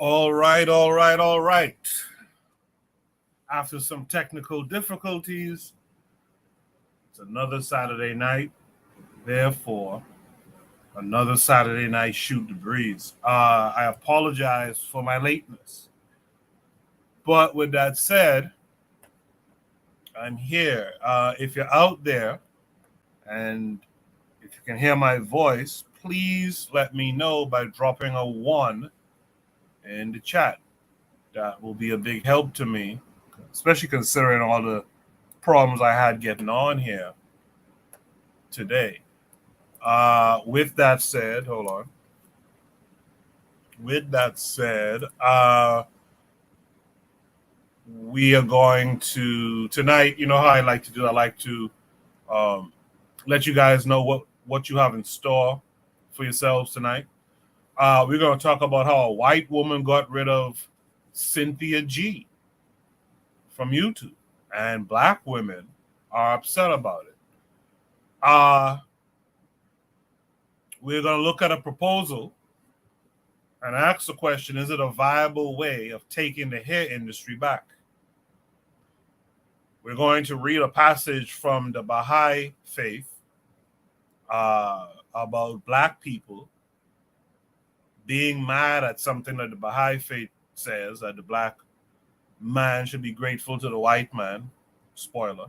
All right, all right, all right. After some technical difficulties, it's another Saturday night. Therefore, another Saturday night shoot the breeze. I apologize for my lateness. But with that said, I'm here. If you're out there and if you can hear my voice, please let me know by dropping a 1 in the chat. That will be a big help to me, especially considering all the problems I had getting on here today. With that said, hold on. With that said, we are going to tonight. You know how I like to do. I like to let you guys know what you have in store for yourselves tonight. We're going to talk about how a white woman got rid of Cynthia G from YouTube, and black women are upset about it. We're going to look at a proposal and ask the question, is it a viable way of taking the hair industry back? We're going to read a passage from the Baha'i faith about black people being mad at something that the Baha'i faith says, that the black man should be grateful to the white man. Spoiler.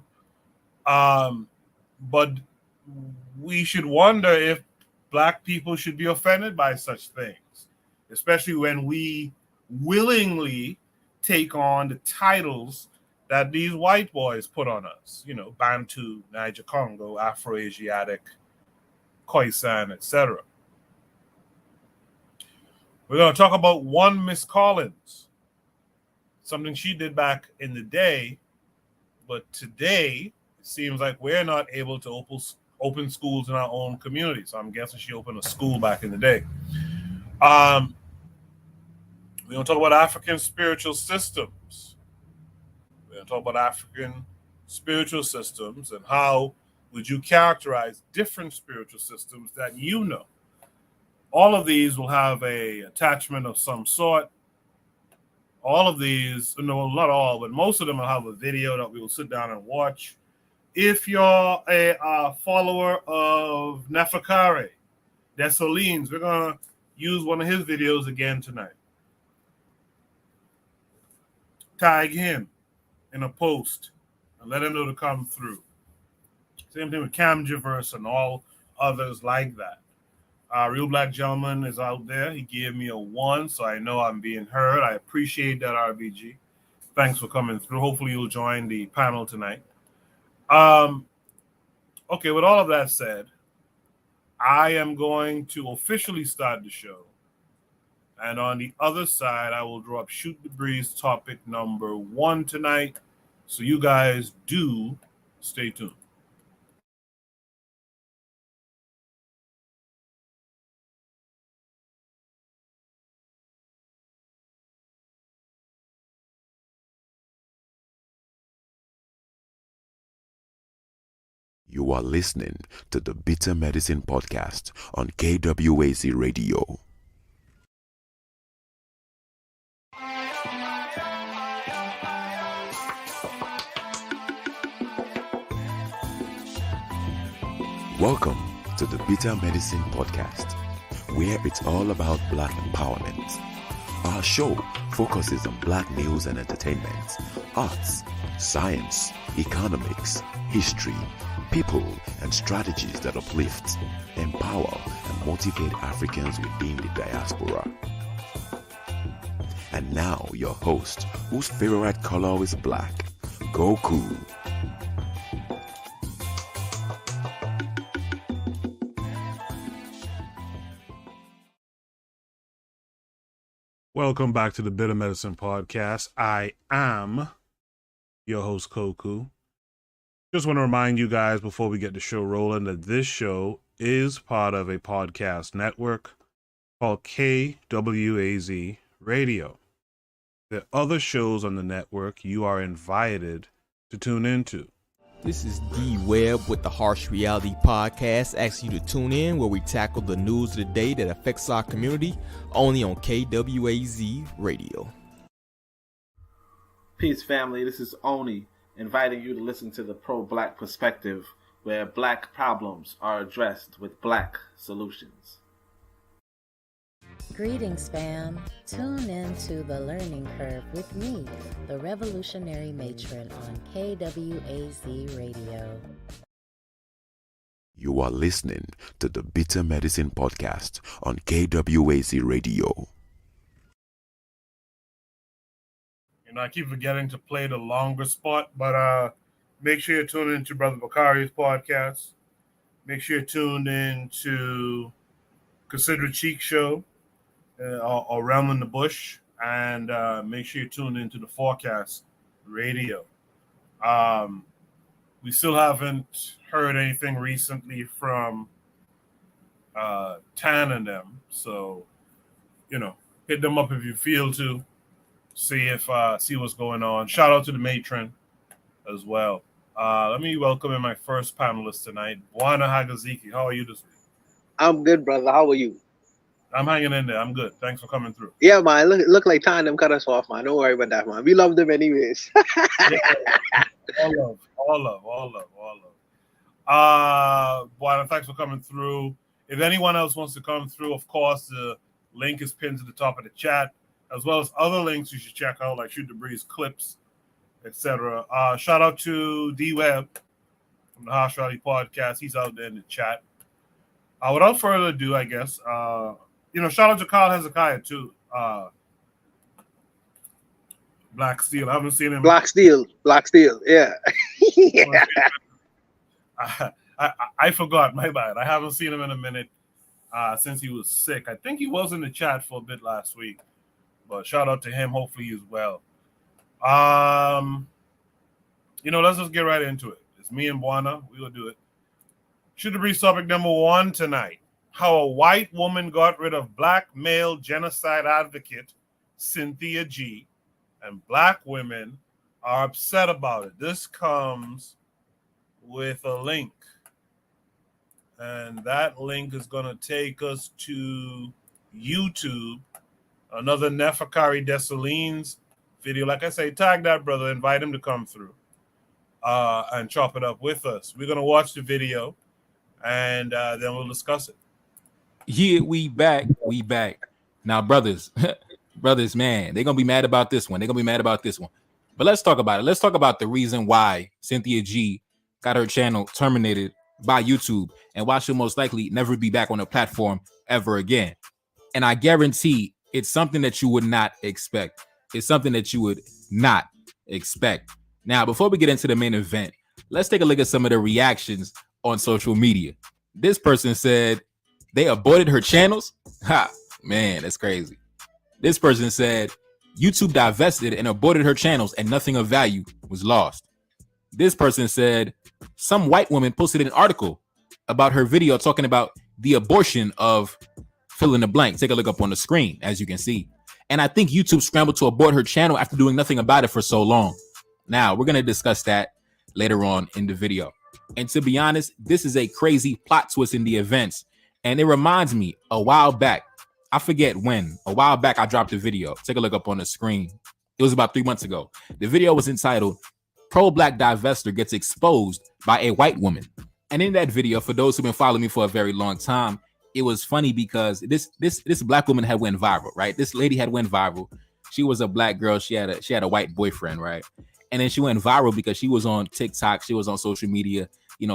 But we should wonder if black people should be offended by such things, especially when we willingly take on the titles that these white boys put on us. You know, Bantu, Niger, Congo, Afro, Asiatic, khoi, etc. We're going to talk about one Miss Collins, something she did back in the day, but today it seems like we're not able to open schools in our own community. So I'm guessing she opened a school back in the day. We're going to talk about African spiritual systems. We're going to talk about African spiritual systems and how would you characterize different spiritual systems that you know. All of these will have a attachment of some sort. All of these, no, not all, but most of them will have a video that we will sit down and watch. If you're a follower of Neferkare, Dessalines, we're going to use one of his videos again tonight. Tag him in a post and let him know to come through. Same thing with Camgiverse and all others like that. Real Black Gentleman is out there. He gave me a 1, so I know I'm being heard. I appreciate that, RBG. Thanks for coming through. Hopefully you'll join the panel tonight. Okay, with all of that said, I am going to officially start the show. And on the other side, I will drop Shoot the Breeze topic number 1 tonight. So you guys do stay tuned. You are listening to the Bitter Medicine Podcast on KWAZ Radio. Welcome to the Bitter Medicine Podcast, where it's all about Black empowerment. Our show focuses on Black news and entertainment, arts, science, economics, history, people, and strategies that uplift, empower, and motivate Africans within the diaspora. And now, your host, whose favorite color is black, Goku. Welcome back to the Bitter Medicine Podcast. I am your host, Koku. Just want to remind you guys before we get the show rolling that this show is part of a podcast network called KWAZ Radio. There are other shows on the network you are invited to tune into. This is D Webb with the Harsh Reality Podcast, asking you to tune in where we tackle the news of the day that affects our community, only on KWAZ Radio. Peace, family. This is Oni, inviting you to listen to the Pro-Black Perspective, where black problems are addressed with black solutions. Greetings, fam. Tune in to The Learning Curve with me, the revolutionary matron on KWAZ Radio. You are listening to the Bitter Medicine Podcast on KWAZ Radio. You know, I keep forgetting to play the longer spot, but make sure you tune into Brother Bakari's podcast. Make sure you tune in to Consider Cheek Show. Or Realm in the Bush, and make sure you tune into the Forecast Radio. We still haven't heard anything recently from Tan and them, so hit them up if you feel to see what's going on. Shout out to the matron as well. Let me welcome in my first panelist tonight, Bwana Hagaziki. How are you this week? I'm good, brother. How are you? I'm hanging in there. I'm good. Thanks for coming through. Yeah, man. Look like Tandem cut us off, man. Don't worry about that, man. We love them anyways. All love. Bwana, thanks for coming through. If anyone else wants to come through, of course, the link is pinned to the top of the chat, as well as other links you should check out, like Shoot the Breeze clips, etc. Shout out to D Webb from the Harsh Reality Podcast. He's out there in the chat. Without further ado, I guess, shout out to Kyle Hezekiah too. Black Steel. I haven't seen him. Black Steel. Yeah. I forgot. My bad. I haven't seen him in a minute since he was sick. I think he was in the chat for a bit last week. But shout out to him. Hopefully he's well. Let's just get right into it. It's me and Bwana. We will do it. Should be topic number 1 tonight. How a white woman got rid of black male genocide advocate Cynthia G, and black women are upset about it. This comes with a link, and that link is going to take us to YouTube. Another Nefakari Dessalines video. Like I say, tag that brother, invite him to come through and chop it up with us. We're going to watch the video, and then we'll discuss it. Yeah, we back. Now, brothers, man, they're going to be mad about this one. But let's talk about it. Let's talk about the reason why Cynthia G got her channel terminated by YouTube and why she'll most likely never be back on the platform ever again. And I guarantee it's something that you would not expect. Now, before we get into the main event, let's take a look at some of the reactions on social media. This person said they aborted her channels. Ha, man, that's crazy. This person said YouTube divested and aborted her channels and nothing of value was lost. This person said some white woman posted an article about her video talking about the abortion of fill in the blank. Take a look up on the screen, as you can see. And I think YouTube scrambled to abort her channel after doing nothing about it for so long. Now, we're going to discuss that later on in the video. And to be honest, this is a crazy plot twist in the events. And it reminds me a while back, I forget when, I dropped a video. Take a look up on the screen. It was about 3 months ago. The video was entitled, Pro-Black Divester Gets Exposed by a White Woman. And in that video, for those who've been following me for a very long time, it was funny because this black woman had went viral, right? This lady had went viral. She was a black girl. She had a white boyfriend, right? And then she went viral because she was on TikTok. She was on social media,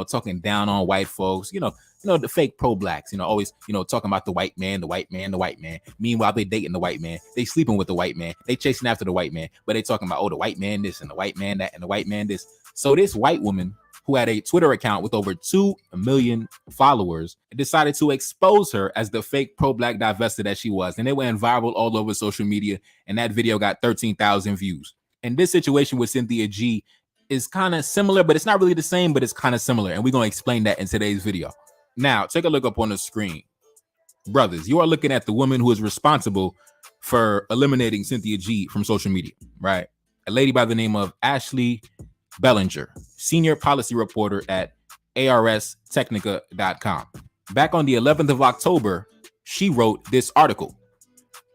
talking down on white folks, the fake pro-blacks, always, talking about the white man. Meanwhile, they dating the white man. They sleeping with the white man. They chasing after the white man. But they talking about, the white man this and the white man that and the white man this. So this white woman who had a Twitter account with over 2 million followers decided to expose her as the fake pro-black divester that she was. And it went viral all over social media. And that video got 13,000 views. And this situation with Cynthia G is kind of similar, but it's not really the same, but it's kind of similar. And we're going to explain that in today's video. Now, take a look up on the screen. Brothers, you are looking at the woman who is responsible for eliminating Cynthia G from social media, right? A lady by the name of Ashley Bellinger, senior policy reporter at arstechnica.com. Back on the 11th of October, she wrote this article.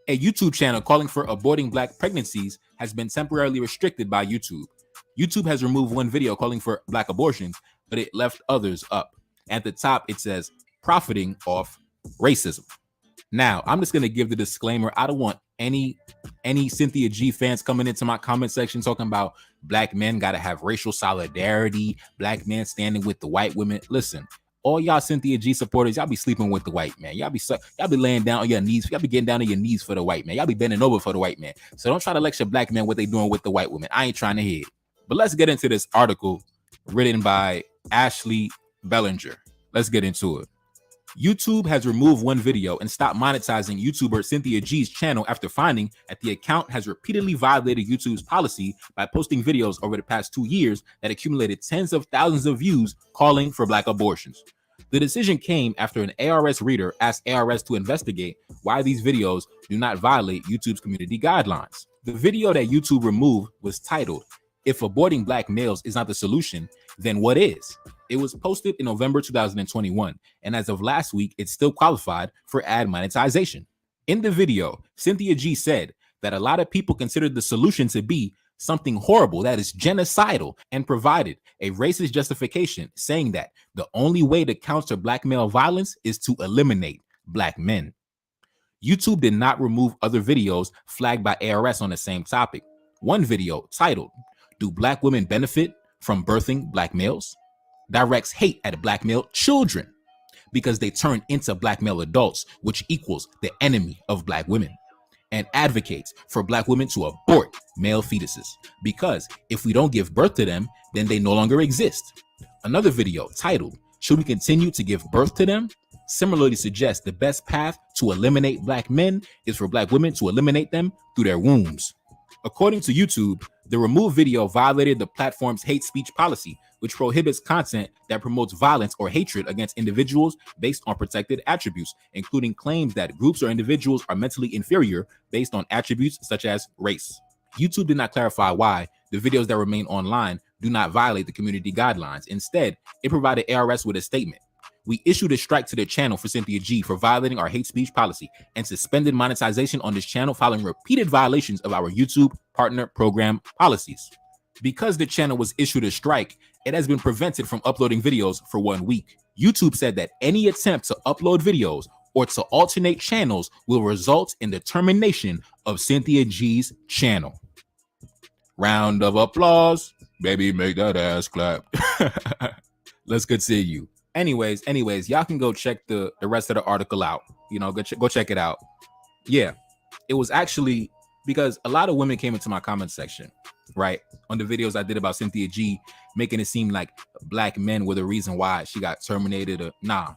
A YouTube channel calling for aborting black pregnancies has been temporarily restricted by YouTube. YouTube has removed one video calling for black abortions, but it left others up. At the top, it says, profiting off racism. Now, I'm just going to give the disclaimer. I don't want any Cynthia G fans coming into my comment section talking about black men got to have racial solidarity, black men standing with the white women. Listen, all y'all Cynthia G supporters, y'all be sleeping with the white man. Y'all be laying down on your knees. Y'all be getting down on your knees for the white man. Y'all be bending over for the white man. So don't try to lecture black men what they doing with the white women. I ain't trying to hear it. But let's get into this article written by Ashley Bellinger. Let's get into it. YouTube has removed one video and stopped monetizing YouTuber Cynthia G's channel after finding that the account has repeatedly violated YouTube's policy by posting videos over the past 2 years that accumulated tens of thousands of views calling for black abortions. The decision came after an ARS reader asked ARS to investigate why these videos do not violate YouTube's community guidelines. The video that YouTube removed was titled, "If aborting black males is not the solution, then what is?" It was posted in November 2021, and as of last week, it still qualified for ad monetization. In the video, Cynthia G said that a lot of people considered the solution to be something horrible that is genocidal and provided a racist justification, saying that the only way to counter black male violence is to eliminate black men. YouTube did not remove other videos flagged by ARS on the same topic. One video titled, "Do Black Women Benefit from Birthing Black Males?" directs hate at black male children because they turn into black male adults, which equals the enemy of black women, and advocates for black women to abort male fetuses because if we don't give birth to them, then they no longer exist. Another video titled, "Should we continue to give birth to them?" similarly suggests the best path to eliminate black men is for black women to eliminate them through their wombs. According to YouTube, the removed video violated the platform's hate speech policy, which prohibits content that promotes violence or hatred against individuals based on protected attributes, including claims that groups or individuals are mentally inferior based on attributes such as race. YouTube did not clarify why the videos that remain online do not violate the community guidelines. Instead, it provided ARS with a statement. "We issued a strike to the channel for Cynthia G for violating our hate speech policy and suspended monetization on this channel following repeated violations of our YouTube partner program policies." Because the channel was issued a strike, it has been prevented from uploading videos for 1 week. YouTube said that any attempt to upload videos or to alternate channels will result in the termination of Cynthia G's channel. Round of applause. Baby, make that ass clap. Let's continue. Anyways, y'all can go check the rest of the article out. You know, go check it out. Yeah, it was actually because a lot of women came into my comment section, right, on the videos I did about Cynthia G, making it seem like black men were the reason why she got terminated. Nah,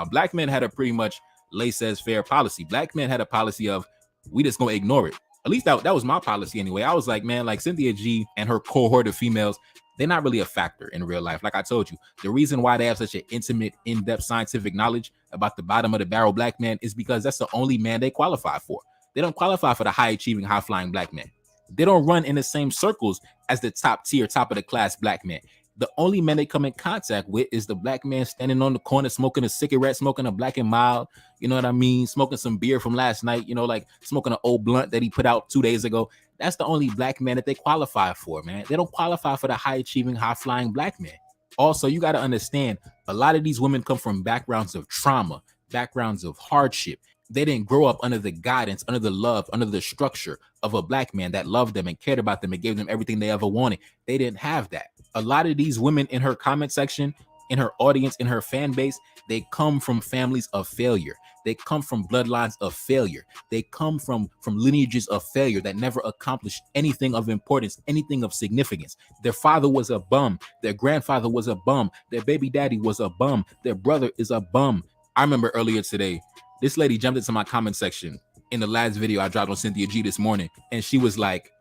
black men had a pretty much laissez-faire policy. Black men had a policy of, we just gonna ignore it. At least that was my policy anyway. I was like, man, like Cynthia G and her cohort of females, they're not really a factor in real life. Like I told you, the reason why they have such an intimate, in-depth scientific knowledge about the bottom of the barrel black man is because that's the only man they qualify for. They don't qualify for the high-achieving, high-flying black man. They don't run in the same circles as the top tier, top of the class black man. The only man they come in contact with is the black man standing on the corner, smoking a cigarette, smoking a Black and Mild, you know what I mean? Smoking some beer from last night, you know, like smoking an old blunt that he put out 2 days ago. That's the only black man that they qualify for, man. They don't qualify for the high-achieving, high-flying black man. Also, you got to understand, a lot of these women come from backgrounds of trauma, backgrounds of hardship. They didn't grow up under the guidance, under the love, under the structure of a black man that loved them and cared about them and gave them everything they ever wanted. They didn't have that. A lot of these women in her comment section, in her audience, in her fan base, they come from families of failure. They come from bloodlines of failure. They come from lineages of failure that never accomplished anything of importance, anything of significance. Their father was a bum. Their grandfather was a bum. Their baby daddy was a bum. Their brother is a bum. I remember earlier today, this lady jumped into my comment section in the last video I dropped on Cynthia G this morning, and she was like,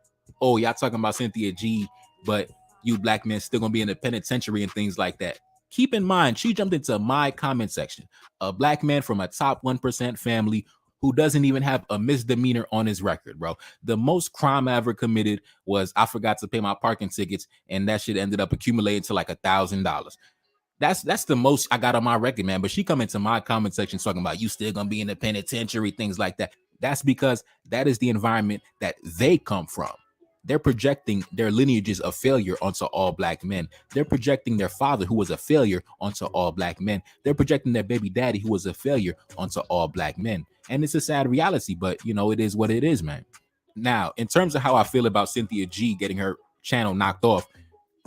"Oh, y'all talking about Cynthia G, but you black men still gonna be in the penitentiary and things like that." Keep in mind, she jumped into my comment section, a black man from a top 1% family who doesn't even have a misdemeanor on his record, bro. The most crime I ever committed was I forgot to pay my parking tickets, and that shit ended up accumulating to like $1,000. That's the most I got on my record, man. But she come into my comment section talking about you still gonna be in the penitentiary, things like that. That's because that is the environment that they come from. They're projecting their lineages of failure onto all black men. They're projecting their father, who was a failure, onto all black men. They're projecting their baby daddy, who was a failure, onto all black men. And it's a sad reality, but you know, it is what it is, man. Now, in terms of how I feel about Cynthia G getting her channel knocked off,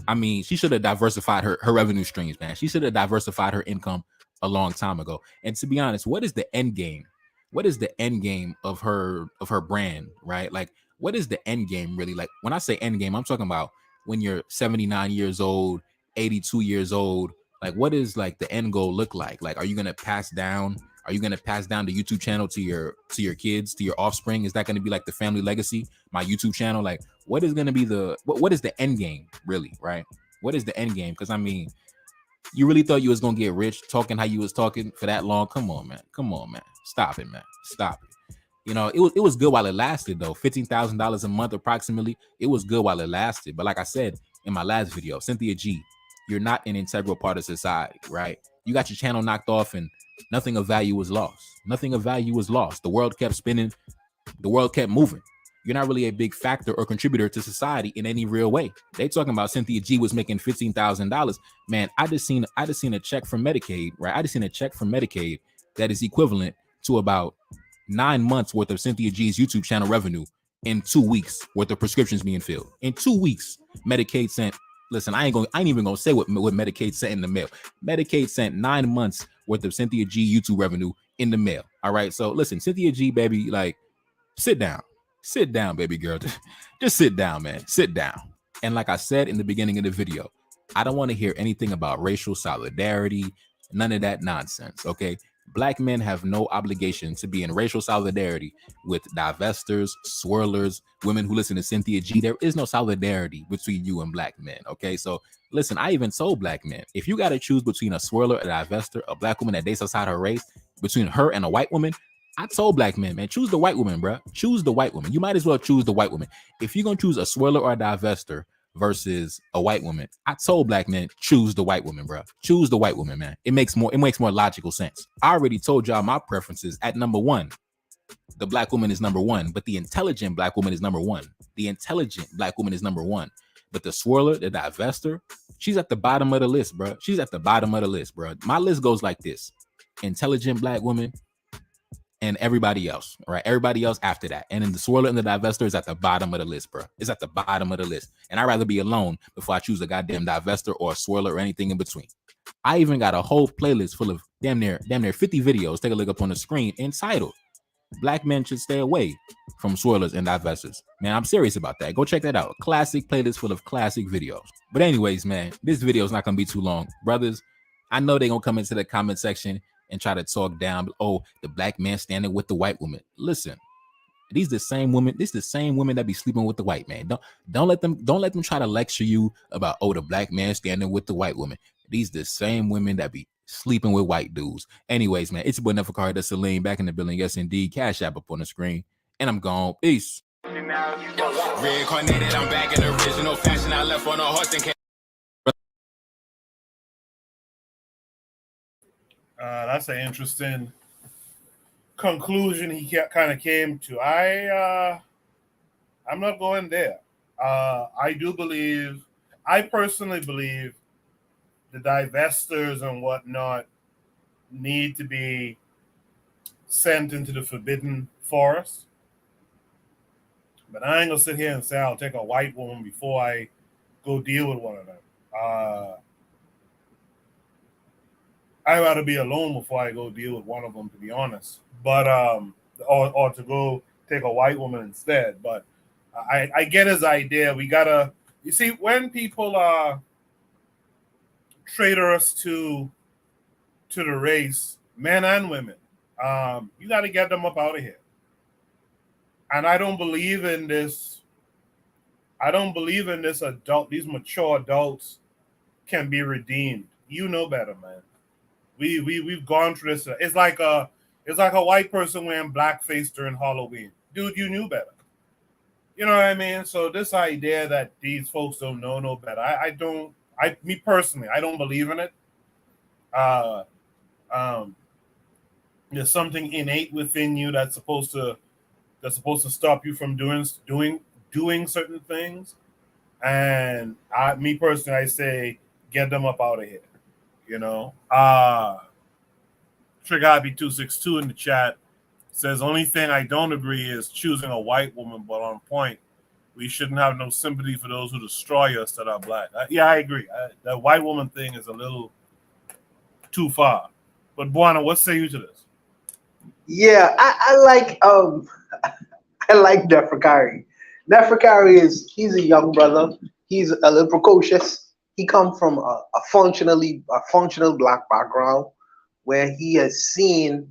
I mean, she should have diversified her revenue streams, man. She should have diversified her income a long time ago. And to be honest, what is the end game? What is the end game of her brand, right? Like, what is the end game really? Like, when I say end game, I'm talking about when you're 79 years old, 82 years old. Like, what is like the end goal look like? Like, are you gonna pass down? Are you gonna pass down the YouTube channel to your kids, to your offspring? Is that gonna be like the family legacy? My YouTube channel, like, what is gonna be the what is the end game really, right? What is the end game? Because I mean, you really thought you was gonna get rich talking how you was talking for that long? Come on, man. Stop it, man. Stop it. You know, it was good while it lasted, though. $15,000 a month approximately. It was good while it lasted. But like I said in my last video, Cynthia G, you're not an integral part of society, right? You got your channel knocked off and nothing of value was lost. Nothing of value was lost. The world kept spinning. The world kept moving. You're not really a big factor or contributor to society in any real way. They talking about Cynthia G was making $15,000. Man, I just seen a check from Medicaid, right? I just seen a check from Medicaid that is equivalent to about 9 months worth of Cynthia G's YouTube channel revenue in 2 weeks worth of prescriptions being filled. In 2 weeks, Medicaid sent, listen, I ain't even gonna say what Medicaid sent in the mail. Medicaid sent 9 months worth of Cynthia G YouTube revenue in the mail. All right. So listen, Cynthia G, baby, like, sit down, baby girl. Just sit down, man. Sit down. And like I said in the beginning of the video, I don't want to hear anything about racial solidarity, none of that nonsense. Okay. Black men have no obligation to be in racial solidarity with divestors, swirlers, women who listen to Cynthia G. There is no solidarity between you and black men. Okay. So listen, I even told black men, if you got to choose between a swirler, a divestor, a black woman that dates outside her race, between her and a white woman, I told black men, man, choose the white woman, bro. Choose the white woman. You might as well choose the white woman. If you're going to choose a swirler or a divestor versus a white woman, I told black men, choose the white woman, bro. Choose the white woman, man. It makes more logical sense. I already told y'all my preferences. At number one, the black woman is number one, but the intelligent black woman is number one. The intelligent black woman is number one. But the swirler, the divestor, she's at the bottom of the list, bro. She's at the bottom of the list, bro. My list goes like this: intelligent black woman, and everybody else, right? Everybody else after that. And then the swirler and the divestor is at the bottom of the list, bro. It's at the bottom of the list. And I'd rather be alone before I choose a goddamn divestor or a swirler or anything in between. I even got a whole playlist full of damn near 50 videos. Take a look up on the screen entitled Black Men Should Stay Away from Swirlers and Divestors. Man, I'm serious about that. Go check that out. Classic playlist full of classic videos. But anyways, man, this video is not going to be too long. Brothers, I know they're going to come into the comment section and try to talk down, oh, the black man standing with the white woman. Listen, these the same women that be sleeping with the white man. Don't let them try to lecture you about, oh, the black man standing with the white woman. These the same women that be sleeping with white dudes. Anyways, man, it's your boy Neferkari, that's Celine, back in the building. Yes, indeed. Cash App up on the screen. And I'm gone. Peace. Reincarnated, I'm back in original fashion. I left on a horse and That's an interesting conclusion he kind of came to. I'm not going there. I personally believe the divestors and whatnot need to be sent into the forbidden forest. But I ain't gonna sit here and say I'll take a white woman before I go deal with one of them. I'd rather be alone before I go deal with one of them, to be honest. But or to go take a white woman instead. But I get his idea. We gotta, you see, when people traitorous to the race, men and women, you got to get them up out of here. And I don't believe in this. These mature adults can be redeemed. You know better, man. We've gone through this. It's like It's like a white person wearing blackface during Halloween. Dude, you knew better. You know what I mean? So this idea that these folks don't know no better, me personally, I don't believe in it. There's something innate within you that's supposed to stop you from doing certain things. And me personally, I say get them up out of here. You know, Trigabi 262 in the chat says only thing I don't agree is choosing a white woman, but on point, we shouldn't have no sympathy for those who destroy us that are black. Yeah, I agree. The white woman thing is a little too far. But Buana, what say you to this? Yeah, I like I like Neferkari. Neferkari he's a young brother. He's a little precocious. He comes from a functional black background where he has seen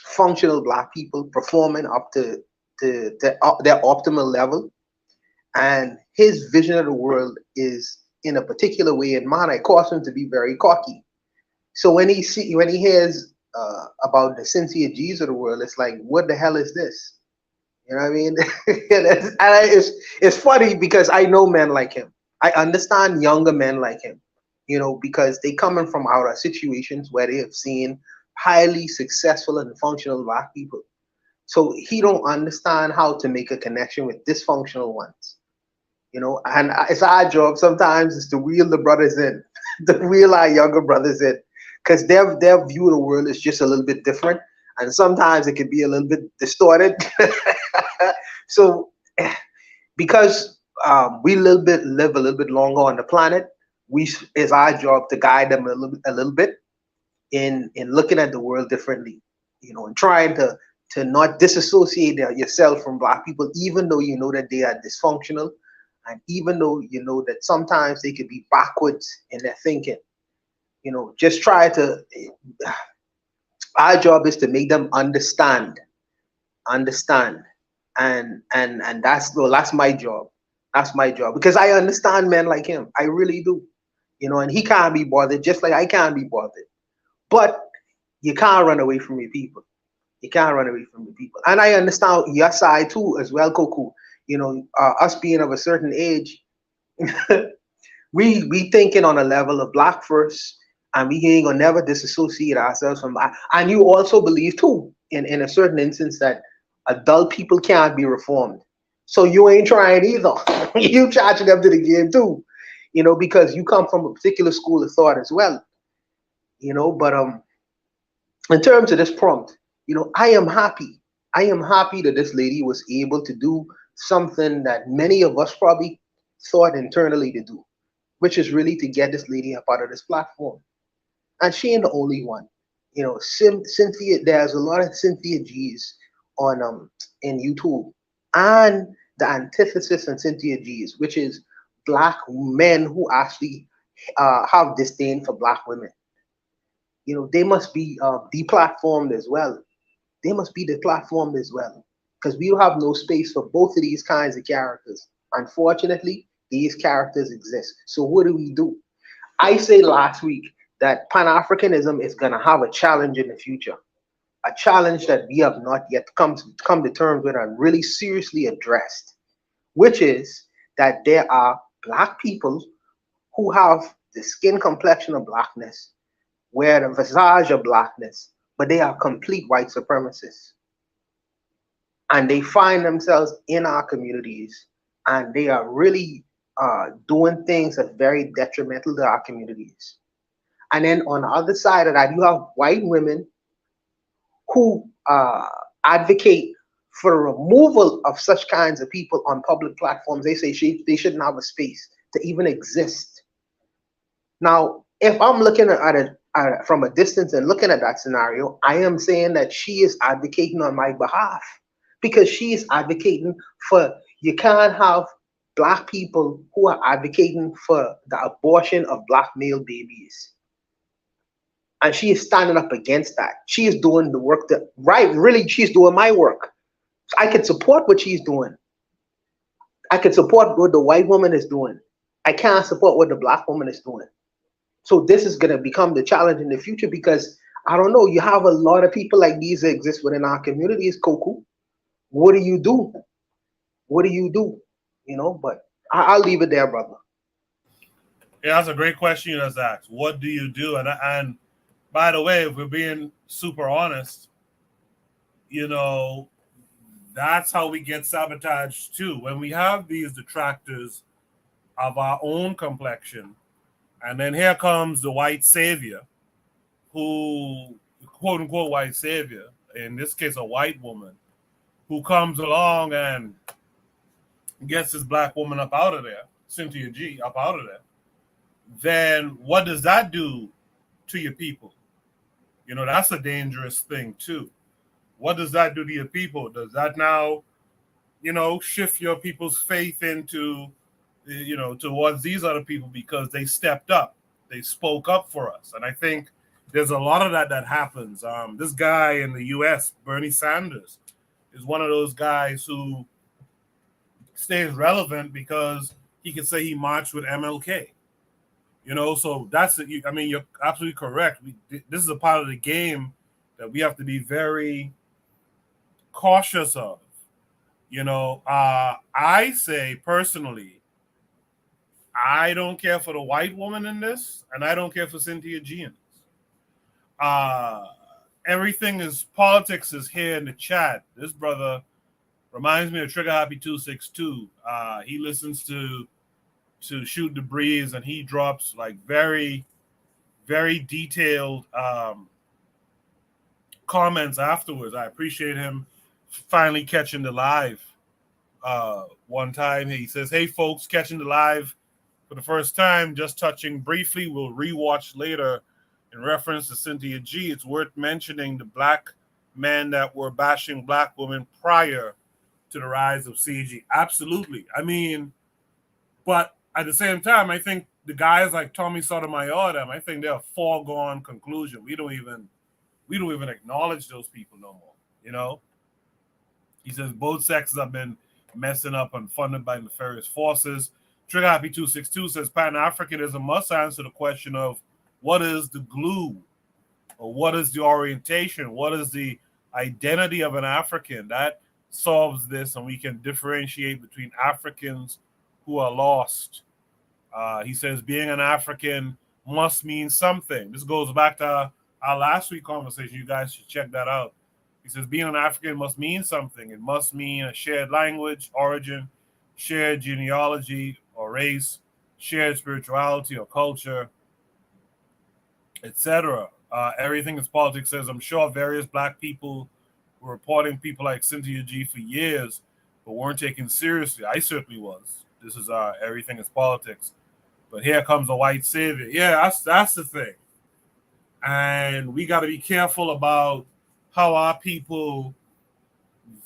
functional black people performing up to their optimal level, and his vision of the world is in a particular way and manner. It causes him to be very cocky. So when he hears about the Cynthia G's of the world, it's like, what the hell is this? You know what I mean? It's funny because I know men like him. I understand younger men like him, you know, because they coming from outer situations where they have seen highly successful and functional black people. So he don't understand how to make a connection with dysfunctional ones, you know. And it's our job sometimes is to wheel the brothers in, to wheel our younger brothers in, because their view of the world is just a little bit different, and sometimes it can be a little bit distorted. So because we live a little bit longer on the planet, it's our job to guide them a little bit in looking at the world differently, you know, and trying to not disassociate yourself from black people, even though you know that they are dysfunctional, and even though you know that sometimes they could be backwards in their thinking. You know, just try to. Our job is to make them understand, and that's my job. That's my job, because I understand men like him. I really do. You know, and he can't be bothered, just like I can't be bothered. But you can't run away from your people. You can't run away from your people. And I understand your side too, as well, Koku. You know, us being of a certain age, we thinking on a level of black first, and we ain't gonna never disassociate ourselves from that. And you also believe too, in a certain instance, that adult people can't be reformed. So you ain't trying either. You charging them to the game too, you know, because you come from a particular school of thought as well, you know. But in terms of this prompt, you know, I am happy. I am happy that this lady was able to do something that many of us probably thought internally to do, which is really to get this lady up out of this platform. And she ain't the only one. You know, Cynthia, there's a lot of Cynthia G's on in YouTube, and the antithesis in Cynthia G's, which is black men who actually have disdain for black women. You know, they must be deplatformed as well. They must be deplatformed as well, because we don't have no space for both of these kinds of characters. Unfortunately, these characters exist. So what do? I say last week that Pan-Africanism is going to have a challenge in the future, a challenge that we have not yet come to terms with and really seriously addressed, which is that there are black people who have the skin complexion of blackness, wear the visage of blackness, but they are complete white supremacists. And they find themselves in our communities, and they are really doing things that are very detrimental to our communities. And then on the other side of that, you have white women who advocate for the removal of such kinds of people on public platforms. They say they shouldn't have a space to even exist. Now, if I'm looking at it from a distance and looking at that scenario, I am saying that she is advocating on my behalf, because she is advocating for, you can't have black people who are advocating for the abortion of black male babies. And she is standing up against that. She is doing the work that, really, she's doing my work. So I can support what she's doing. I can support what the white woman is doing. I can't support what the black woman is doing. So this is going to become the challenge in the future, because I don't know. You have a lot of people like these that exist within our communities, Koku. What do you do? What do you do? You know, but I'll leave it there, brother. Yeah, that's a great question you just asked. What do you do? And by the way, if we're being super honest, you know, that's how we get sabotaged too. When we have these detractors of our own complexion, and then here comes the white savior, who, quote unquote, white savior, in this case, a white woman, who comes along and gets this black woman up out of there, Cynthia G, up out of there, then what does that do to your people? You know, that's a dangerous thing too. What does that do to your people? Does that now, you know, shift your people's faith into, you know, towards these other people because they stepped up, they spoke up for us? And I think there's a lot of that happens. This guy in the U.S., Bernie Sanders, is one of those guys who stays relevant because he can say he marched with MLK. You know, so that's, I mean, you're absolutely correct. This is a part of the game that we have to be very cautious of. You know, I say personally, I don't care for the white woman in this, and I don't care for Cynthia G in this. Everything is politics is here in the chat. This brother reminds me of Trigger Happy 262. He listens to Shoot the Breeze, and he drops like very, very detailed comments afterwards. I appreciate him finally catching the live. One time he says, "Hey folks, catching the live for the first time, just touching briefly. We'll rewatch later." In reference to Cynthia G, it's worth mentioning the black men that were bashing black women prior to the rise of CG. Absolutely. I mean, but at the same time, I think the guys like Tommy Sotomayor, I think they're a foregone conclusion. We don't even acknowledge those people no more. You know, he says both sexes have been messing up and funded by nefarious forces. Trigger Happy 262 says Pan-Africanism must answer the question of what is the glue, or what is the orientation, what is the identity of an African. That solves this, and we can differentiate between Africans who are lost. He says being an African must mean something. This goes back to our last week conversation. You guys should check that out. He says being an African must mean something. It must mean a shared language, origin, shared genealogy or race, shared spirituality or culture, etc. Everything is politics says, I'm sure various black people were reporting people like Cynthia G for years, but weren't taken seriously. I certainly was. This is everything is politics. But here comes a white savior. Yeah, that's the thing. And we got to be careful about how our people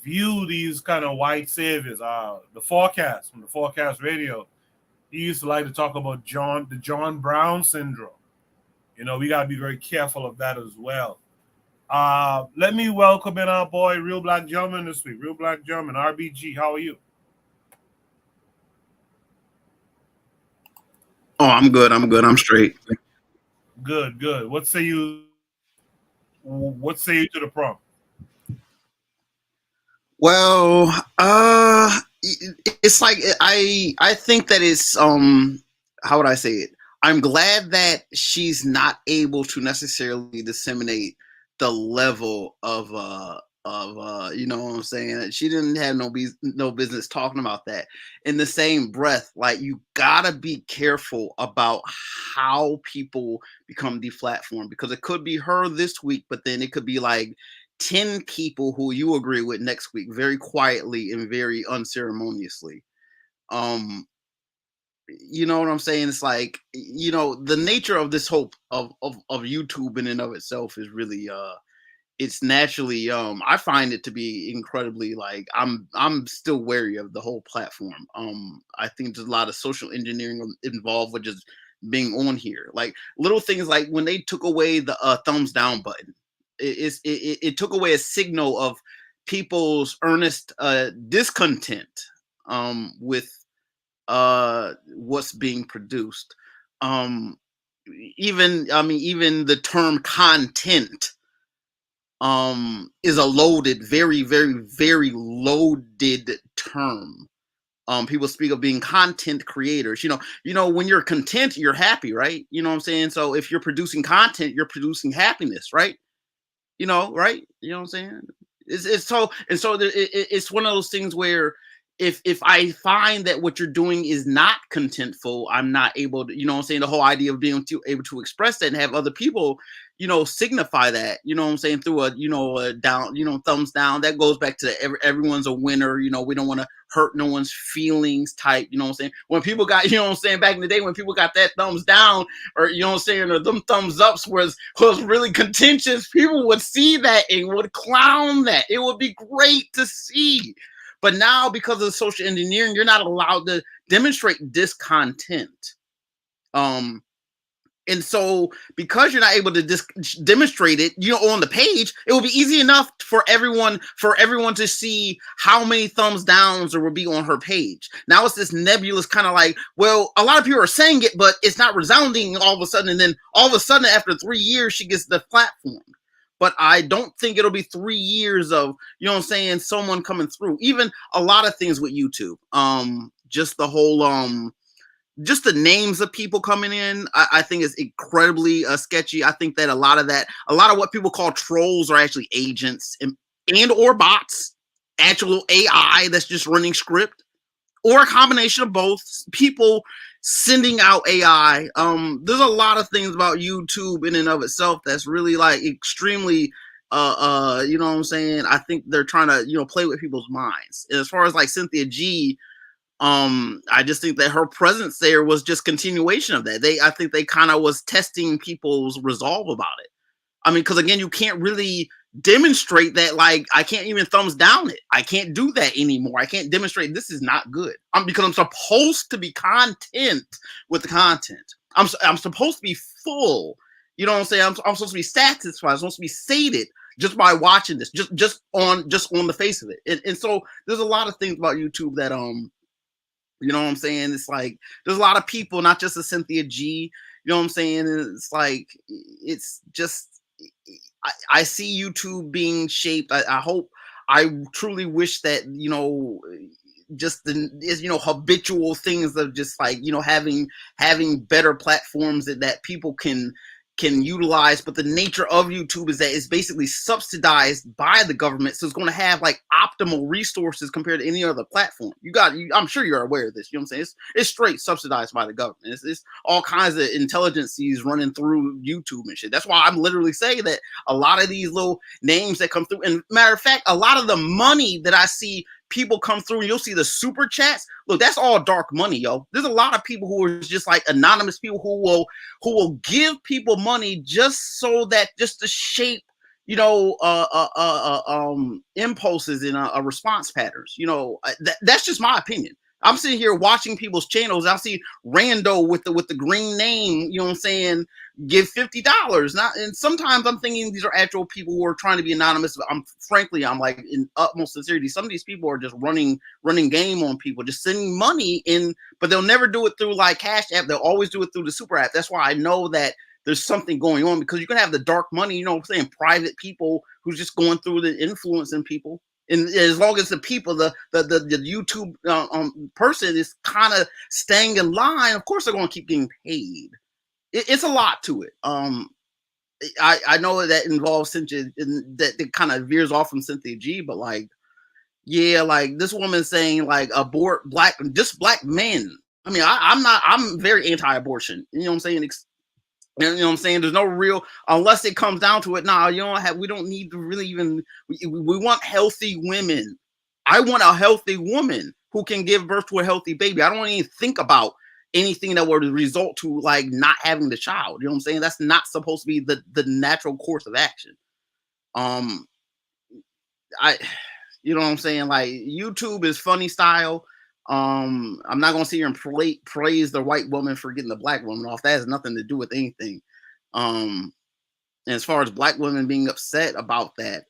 view these kind of white saviors. The Forecast, from the Forecast Radio, he used to like to talk about the John Brown syndrome. You know, we got to be very careful of that as well. Let me welcome in our boy, Real Black Gentleman, this week. Real Black Gentleman, RBG, how are you? Oh, I'm good. I'm straight. Good. What say you to the prompt? Well, it's like I think that it's how would I say it? I'm glad that she's not able to necessarily disseminate the level of you know what I'm saying? She didn't have no business talking about that. In the same breath, like, you gotta be careful about how people become deplatformed, because it could be her this week, but then it could be like 10 people who you agree with next week, very quietly and very unceremoniously. You know what I'm saying? It's like, you know, the nature of this whole of YouTube in and of itself is really it's naturally I find it to be incredibly, like, I'm still wary of the whole platform. I think there's a lot of social engineering involved with just being on here. Like, little things like when they took away the thumbs down button, it took away a signal of people's earnest discontent with what's being produced. even the term content is a loaded, very, very, very loaded term. People speak of being content creators. When you're content, you're happy, right? You know what I'm saying? So if you're producing content, you're producing happiness, right? Right? You know what I'm saying? It's one of those things where if I find that what you're doing is not contentful, I'm not able to, the whole idea of being able to express that and have other people, signify that, through a down, thumbs down. That goes back to everyone's a winner. We don't want to hurt no one's feelings type, when people got, back in the day when people got that thumbs down or, or them thumbs ups was really contentious, people would see that and would clown that. It would be great to see. But now, because of social engineering, you're not allowed to demonstrate discontent. And so, because you're not able to demonstrate it, on the page, it will be easy enough for everyone to see how many thumbs downs there will be on her page. Now it's this nebulous kind of like, well, a lot of people are saying it, but it's not resounding all of a sudden. And then all of a sudden, after 3 years, she gets deplatformed. But I don't think it'll be 3 years of, someone coming through. Even a lot of things with YouTube. Just the whole, just the names of people coming in, I think is incredibly sketchy. I think that a lot of what people call trolls are actually agents and or bots, actual AI that's just running script, or a combination of both. People sending out AI. There's a lot of things about YouTube in and of itself that's really like extremely I think they're trying to play with people's minds. And as far as like Cynthia G, I just think that her presence there was just continuation of that. I think they kind of was testing people's resolve about it. I mean, because again, you can't really demonstrate that. Like, I can't even thumbs down it. I can't do that anymore. I can't demonstrate this is not good. Because I'm supposed to be content with the content. I'm supposed to be full. You know what I'm saying? I'm supposed to be satisfied. I'm supposed to be sated just by watching this, just on the face of it. And so there's a lot of things about YouTube that you know what I'm saying? It's like there's a lot of people, not just a Cynthia G. You know what I'm saying? It's like it's just I see YouTube being shaped. I truly wish that just the habitual things of just like having better platforms that people can utilize. But the nature of YouTube is that it's basically subsidized by the government, so it's going to have like optimal resources compared to any other platform. I'm sure you're aware of this. You know what I'm saying? It's straight subsidized by the government. It's all kinds of intelligencies running through YouTube and shit. That's why I'm literally saying that a lot of these little names that come through, and matter of fact, a lot of the money that I see people come through, and you'll see the super chats. Look, that's all dark money, yo. There's a lot of people who are just like anonymous people who will give people money just to shape, impulses and response patterns. That's just my opinion. I'm sitting here watching people's channels. I'll see rando with the green name, you know what I'm saying, give $50. And sometimes I'm thinking these are actual people who are trying to be anonymous. I'm like, in utmost sincerity, some of these people are just running game on people, just sending money in, but they'll never do it through like Cash App. They'll always do it through the super app. That's why I know that there's something going on, because you can have the dark money, you know what I'm saying, private people who's just going through the influencing people. And as long as the people, the YouTube person is kind of staying in line, of course they're going to keep getting paid. It's a lot to it. I know that involves Cynthia, that kind of veers off from Cynthia G, but like, yeah, like this woman saying like abort black men. I mean, I'm very anti-abortion. You know what I'm saying? You know what I'm saying? There's no real, unless it comes down to it. We don't need to really even, we want healthy women. I want a healthy woman who can give birth to a healthy baby. I don't even think about anything that would result to like not having the child. You know what I'm saying? That's not supposed to be the natural course of action. You know what I'm saying? Like, YouTube is funny style. I'm not gonna sit here and praise the white woman for getting the black woman off. That has nothing to do with anything. And as far as black women being upset about that,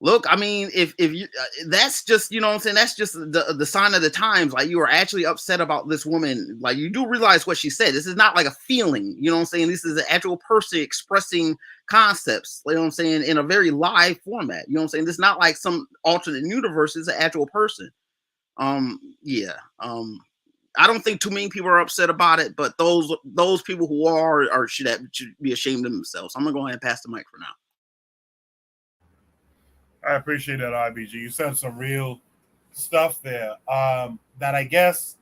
Look, I mean, if you, that's just, you know what I'm saying, that's just the sign of the times. Like, you are actually upset about this woman. Like, you do realize what she said. This is not like a feeling, you know what I'm saying? This is an actual person expressing concepts, you know what I'm saying, in a very live format. You know what I'm saying? This is not like some alternate universe. It's an actual person. Yeah. I don't think too many people are upset about it, but those people who are should be ashamed of themselves. I'm gonna go ahead and pass the mic for now. I appreciate that, IBG. You said some real stuff there. That I guess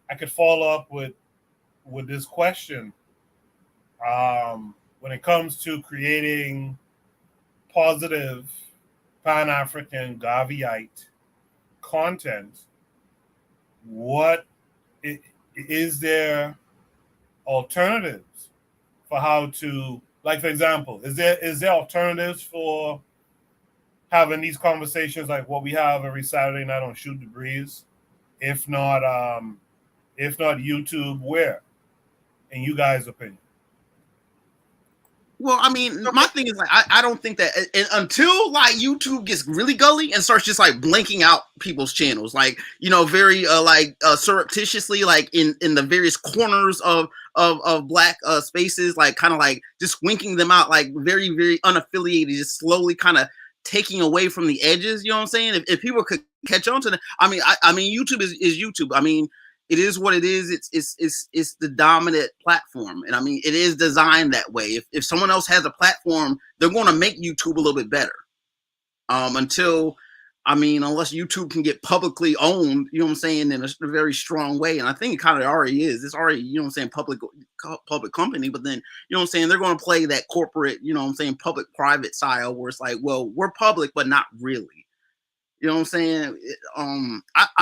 I could follow up with this question. When it comes to creating positive Pan-African Gaviite content, what is there alternatives for how to, like, for example, is there alternatives for having these conversations like what we have every Saturday night on Shoot the Breeze? If not YouTube, where? In you guys' opinion? Well, I mean, my thing is, like, I don't think that until like YouTube gets really gully and starts just like blanking out people's channels, like, you know, very surreptitiously, like in the various corners of black spaces, like kind of like just winking them out, like very, very unaffiliated, just slowly kind of taking away from the edges. You know what I'm saying? If people could catch on to that, I mean, YouTube is YouTube. I mean, it is what it is. It's the dominant platform, and I mean, it is designed that way. If someone else has a platform, they're going to make YouTube a little bit better. Until, I mean, unless YouTube can get publicly owned, you know what I'm saying, in a very strong way, and I think it kind of already is. It's already, you know what I'm saying, public company, but then, you know what I'm saying, they're going to play that corporate, you know what I'm saying, public-private style, where it's like, well, we're public, but not really. You know what I'm saying? I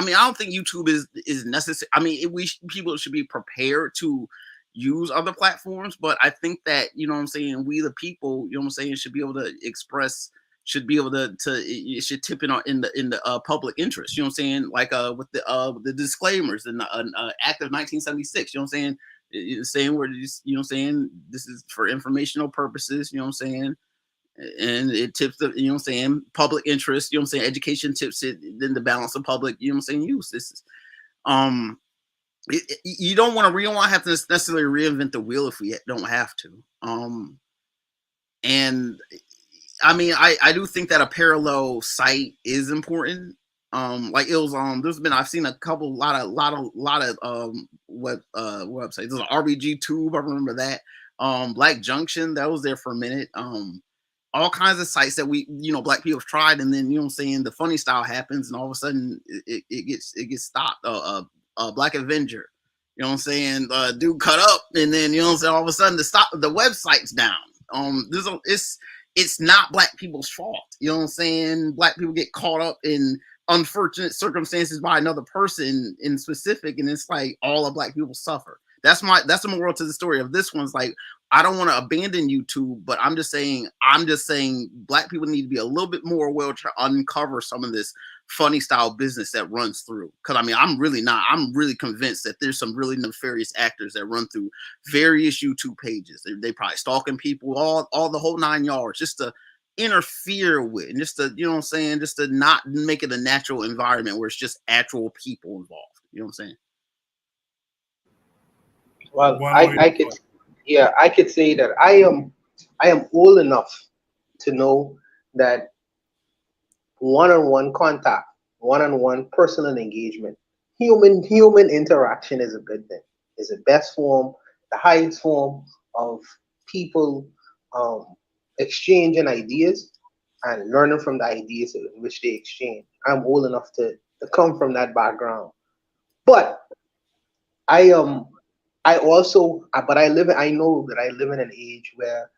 mean, I don't think YouTube is necessary. I mean, people should be prepared to use other platforms, but I think that, you know what I'm saying, we the people, you know what I'm saying, should be able to express, should be able to it should tip in the public interest. You know what I'm saying? Like with the disclaimers in the Act of 1976. You know what I'm saying? Saying where this, you know what I'm saying, this is for informational purposes. You know what I'm saying? And it tips the, you know what I'm saying, public interest, you know what I'm saying, education tips it, then the balance of public, you know what I'm saying, use. This is you don't want to have to necessarily reinvent the wheel if we don't have to. And I mean, I do think that a parallel site is important. Like, it was I've seen a lot of websites. There's an RBG Tube, I remember that. Black Junction, that was there for a minute. All kinds of sites that we, you know, black people have tried, and then, you know what I'm saying, the funny style happens, and all of a sudden it gets stopped. Black Avenger, you know what I'm saying, dude cut up, and then, you know what I'm saying, all of a sudden the website's down. It's not black people's fault, you know what I'm saying. Black people get caught up in unfortunate circumstances by another person in specific, and it's like all of black people suffer. That's the moral to the story of this one's like, I don't want to abandon YouTube, but I'm just saying black people need to be a little bit more aware to uncover some of this funny style business that runs through. Because I mean, I'm really convinced that there's some really nefarious actors that run through various YouTube pages. They probably stalking people, all the whole 9 yards, just to interfere with, and just to, you know what I'm saying, just to not make it a natural environment where it's just actual people involved. You know what I'm saying? Well, I could say that I am old enough to know that one-on-one contact, one-on-one personal engagement, human interaction is a good thing. It's the best form, the highest form of people exchanging ideas and learning from the ideas in which they exchange. I'm old enough to come from that background, but I know that I live in an age where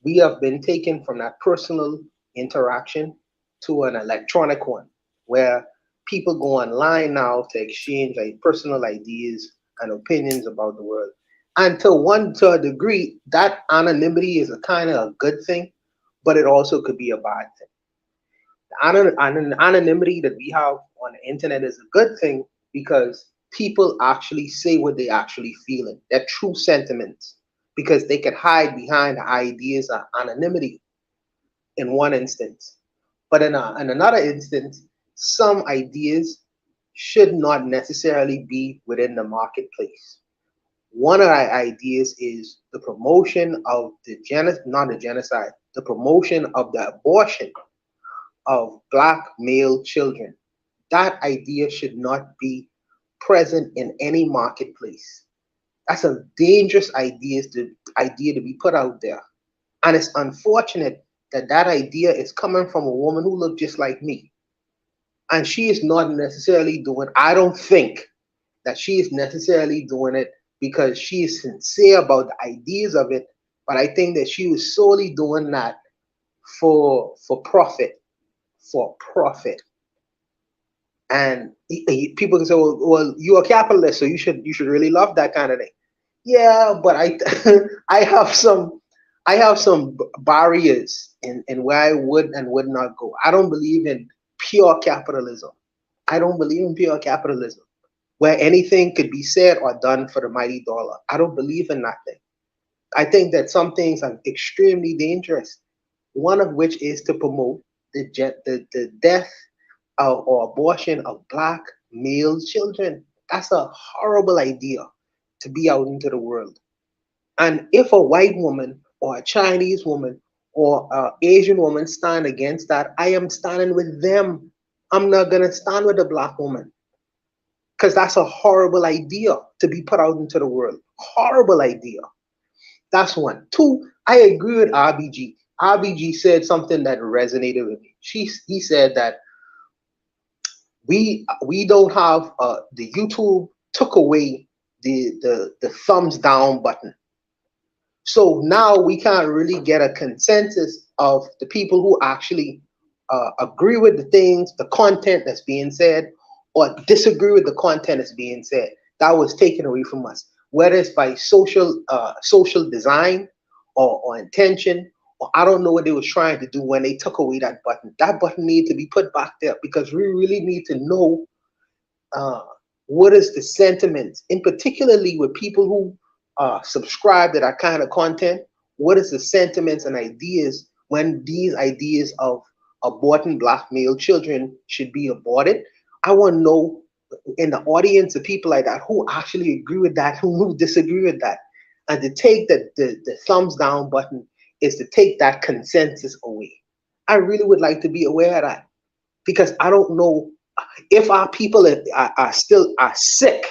we have been taken from that personal interaction to an electronic one, where people go online now to exchange like personal ideas and opinions about the world. And to a degree, that anonymity is a kind of a good thing, but it also could be a bad thing. The anonymity that we have on the internet is a good thing because people actually say what they actually feeling, their true sentiments, because they can hide behind the ideas of anonymity in one instance. But in another instance, some ideas should not necessarily be within the marketplace. One of the ideas is the promotion of the promotion of the abortion of Black male children. That idea should not be present in any marketplace. That's a dangerous idea to be put out there. And it's unfortunate that that idea is coming from a woman who looked just like me. And she is not necessarily doing, I don't think that she is necessarily doing it because she is sincere about the ideas of it, but I think that she was solely doing that for profit. And people can say, well, you're a capitalist, so you should really love that kind of thing. Yeah, but I have some barriers in where I would and would not go. I don't believe in pure capitalism. Where anything could be said or done for the mighty dollar. I don't believe in that thing. I think that some things are extremely dangerous. One of which is to promote the death or abortion of Black male children. That's a horrible idea to be out into the world. And if a white woman or a Chinese woman or an Asian woman stand against that, I am standing with them. I'm not going to stand with a Black woman. Because that's a horrible idea to be put out into the world. Horrible idea. That's one. Two, I agree with RBG. RBG said something that resonated with me. He said that we don't have the YouTube took away the thumbs down button. So now we can't really get a consensus of the people who actually agree with the things, the content that's being said, or disagree with the content that's being said. That was taken away from us, whether it's by social design or intention, or I don't know what they was trying to do when they took away that button. That button needs to be put back there because we really need to know what is the sentiment, in particularly with people who subscribe to that kind of content. What is the sentiments and ideas when these ideas of aborting Black male children should be aborted? I want to know in the audience of people like that who actually agree with that, who disagree with that. And to take the thumbs down button is to take that consensus away. I really would like to be aware of that because I don't know if our people are still sick,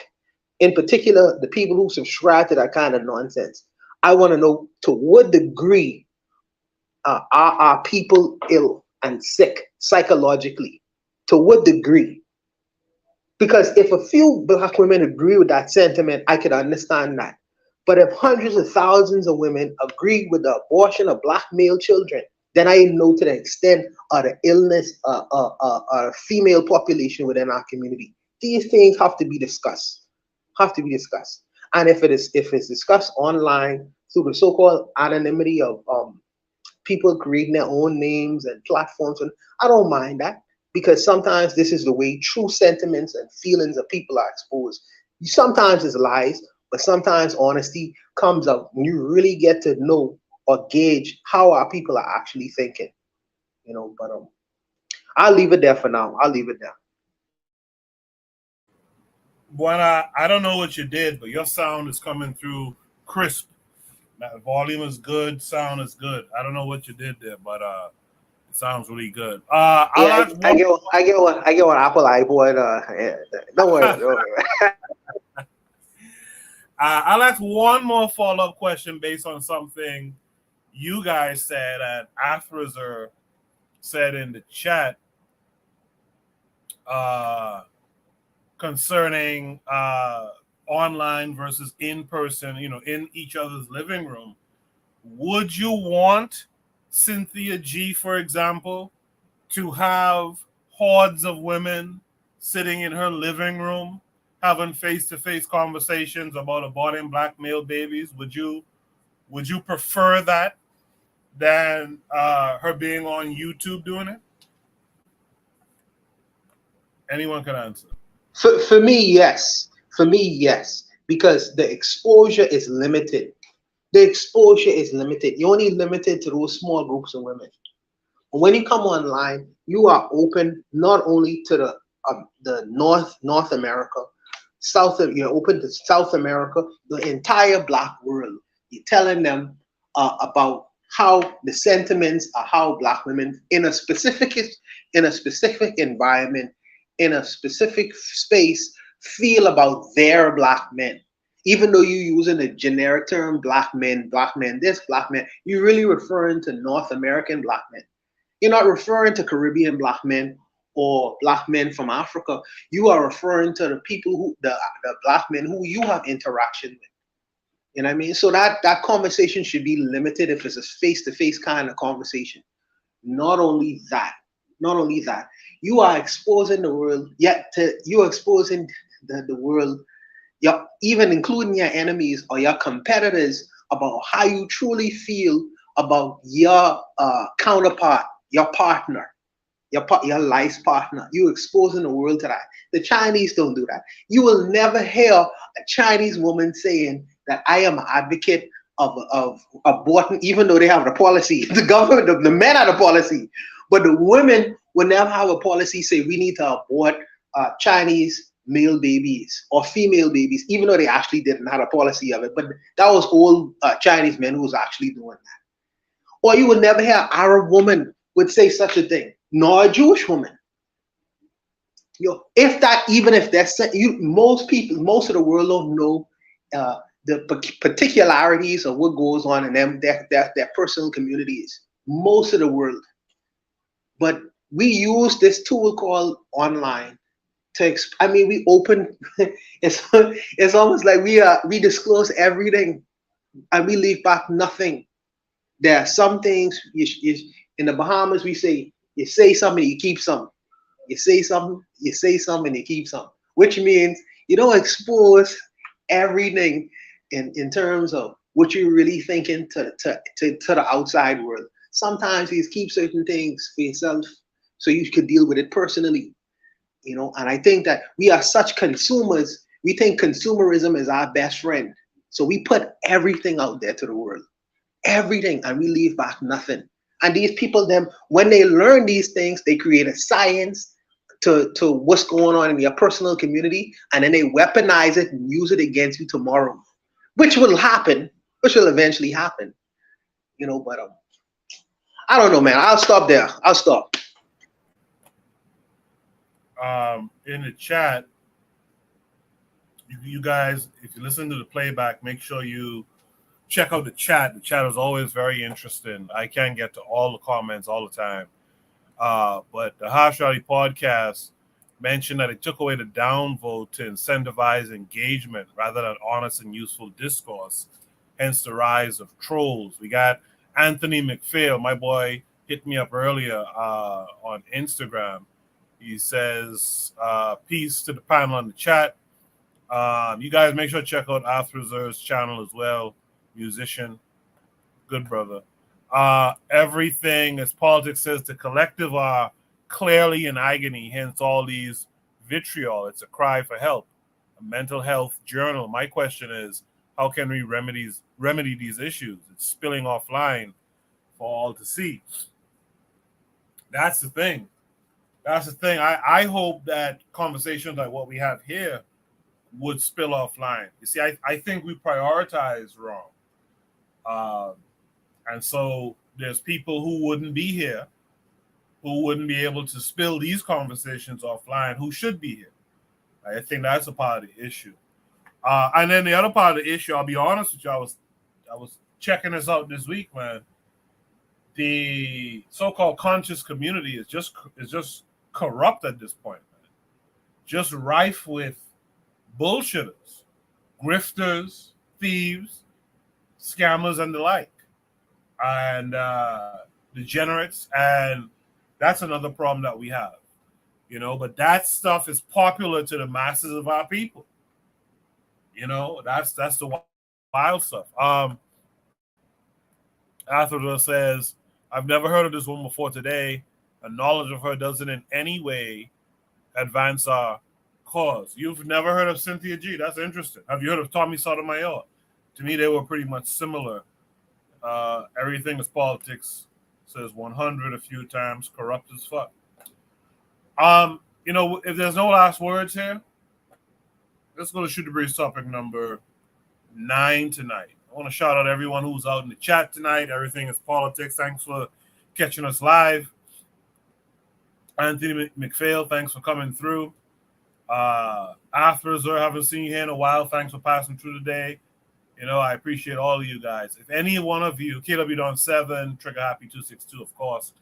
in particular, the people who subscribe to that kind of nonsense. I want to know to what degree are our people ill and sick psychologically? To what degree? Because if a few Black women agree with that sentiment, I could understand that. But if hundreds of thousands of women agree with the abortion of Black male children, then I know to the extent of the illness female population within our community. These things have to be discussed. And if it's discussed online through the so-called anonymity of people creating their own names and platforms, and I don't mind that. Because sometimes this is the way true sentiments and feelings of people are exposed. Sometimes it's lies, but sometimes honesty comes out and you really get to know or gauge how our people are actually thinking. But I'll leave it there for now. Buena, I don't know what you did, but your sound is coming through crisp. That volume is good, sound is good. I don't know what you did there, but sounds really good. I get one Apple iPod. Don't worry. I'll ask one more follow-up question based on something you guys said and Afrozer said in the chat concerning online versus in person, in each other's living room. Would you want Cynthia G, for example, to have hordes of women sitting in her living room having face-to-face conversations about aborting Black male babies? Would you prefer that than her being on YouTube doing it? Anyone can answer. For me, yes. Because the exposure is limited. You're only limited to those small groups of women. When you come online, you are open not only to the North America, you're open to South America, the entire Black world. You're telling them about how the sentiments are how Black women in a specific environment, in a specific space, feel about their Black men. Even though you're using the generic term Black men, this, Black men, you're really referring to North American Black men. You're not referring to Caribbean Black men or Black men from Africa. You are referring to the people the Black men who you have interaction with. You know what I mean? So that conversation should be limited if it's a face-to-face kind of conversation. Not only that, you are exposing the world, you're exposing the world, even including your enemies or your competitors, about how you truly feel about your counterpart, your partner, your life's partner. You exposing the world to that. The Chinese don't do that. You will never hear a Chinese woman saying that I am an advocate of aborting, even though they have the policy. The government, the men have the policy, but the women will never have a policy say we need to abort Chinese male babies or female babies, even though they actually didn't have a policy of it. But that was old Chinese men who was actually doing that. Or you will never hear an Arab woman would say such a thing, nor a Jewish woman. If that's most of the world don't know the particularities of what goes on in their personal communities. Most of the world, but we use this tool called online we open. It's almost like we disclose everything and we leave back nothing. There are some things in the Bahamas we say you say something, you keep some. You say something, and you keep some, which means you don't expose everything in terms of what you're really thinking to the outside world. Sometimes you keep certain things for yourself so you could deal with it personally. And I think that we are such consumers. We think consumerism is our best friend. So we put everything out there to the world, everything, and we leave back nothing. And these people, when they learn these things, they create a science to what's going on in your personal community, and then they weaponize it and use it against you tomorrow, which will eventually happen. But I don't know, man. I'll stop there. In the chat, you guys, if you listen to the playback, make sure you check out the chat. The chat is always very interesting. I can't get to all the comments all the time. But the Harsh Reality podcast mentioned that it took away the downvote to incentivize engagement rather than honest and useful discourse, hence the rise of trolls. We got Anthony McPhail, my boy, hit me up earlier on Instagram. He says, peace to the panel on the chat. You guys make sure to check out Afro's channel as well. Musician, good brother. Everything, as politics says, the collective are clearly in agony, hence all these vitriol. It's a cry for help. A mental health journal. My question is, how can we remedy these issues? It's spilling offline for all to see. That's the thing. I hope that conversations like what we have here would spill offline. You see, I think we prioritize wrong. And so there's people who wouldn't be here, who wouldn't be able to spill these conversations offline, who should be here. I think that's a part of the issue. And then the other part of the issue, I'll be honest with you, I was checking this out this week, man. The so-called conscious community is just corrupt at this point, man. Just rife with bullshitters, grifters, thieves, scammers, and the like, and degenerates, and that's another problem that we have, but that stuff is popular to the masses of our people. That's the wild stuff. Arthur says, I've never heard of this woman before today. A knowledge of her doesn't in any way advance our cause. You've never heard of Cynthia G. That's interesting. Have you heard of Tommy Sotomayor? To me, they were pretty much similar. Everything is politics, says 100 a few times, corrupt as fuck. You know, if there's no last words here, let's go to Shoot the Breeze topic number 9 tonight. I want to shout out everyone who's out in the chat tonight. Everything is politics. Thanks for catching us live. Anthony McPhail, thanks for coming through. Afros, I haven't seen you here in a while. Thanks for passing through today. You know, I appreciate all of you guys. If any one of you, KW Don 7, Trigger Happy 262, of course.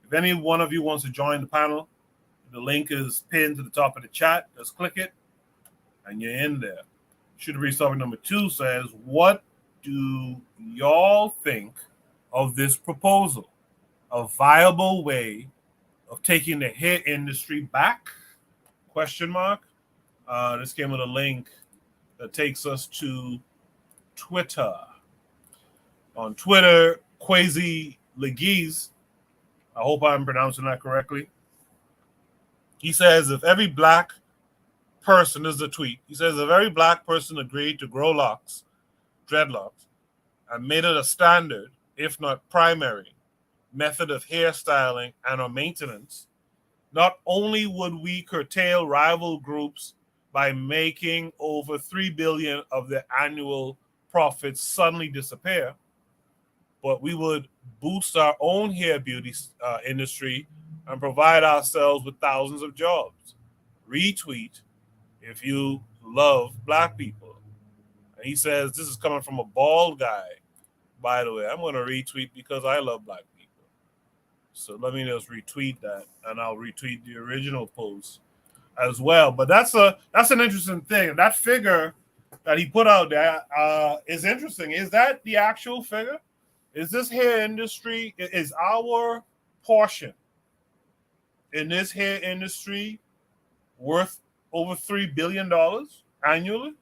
If any one of you wants to join the panel, the link is pinned to the top of the chat. Just click it, and you're in there. Should Breeze topic number 2 says, what do y'all think of this proposal? A viable way of taking the hair industry back? Question mark. This came with a link that takes us to Twitter. On Twitter, KWAZ Legiz, I hope I'm pronouncing that correctly. He says, if every black person, this is a tweet, he says, if every black person agreed to grow locks, dreadlocks, and made it a standard, if not primary, method of hairstyling and or maintenance, not only would we curtail rival groups by making over $3 billion of their annual profits suddenly disappear, but we would boost our own hair beauty industry and provide ourselves with thousands of jobs. Retweet if you love black people. And he says, this is coming from a bald guy, by the way. I'm going to retweet because I love black people. So let me just retweet that, and I'll retweet the original post as well. But that's an interesting thing. That figure that he put out there is interesting. Is that the actual figure? Is this hair industry, is our portion in this hair industry worth over $3 billion annually?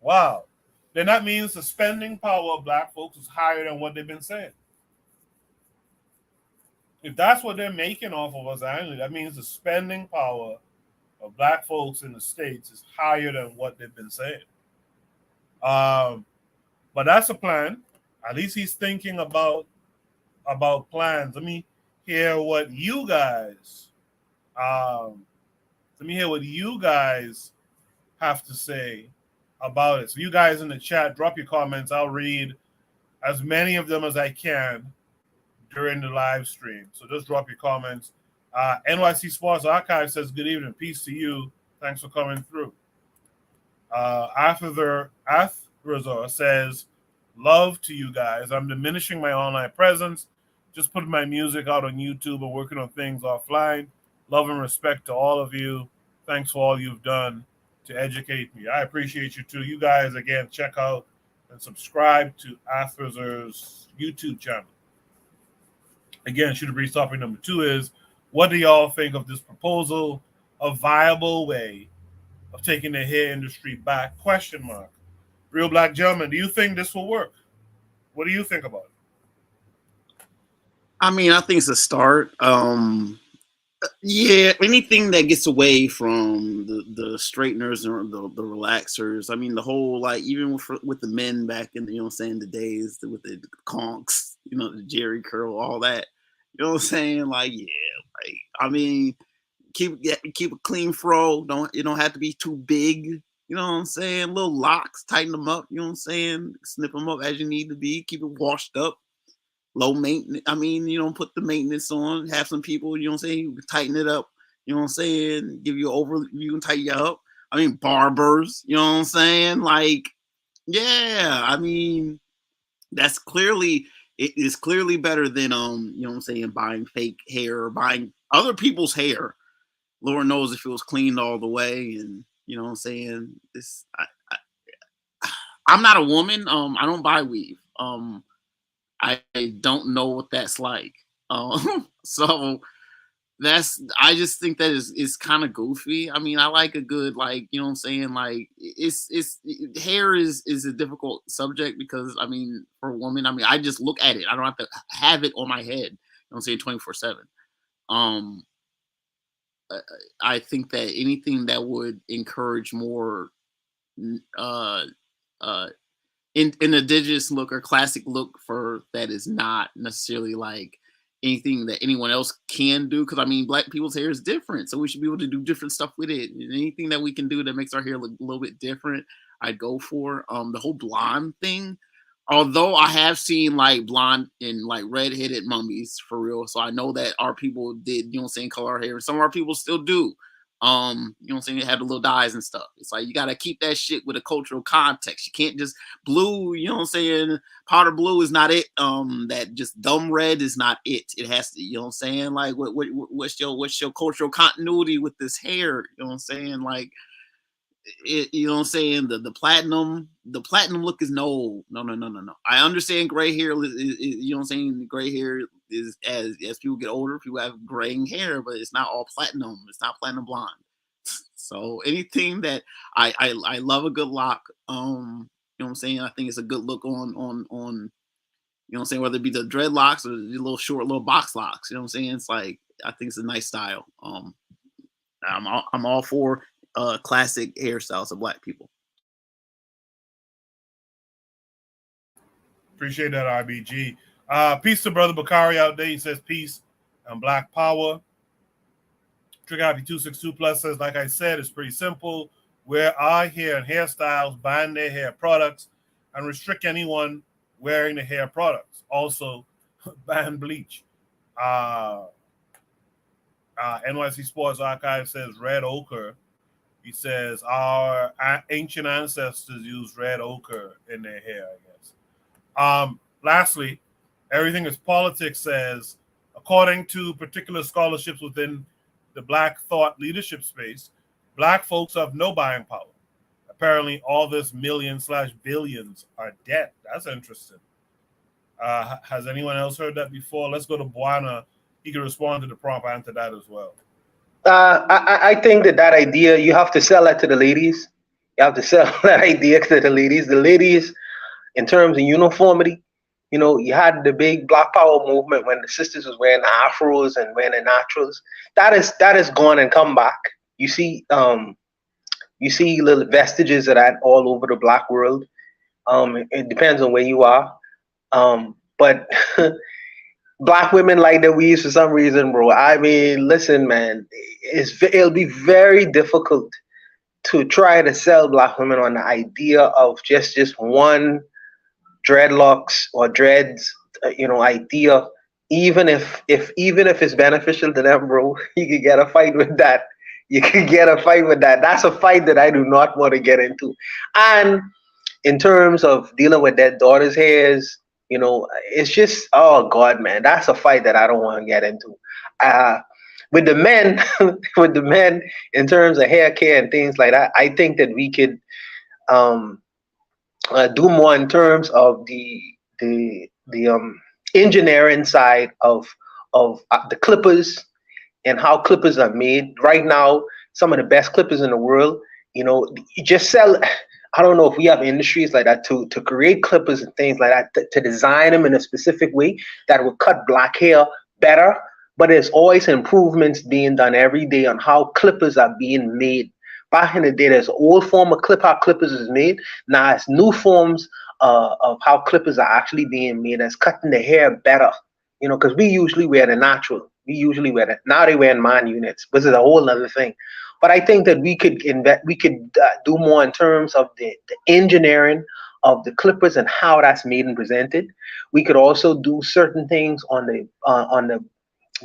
Wow. Then that means the spending power of black folks is higher than what they've been saying. If that's what they're making off of us annually, that means the spending power of black folks in the States is higher than what they've been saying. But that's a plan. At least he's thinking about plans. Let me hear what you guys have to say about it. So you guys in the chat, drop your comments. I'll read as many of them as I can during the live stream. So just drop your comments. NYC Sports Archive says, good evening. Peace to you. Thanks for coming through. Athrazar says, love to you guys. I'm diminishing my online presence. Just putting my music out on YouTube and working on things offline. Love and respect to all of you. Thanks for all you've done to educate me. I appreciate you too. You guys, again, check out and subscribe to Athrazar's YouTube channel. Again, Shoot the Breeze topic number 2 is, what do y'all think of this proposal? A viable way of taking the hair industry back? Question mark. Real Black Gentleman, do you think this will work? What do you think about it? I mean, I think it's a start. Yeah, anything that gets away from the straighteners and the relaxers. I mean, the whole, like, even with the men back in the, you know what I'm saying, the days with the conks, you know, the Jerry curl, all that. You know what I'm saying? Like, yeah, like, I mean, keep a clean fro. You don't have to be too big. You know what I'm saying? Little locks, tighten them up. You know what I'm saying? Snip them up as you need to be. Keep it washed up. Low maintenance. I mean, you don't put the maintenance on. Have some people, you know what I'm saying, tighten it up. You know what I'm saying? Give you you can tighten you up. I mean, barbers, you know what I'm saying? Like, yeah, I mean, it is clearly better than you know what I'm saying, buying fake hair or buying other people's hair. Lord knows if it was cleaned all the way, and you know what I'm saying? I'm not a woman. I don't buy weave. I don't know what that's like. So I just think that is kind of goofy. I mean, I like a good, like, you know what I'm saying? Like, hair is a difficult subject because, I mean, for a woman, I mean, I just look at it. I don't have to have it on my head. You know what I'm saying? 24/7. I think that anything that would encourage more, an indigenous look or classic look for that is not necessarily like anything that anyone else can do, because I mean, black people's hair is different, so we should be able to do different stuff with it. And anything that we can do that makes our hair look a little bit different, I'd go for. The whole blonde thing, although I have seen like blonde and like redheaded mummies for real, so I know that our people did, you know what I'm saying, color our hair. Some of our people still do. You know what I'm saying, they have the little dyes and stuff. It's like you gotta keep that shit with a cultural context. You can't just blue, you know what I'm saying, powder blue is not it. That just dumb red is not it. It has to, you know what I'm saying, like what's your cultural continuity with this hair? You know what I'm saying? Like it, you know what I'm saying, the platinum look is no. I understand gray hair is, you know what I'm saying, gray hair is as people get older, people have graying hair, but it's not all platinum. It's not platinum blonde. So anything that I love a good lock. You know what I'm saying? I think it's a good look on you know what I'm saying, whether it be the dreadlocks or the little short little box locks. You know what I'm saying? It's like, I think it's a nice style. I'm all for classic hairstyles of black people. Appreciate that, RBG. Peace to Brother Bakari out there. He says peace and black power. Trigger Happy 262 Plus says, like I said, it's pretty simple. Wear our hair and hairstyles, ban their hair products, and restrict anyone wearing the hair products. Also, ban bleach. NYC Sports Archive says red ochre. He says our ancient ancestors used red ochre in their hair, I guess. Lastly, Everything is Politics says, according to particular scholarships within the Black thought leadership space, Black folks have no buying power. Apparently, all this millions/billions are debt. That's interesting. Has anyone else heard that before? Let's go to Buana. He can respond to the prompt and to that as well. I think that idea, you have to sell that to the ladies. You have to sell that idea to the ladies. The ladies, in terms of uniformity, you know, you had the big Black Power movement when the sisters was wearing the afros and wearing the naturals. That is gone and come back. You see little vestiges of that all over the Black world. It depends on where you are. But Black women like their weaves for some reason, bro. I mean, listen, man, it'll be very difficult to try to sell Black women on the idea of just one dreadlocks or dreads, idea. Even if it's beneficial to them, bro, you could get a fight with that. That's a fight that I do not want to get into. And in terms of dealing with their daughters' hairs, you know, it's just, oh God, man, that's a fight that I don't want to get into. With the men, in terms of hair care and things like that, I think that we could do more in terms of the engineering side of the clippers and how clippers are made. Right now, some of the best clippers in the world, you know, you just sell. I don't know if we have industries like that to create clippers and things like that, to design them in a specific way that will cut Black hair better. But there's always improvements being done every day on how clippers are being made. Back in the day, there's an old form of how clippers is made. Now it's new forms of how clippers are actually being made as cutting the hair better. You know, because we usually wear the natural. We usually wear that. Now they wear man units, which is a whole other thing. But I think that we could do more in terms of the engineering of the clippers and how that's made and presented. We could also do certain things on the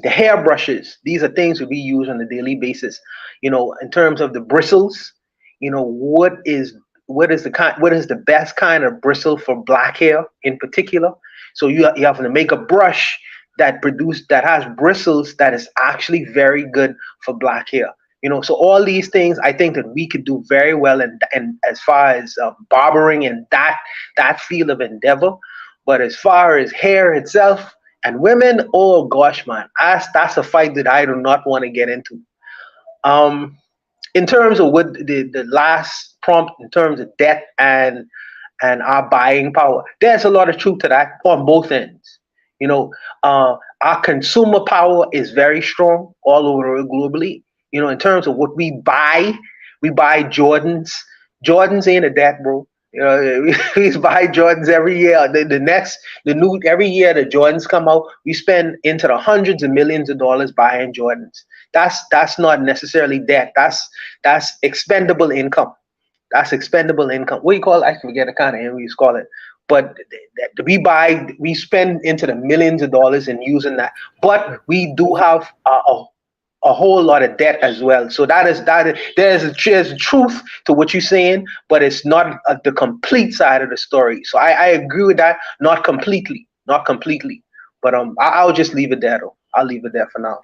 hair brushes. These are things that we use on a daily basis. You know, in terms of the bristles, you know, what is the best kind of bristle for Black hair in particular? So you have to make a brush that has bristles that is actually very good for Black hair. You know, so all these things I think that we could do very well and as far as barbering and that field of endeavor. But as far as hair itself and women, oh gosh, man, that's a fight that I do not want to get into. In terms of what the last prompt, in terms of debt and our buying power, there's a lot of truth to that on both ends. You know, our consumer power is very strong all over globally. You know, in terms of what we buy Jordans. Jordans ain't a debt, bro. You know, we buy Jordans every year. Every year the Jordans come out, we spend into the hundreds of millions of dollars buying Jordans. That's not necessarily debt. That's expendable income. That's expendable income. What do you call it? I forget the kind of English call it. But we spend into the millions of dollars in using that. But we do have a whole lot of debt as well. So there's a truth to what you're saying, but it's not the complete side of the story. So I agree with that, not completely. But I'll just leave it there though. I'll leave it there for now.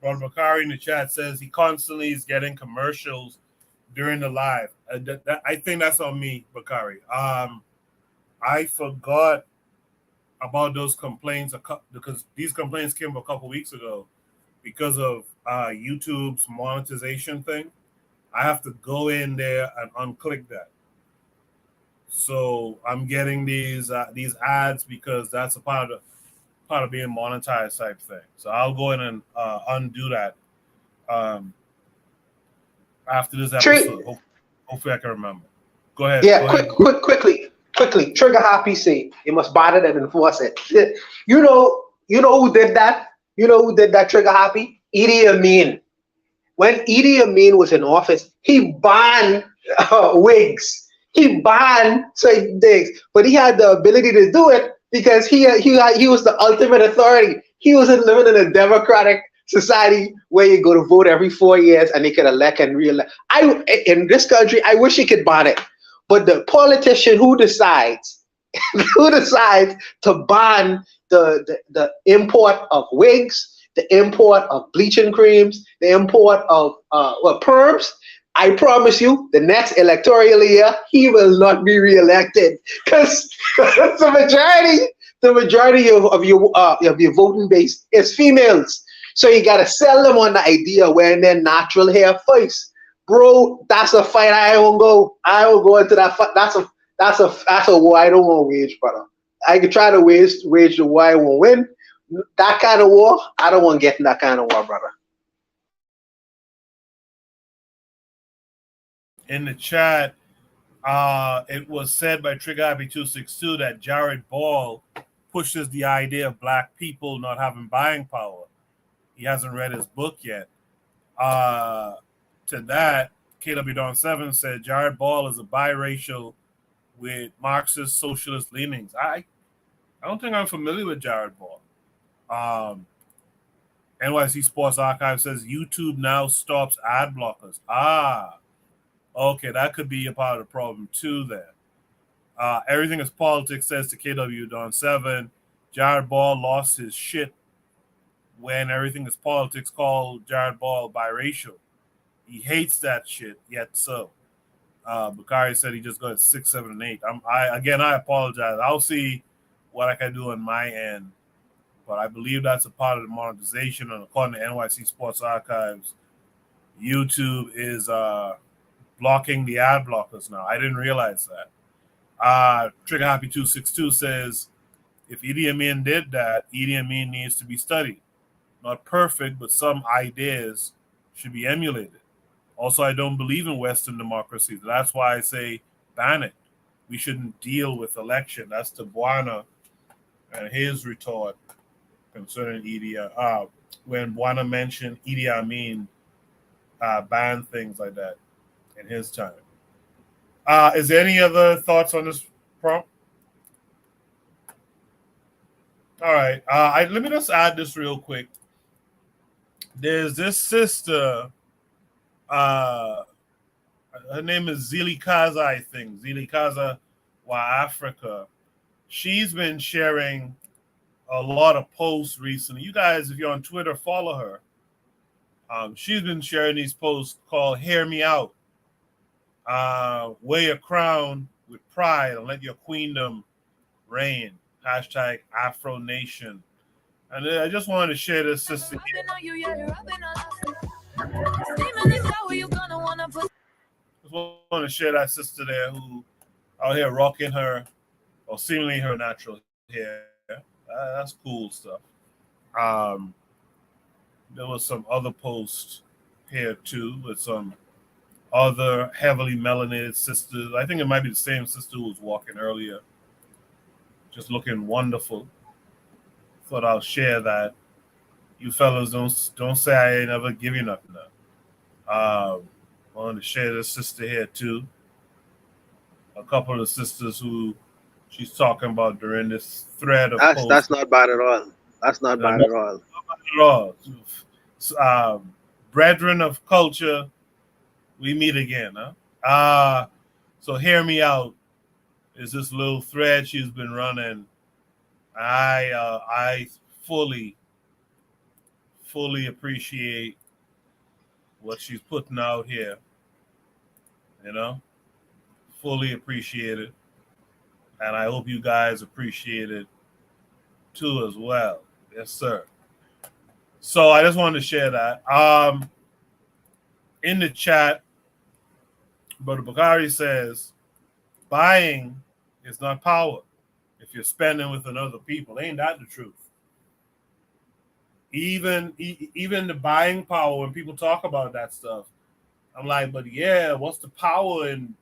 Ron Bakari in the chat says he constantly is getting commercials during the live. I think that's on me, Bakari. I forgot about those complaints because these complaints came a couple weeks ago because of YouTube's monetization thing. I have to go in there and unclick that. So I'm getting these ads because that's a part of being monetized type thing. So I'll go in and undo that after this episode. Hopefully I can remember. Go ahead. Yeah, go quickly. Trigger happy say you must ban it and enforce it. You know who did that? You know who did that, Trigger happy? Idi Amin. When Idi Amin was in office, he banned wigs. He banned certain things, but he had the ability to do it because he was the ultimate authority. He wasn't living in a democratic society where you go to vote every 4 years and they can elect and re-elect. In this country, I wish he could ban it, but the politician who decides to ban the import of wigs, the import of bleaching creams, the import of perms, I promise you, the next electoral year, he will not be reelected because the majority of your voting base is females. So you gotta sell them on the idea of wearing their natural hair first, bro. That's a fight I won't go. I will go into that fight. That's a war I don't want to wage, brother. I could try to wage the war I won't win. That kind of war, I don't want to get in that kind of war, brother. In the chat, it was said by Trigger Happy 262 that Jared Ball pushes the idea of black people not having buying power. He hasn't read his book yet. To that, KW Don 7 said Jared Ball is a biracial with Marxist socialist leanings. I don't think I'm familiar with Jared Ball. NYC Sports Archive says YouTube now stops ad blockers. Okay, that could be a part of the problem too then. Everything is politics, says to KW Don 7. Jared Ball lost his shit when everything is politics, called Jared Ball biracial. He hates that shit, yet so. Bakari said he just got 6, 7, and 8. I apologize. I'll see what I can do on my end. But I believe that's a part of the monetization. And according to NYC Sports Archives, YouTube is blocking the ad blockers now. I didn't realize that. Trigger Happy 262 says, if Idi Amin did that, Idi Amin needs to be studied. Not perfect, but some ideas should be emulated. Also, I don't believe in Western democracy. That's why I say ban it. We shouldn't deal with election. That's to Buana and his retort concerning Idi. When Buana mentioned Idi Amin banned things like that in his time. Is there any other thoughts on this prompt? All right. Let me just add this real quick. There's this sister. Her name is Zili Kaza, I think. Zili Kaza wa Afrika. She's been sharing a lot of posts recently. You guys, if you're on Twitter, follow her. She's been sharing these posts called Hear Me Out. Wear your crown with pride and let your queendom reign. Hashtag Afro Nation. And I just wanted to share this sister here. Just want to share that sister there who out here rocking her, or seemingly her natural hair. That's cool stuff. There was some other posts here too with some other heavily melanated sisters. I think it might be the same sister who was walking earlier, just looking wonderful. Thought I'll share that. You fellas don't say I ain't never give you nothing. I wanted to share this sister here too. A couple of sisters who she's talking about during this thread of posts. That's not bad at all. That's not bad at all. Not at all. Brethren of culture, we meet again. Huh? So hear me out. Is this little thread she's been running? I fully appreciate what she's putting out here. You know, fully appreciate it, and I hope you guys appreciate it too as well. Yes, sir. So I just wanted to share that. In the chat, Brother Bakari says, buying is not power. If you're spending with another people, ain't that the truth? Even the buying power, when people talk about that stuff, I'm like, but yeah, what's the power in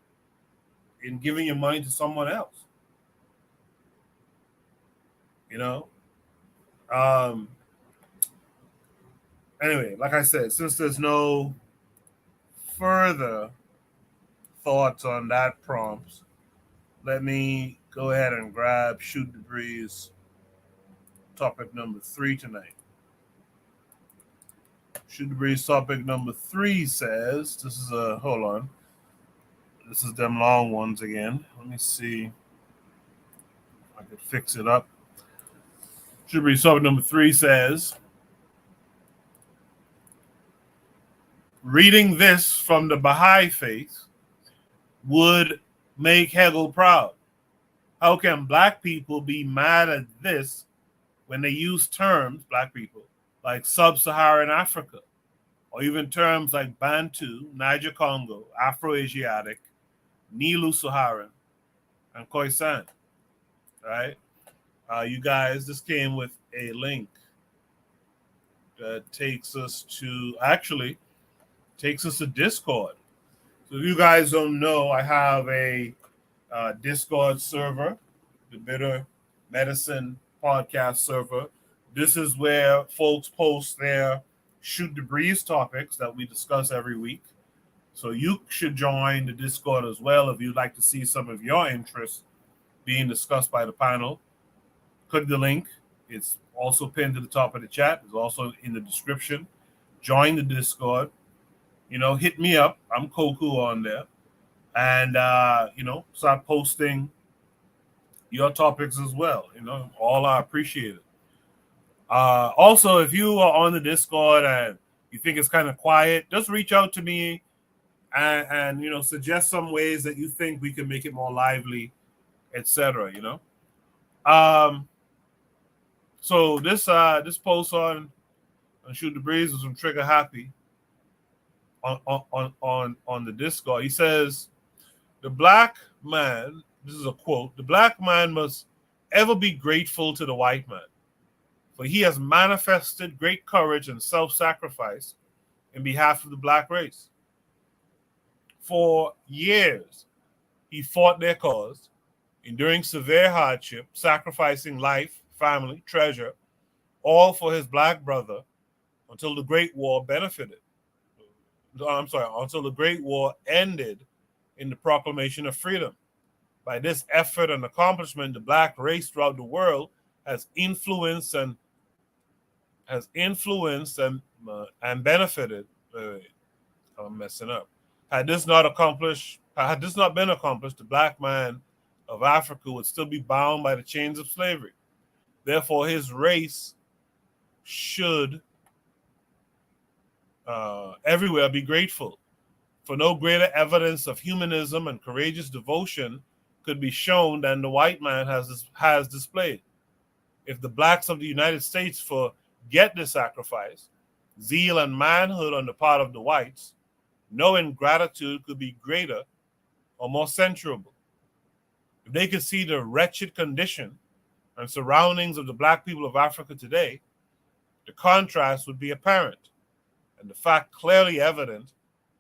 giving your money to someone else? You know? Anyway, like I said, since there's no further thoughts on that prompt, let me go ahead and grab Shoot the Breeze topic number 3 tonight. Shoot the Breeze topic number 3 says, this is hold on. This is them long ones again. Let me see if I could fix it up. Shoot the Breeze topic number 3 says, reading this from the Baha'i faith would make Hegel proud. How can black people be mad at this when they use terms, black people, like Sub Saharan Africa, or even terms like Bantu, Niger, Congo, Afro-Asiatic, Nilo Saharan, and khoi, right? You guys, this came with a link that takes us to Discord. So if you guys don't know, I have a Discord server, the Bitter Medicine podcast server. This is where folks post their Shoot the Breeze topics that we discuss every week. So you should join the Discord as well if you'd like to see some of your interests being discussed by the panel. Click the link. It's also pinned to the top of the chat. It's also in the description. Join the Discord. You know, hit me up. I'm Koku on there. And, start posting your topics as well. You know, all I appreciate it. Also, if you are on the Discord and you think it's kind of quiet, just reach out to me and suggest some ways that you think we can make it more lively, etc. So this post on Shoot the Breeze was from Trigger Happy on the Discord. He says, the black man, this is a quote, the black man must ever be grateful to the white man, for he has manifested great courage and self-sacrifice in behalf of the black race. For years, he fought their cause, enduring severe hardship, sacrificing life, family, treasure, all for his black brother until the Great War until the Great War ended in the proclamation of freedom. By this effort and accomplishment, the black race throughout the world has influenced and benefited. I'm messing up. Had this not been accomplished, the black man of Africa would still be bound by the chains of slavery. Therefore, his race should everywhere be grateful. For no greater evidence of humanism and courageous devotion could be shown than the white man has displayed. If the blacks of the United States forget the sacrifice, zeal, and manhood on the part of the whites, no ingratitude could be greater or more censurable. If they could see the wretched condition and surroundings of the black people of Africa today, the contrast would be apparent, and the fact clearly evident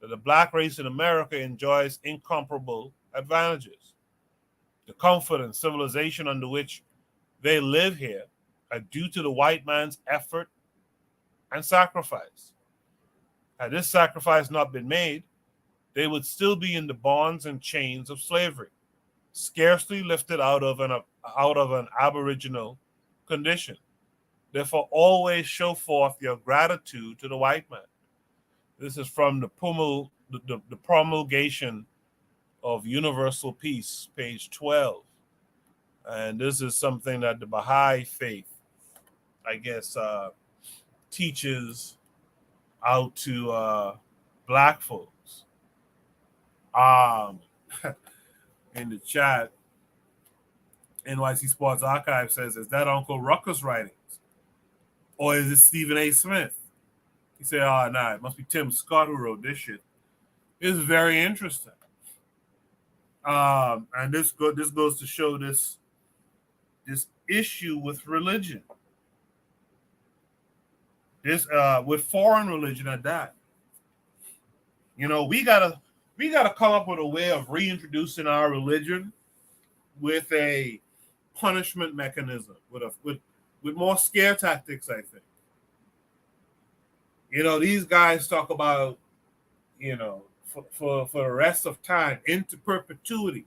that the black race in America enjoys incomparable advantages. The comfort and civilization under which they live here are due to the white man's effort and sacrifice. Had this sacrifice not been made, they would still be in the bonds and chains of slavery, scarcely lifted out of an aboriginal condition. Therefore, always show forth your gratitude to the white man. This is from the Promulgation of Universal Peace, page 12. And this is something that the Baha'i faith, I guess, teaches out to black folks. In the chat, NYC Sports Archive says, is that Uncle Rucker's writings? Or is it Stephen A. Smith? He said, oh, nah, it must be Tim Scott who wrote this shit. It's very interesting. And this goes to show this issue with religion. This with foreign religion at that. You know, we gotta come up with a way of reintroducing our religion with a punishment mechanism, with more scare tactics, I think. You know, these guys talk about, you know, for the rest of time, into perpetuity,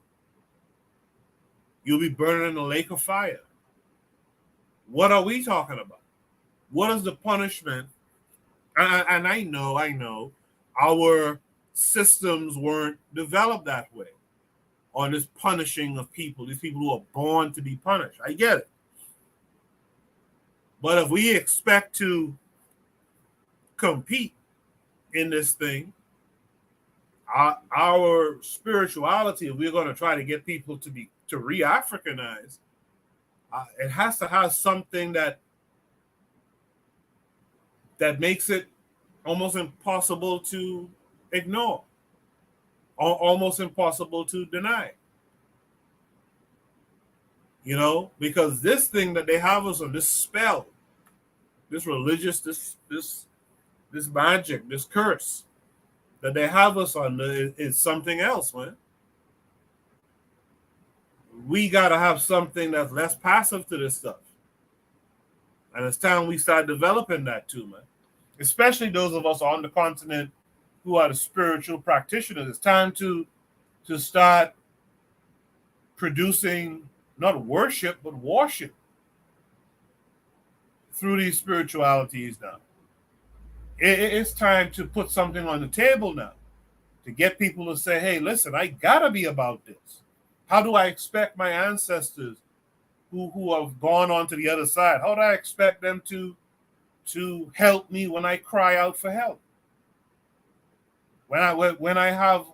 you'll be burning in a lake of fire. What are we talking about? What is the punishment? And I know our systems weren't developed that way, on this punishing of people, these people who are born to be punished. I get it. But if we expect to compete in this thing, our spirituality, if we're going to try to get people to re-Africanize, it has to have something that makes it almost impossible to ignore, or almost impossible to deny. You know, because this thing that they have us on, this spell, this religious, this magic, this curse that they have us on is something else, man. We got to have something that's less passive to this stuff. And it's time we start developing that too, man. Especially those of us on the continent who are the spiritual practitioners. It's time to start producing not worship, but worship through these spiritualities now. It's time to put something on the table now to get people to say, hey, listen, I gotta be about this. How do I expect my ancestors who have gone on to the other side, how do I expect them to help me when I cry out for help? When I have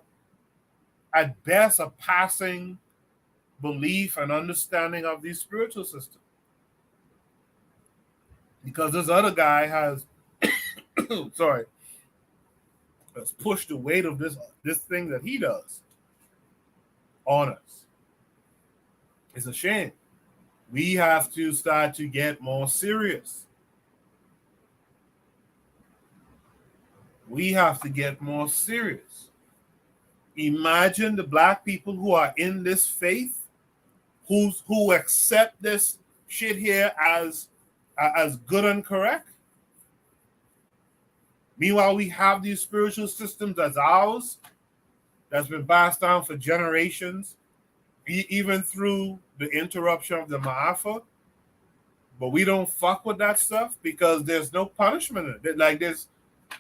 at best a passing belief and understanding of these spiritual systems. Because this other guy has has pushed the weight of this thing that he does on us. It's a shame. We have to start to get more serious. We have to get more serious. Imagine the black people who are in this faith, who accept this shit here as good and correct. Meanwhile, we have these spiritual systems as ours, that's been passed down for generations, even through the interruption of the Ma'afa. But we don't fuck with that stuff because there's no punishment in it. Like this,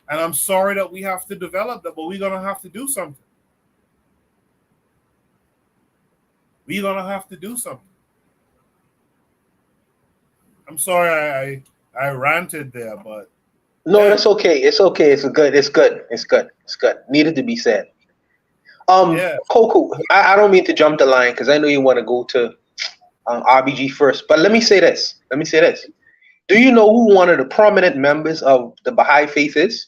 and I'm sorry that we have to develop that, but we're gonna have to do something. We're gonna have to do something. I'm sorry I ranted there, but no, that's okay. It's okay. It's good. Needed to be said. Coco, I don't mean to jump the line because I know you want to go to RBG first, but let me say this. Do you know who one of the prominent members of the Baha'i faith is?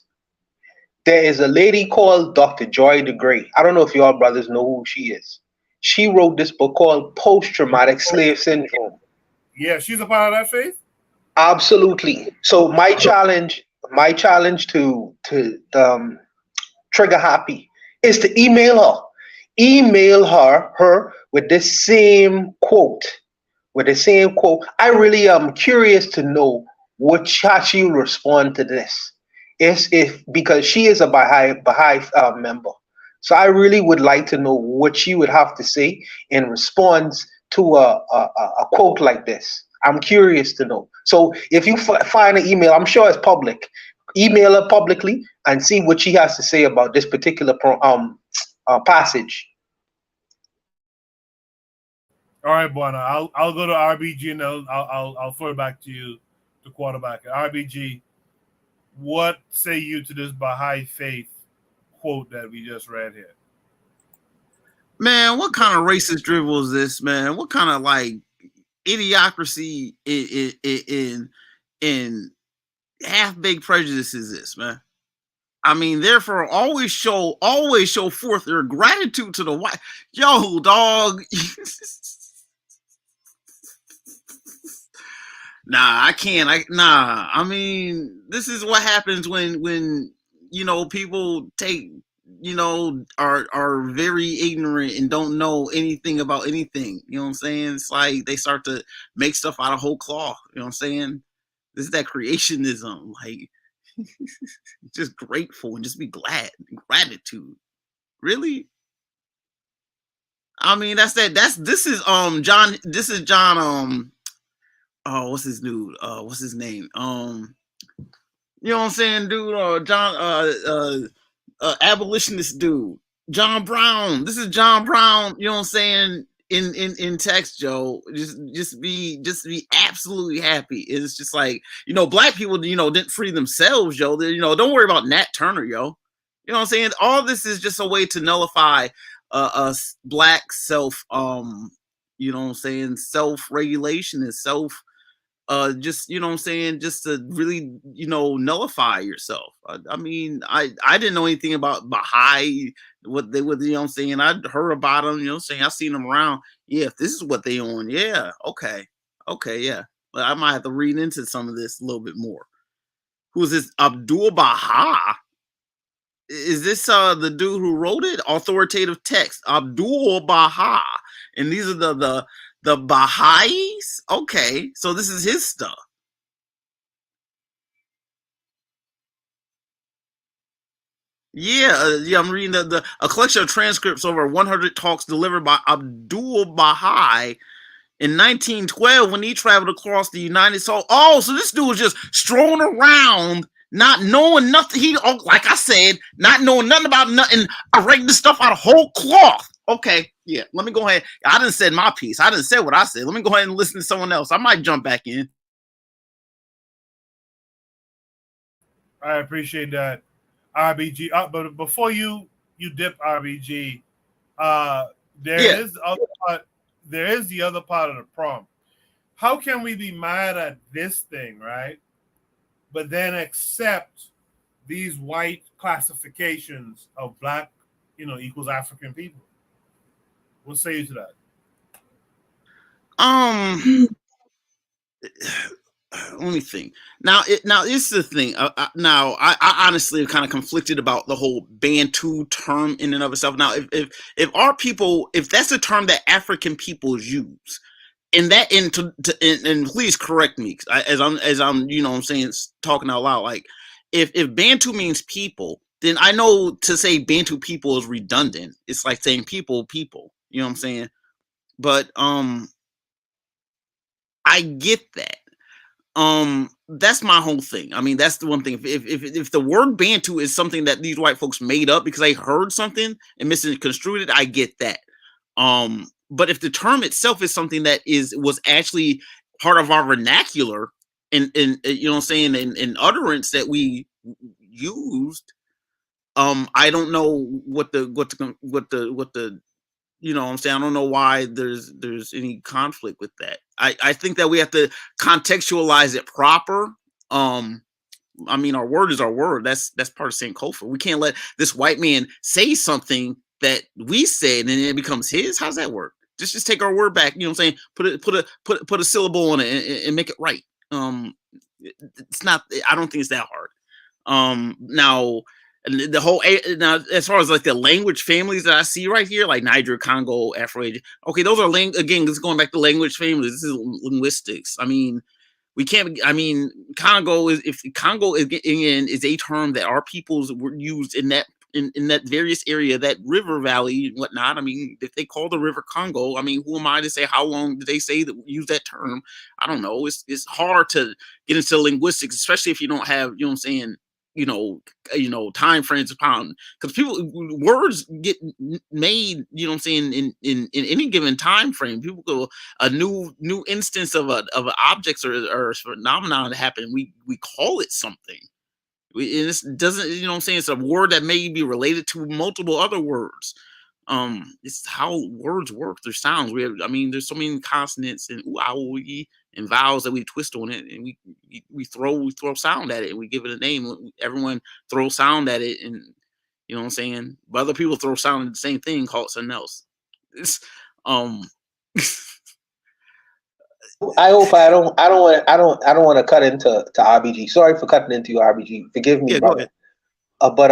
There is a lady called Dr. Joy DeGray. I don't know if y'all brothers know who she is. She wrote this book called Post-Traumatic Slave Syndrome. Yeah, she's a part of that faith? Absolutely. So my challenge to trigger happy, is to email her. Email her with this same quote. With the same quote. I really am curious to know how she will respond to this. Because she is a Baha'i member. So I really would like to know what she would have to say in response to a quote like this. I'm curious to know. So if you find an email, I'm sure it's public. Email her publicly and see what she has to say about this particular passage. All right, Buana. I'll go to RBG and I'll throw it back to you, the quarterback. RBG, what say you to this Baha'i faith quote that we just read here? Man, what kind of racist dribble is this, man? What kind of like idiocracy in half-baked prejudice is this, man? I mean, therefore, always show forth your gratitude to the white. Yo, dog. Nah, I can't. I mean, this is what happens when people take, are very ignorant and don't know anything about anything. You know what I'm saying? It's like they start to make stuff out of whole cloth. You know what I'm saying? This is that creationism. Like, just grateful and just be glad. Gratitude. Really? I mean, this is John. Oh, what's his dude? What's his name? You know what I'm saying, dude? John, abolitionist dude, John Brown. This is John Brown. You know what I'm saying? In text, Joe. Just be absolutely happy. It's just like, black people, didn't free themselves, Joe. Don't worry about Nat Turner, yo. You know what I'm saying? All this is just a way to nullify black self. You know what I'm saying? Self-regulation and self. Just, you know what I'm saying, just to really, nullify yourself. I mean, I didn't know anything about Baha'i, what they would, you know what I'm saying. I'd heard about them, you know what I'm saying. I've seen them around. Yeah, if this is what they on, yeah, okay, yeah. But I might have to read into some of this a little bit more. Who is this? Abdul Baha? Is this the dude who wrote it? Authoritative text, Abdul Baha. And these are the Baha'is? Okay, so this is his stuff. Yeah, I'm reading a collection of transcripts over 100 talks delivered by Abdul Baha'i in 1912 when he traveled across the United States. Oh, so this dude was just strolling around, not knowing nothing. Like I said, not knowing nothing about nothing, writing this stuff out of whole cloth. Okay, yeah, let me go ahead. I didn't say my piece. I didn't say what I said. Let me go ahead and listen to someone else. I might jump back in. I appreciate that, RBG. But before you dip, RBG, there is the other part of the problem. How can we be mad at this thing, right? But then accept these white classifications of black, equals African people? What say you to that? Let me think. Now, this is the thing. I honestly am kind of conflicted about the whole Bantu term in and of itself. Now, if our people, if that's a term that African peoples use, and please correct me as I'm I'm saying, talking out loud. Like, if Bantu means people, then I know to say Bantu people is redundant. It's like saying people. You know what I'm saying? But I get that. That's my whole thing. I mean, that's the one thing. If the word Bantu is something that these white folks made up because they heard something and misconstrued it, I get that. But if the term itself is something that was actually part of our vernacular and you know what I'm saying, in utterance that we used, I don't know what the you know what I'm saying, I don't know why there's any conflict with that. I think that we have to contextualize it proper. I mean, our word is our word. That's part of St. Kofa. We can't let this white man say something that we said and it becomes his. How's that work? Just take our word back. You know what I'm saying? Put a syllable on it and make it right. It's not. I don't think it's that hard. Now, And the whole now, as far as like the language families that I see right here, like Niger, Congo, Afro, okay, those are again. This is going back to language families. This is linguistics. I mean, we can't. I mean, Congo is a term that our peoples were used in that various area, that river valley and whatnot. I mean, if they call the river Congo, I mean, who am I to say how long did they say that use that term? I don't know. It's hard to get into linguistics, especially if you don't have, you know what I'm saying, time frames upon, because words get made, you know what I'm saying, in any given time frame. People go a new instance of an objects or phenomenon to happen. We call it something. This doesn't, you know what I'm saying, it's a word that may be related to multiple other words. It's how words work. There's sounds. There's so many consonants and and vowels that we twist on it, and we throw sound at it, and we give it a name. Everyone throws sound at it, and you know what I'm saying. But other people throw sound at the same thing, call it something else. It's I hope I don't want to cut into RBG. Sorry for cutting into you, RBG. Forgive me, brother. But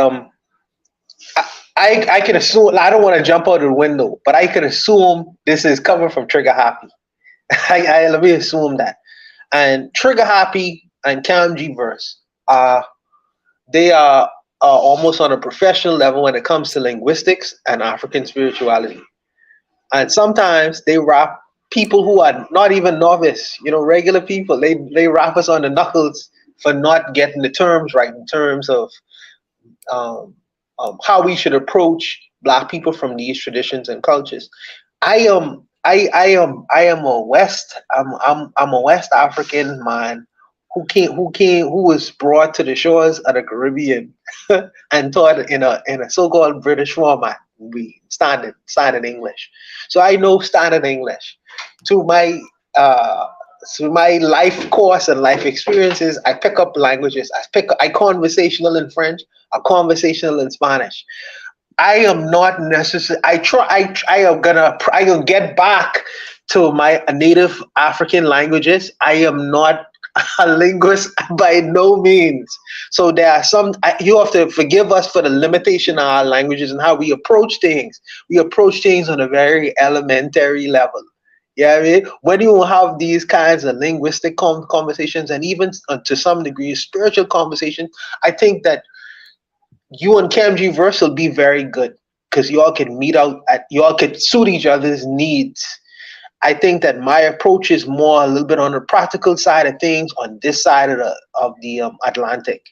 I can assume, I don't want to jump out of the window, but I can assume this is coming from Trigger Happy. Let me assume that. And Trigger Happy and KMG verse, they are almost on a professional level when it comes to linguistics and African spirituality. And sometimes they rap people who are not even novice, regular people. They rap us on the knuckles for not getting the terms right in terms of how we should approach Black people from these traditions and cultures. I am a West African man who was brought to the shores of the Caribbean and taught in a so-called British format. We standard English. So I know standard English. To my life course and life experiences, I pick up languages. I conversational in French, I conversational in Spanish. I am not necessarily. I am gonna get back to my native African languages. I am not a linguist by no means. So there are you have to forgive us for the limitation of our languages and how we approach things. We approach things on a very elementary level. Yeah, I mean, when you have these kinds of linguistic conversations and even to some degree spiritual conversations, I think that you and KMG verse will be very good because y'all can y'all can suit each other's needs. I think that my approach is more a little bit on the practical side of things on this side of the Atlantic.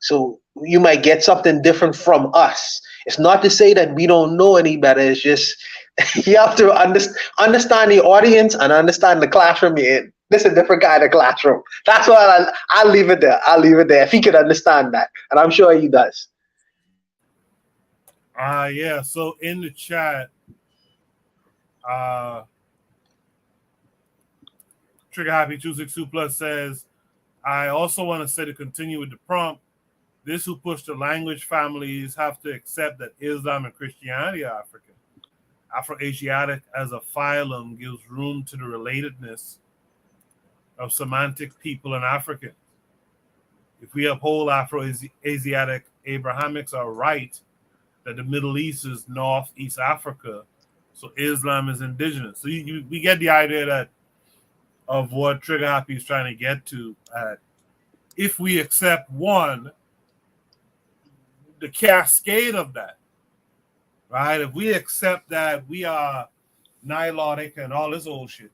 So you might get something different from us. It's not to say that we don't know any better. It's just you have to understand the audience and understand the classroom you're in. This is a different kind of classroom. That's why I'll leave it there. I'll leave it there if he can understand that, and I'm sure he does. Yeah. So in the chat, Trigger Happy 262 Plus says, I also want to say, to continue with the prompt, this who push the language families have to accept that Islam and Christianity are African. Afro-Asiatic as a phylum gives room to the relatedness of semantic people and Africans. If we uphold Afro-Asiatic Abrahamics are right, that the Middle East is Northeast Africa, so Islam is indigenous. So we get the idea that of what Trigger Happy is trying to get to. If we accept one, the cascade of that, right? If we accept that we are Nilotic and all this old shit,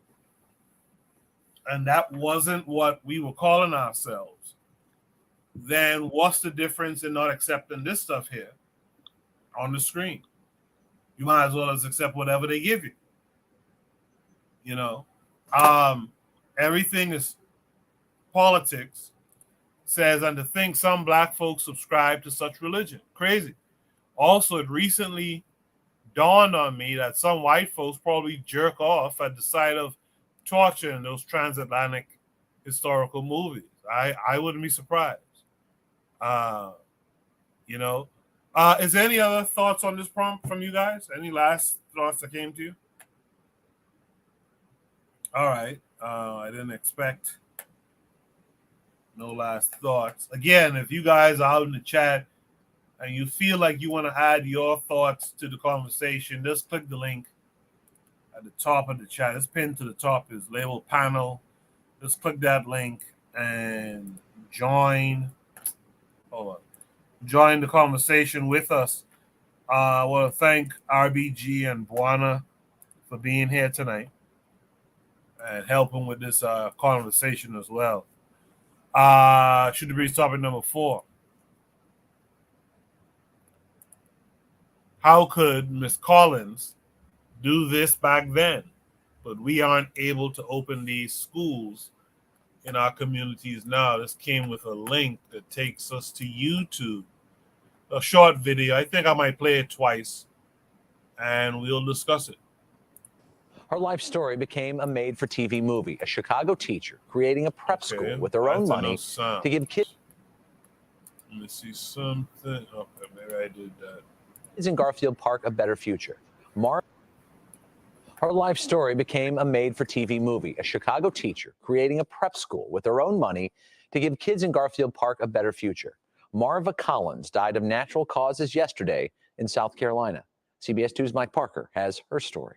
and that wasn't what we were calling ourselves, then what's the difference in not accepting this stuff here on the screen? You might as well as accept whatever they give you. Everything is politics, says, and to think some Black folks subscribe to such religion. Crazy. Also, it recently dawned on me that some white folks probably jerk off at the sight of torture in those transatlantic historical movies. I wouldn't be surprised. Is there any other thoughts on this prompt from you guys? Any last thoughts that came to you? All right. I didn't expect no last thoughts. Again, if you guys are out in the chat and you feel like you want to add your thoughts to the conversation, just click the link at the top of the chat. It's pinned to the top, is labeled panel. Just click that link and join the conversation with us. I want to thank RBG and Buana for being here tonight and helping with this conversation as well. Should be topic number 4. How could Miss Collins do this back then, but we aren't able to open these schools in our communities now? This came with a link that takes us to YouTube, a short video. I think I might play it twice, and we'll discuss it. Her life story became a made-for-TV movie, a Chicago teacher creating a prep school with her own money to give kids. Let me see something. Okay, maybe I did that. Kids in Garfield Park a better future. Her life story became a made-for-TV movie, a Chicago teacher creating a prep school with her own money to give kids in Garfield Park a better future. Marva Collins died of natural causes yesterday in South Carolina. CBS 2's Mike Parker has her story.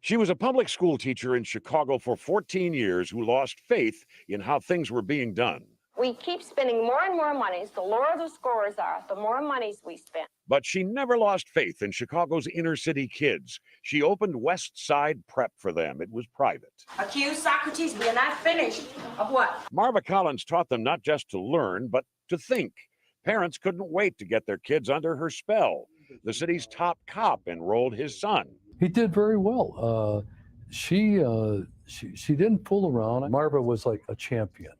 She was a public school teacher in Chicago for 14 years who lost faith in how things were being done. We keep spending more and more monies. The lower the scores are, the more monies we spend. But she never lost faith in Chicago's inner city kids. She opened West Side Prep for them. It was private. Accuse Socrates, we are not finished. Of what? Marva Collins taught them not just to learn, but to think. Parents couldn't wait to get their kids under her spell. The city's top cop enrolled his son. He did very well. She didn't fool around. Marva was like a champion,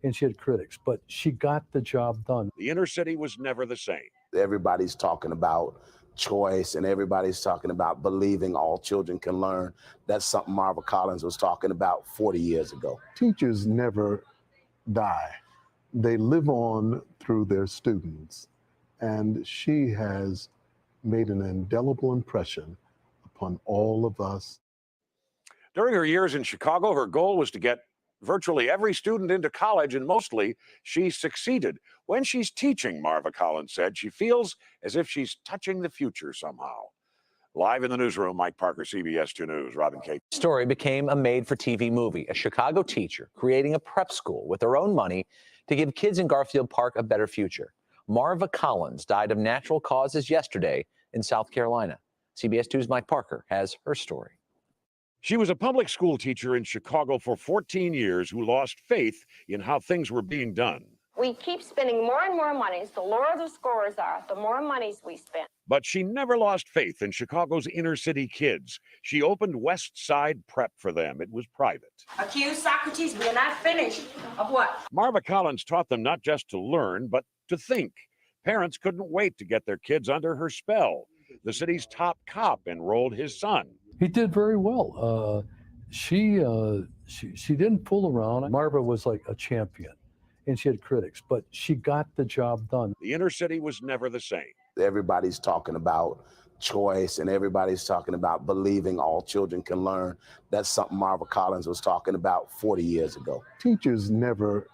and she had critics, but she got the job done. The inner city was never the same. Everybody's talking about choice, and everybody's talking about believing all children can learn. That's something Marva Collins was talking about 40 years ago. Teachers never die. They live on through their students, and she has made an indelible impression upon all of us. During her years in Chicago, her goal was to get virtually every student into college, and mostly she succeeded. When she's teaching, Marva Collins said, she feels as if she's touching the future somehow. Live in the newsroom, Mike Parker, CBS 2 News, Robin Kate. Story became a made-for-TV movie, a Chicago teacher creating a prep school with her own money to give kids in Garfield Park a better future. Marva Collins died of natural causes yesterday in South Carolina. CBS 2's Mike Parker has her story. She was a public school teacher in Chicago for 14 years who lost faith in how things were being done. We keep spending more and more monies. The lower the scores are, the more monies we spend. But she never lost faith in Chicago's inner city kids. She opened West Side Prep for them. It was private. Accuse Socrates, we are not finished. Of what? Marva Collins taught them not just to learn, but to think. Parents couldn't wait to get their kids under her spell. The city's top cop enrolled his son. He did very well. She didn't fool around. Marva was like a champion, and she had critics, but she got the job done. The inner city was never the same. Everybody's talking about choice, and everybody's talking about believing all children can learn. That's something Marva Collins was talking about 40 years ago. Teachers never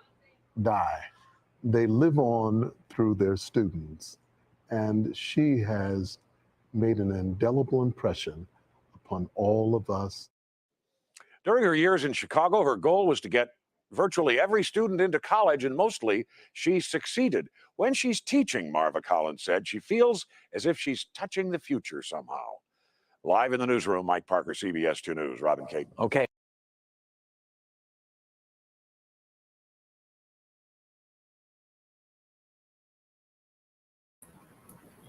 die. They live on through their students, and she has made an indelible impression upon all of us. During her years in Chicago, her goal was to get virtually every student into college, and mostly she succeeded. When she's teaching, Marva Collins said, she feels as if she's touching the future somehow. Live in the newsroom, Mike Parker, CBS 2 News, Robin Kate. Okay.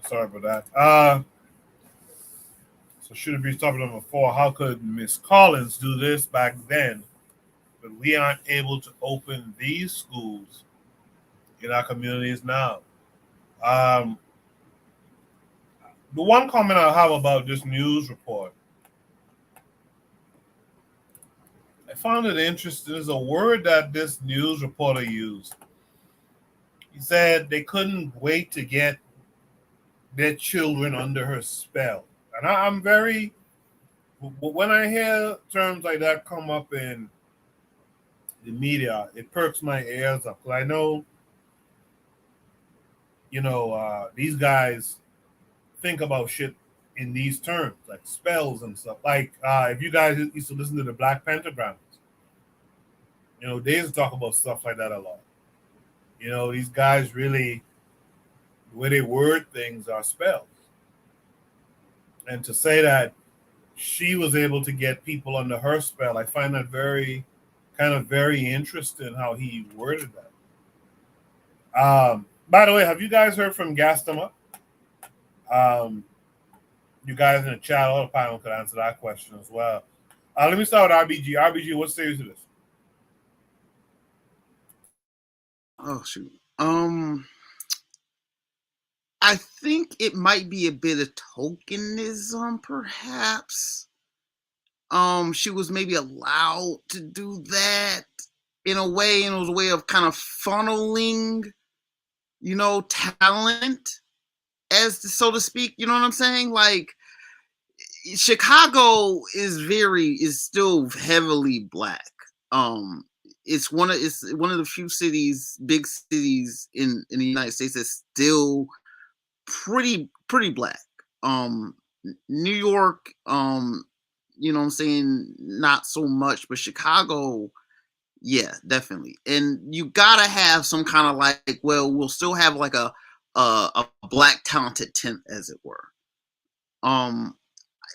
Sorry about that. So should it be topic number 4? How could Miss Collins do this back then, but we aren't able to open these schools in our communities now? The one comment I have about this news report, I found it interesting. There's a word that this news reporter used. He said they couldn't wait to get their children under her spell. And I'm very, when I hear terms like that come up in the media, it perks my ears up. I know, these guys think about shit in these terms, like spells and stuff. Like if you guys used to listen to the Black Pentagrams, they used to talk about stuff like that a lot. These guys really, the way they word things are spells. And to say that she was able to get people under her spell, I find that very interesting how he worded that. By the way, have you guys heard from Gastama? You guys in the chat, all the panel could answer that question as well. Let me start with RBG. RBG, what say you to this? Oh shoot. I think it might be a bit of tokenism, perhaps. She was maybe allowed to do that in a way, and it was a way of kind of funneling, talent, as so to speak. You know what I'm saying? Like, Chicago is still heavily black. It's one of the few big cities in the United States that's still pretty black. New York, you know what I'm saying, not so much, but Chicago, yeah, definitely. And you gotta have some kind of like, well, we'll still have like a black talented tenth, as it were.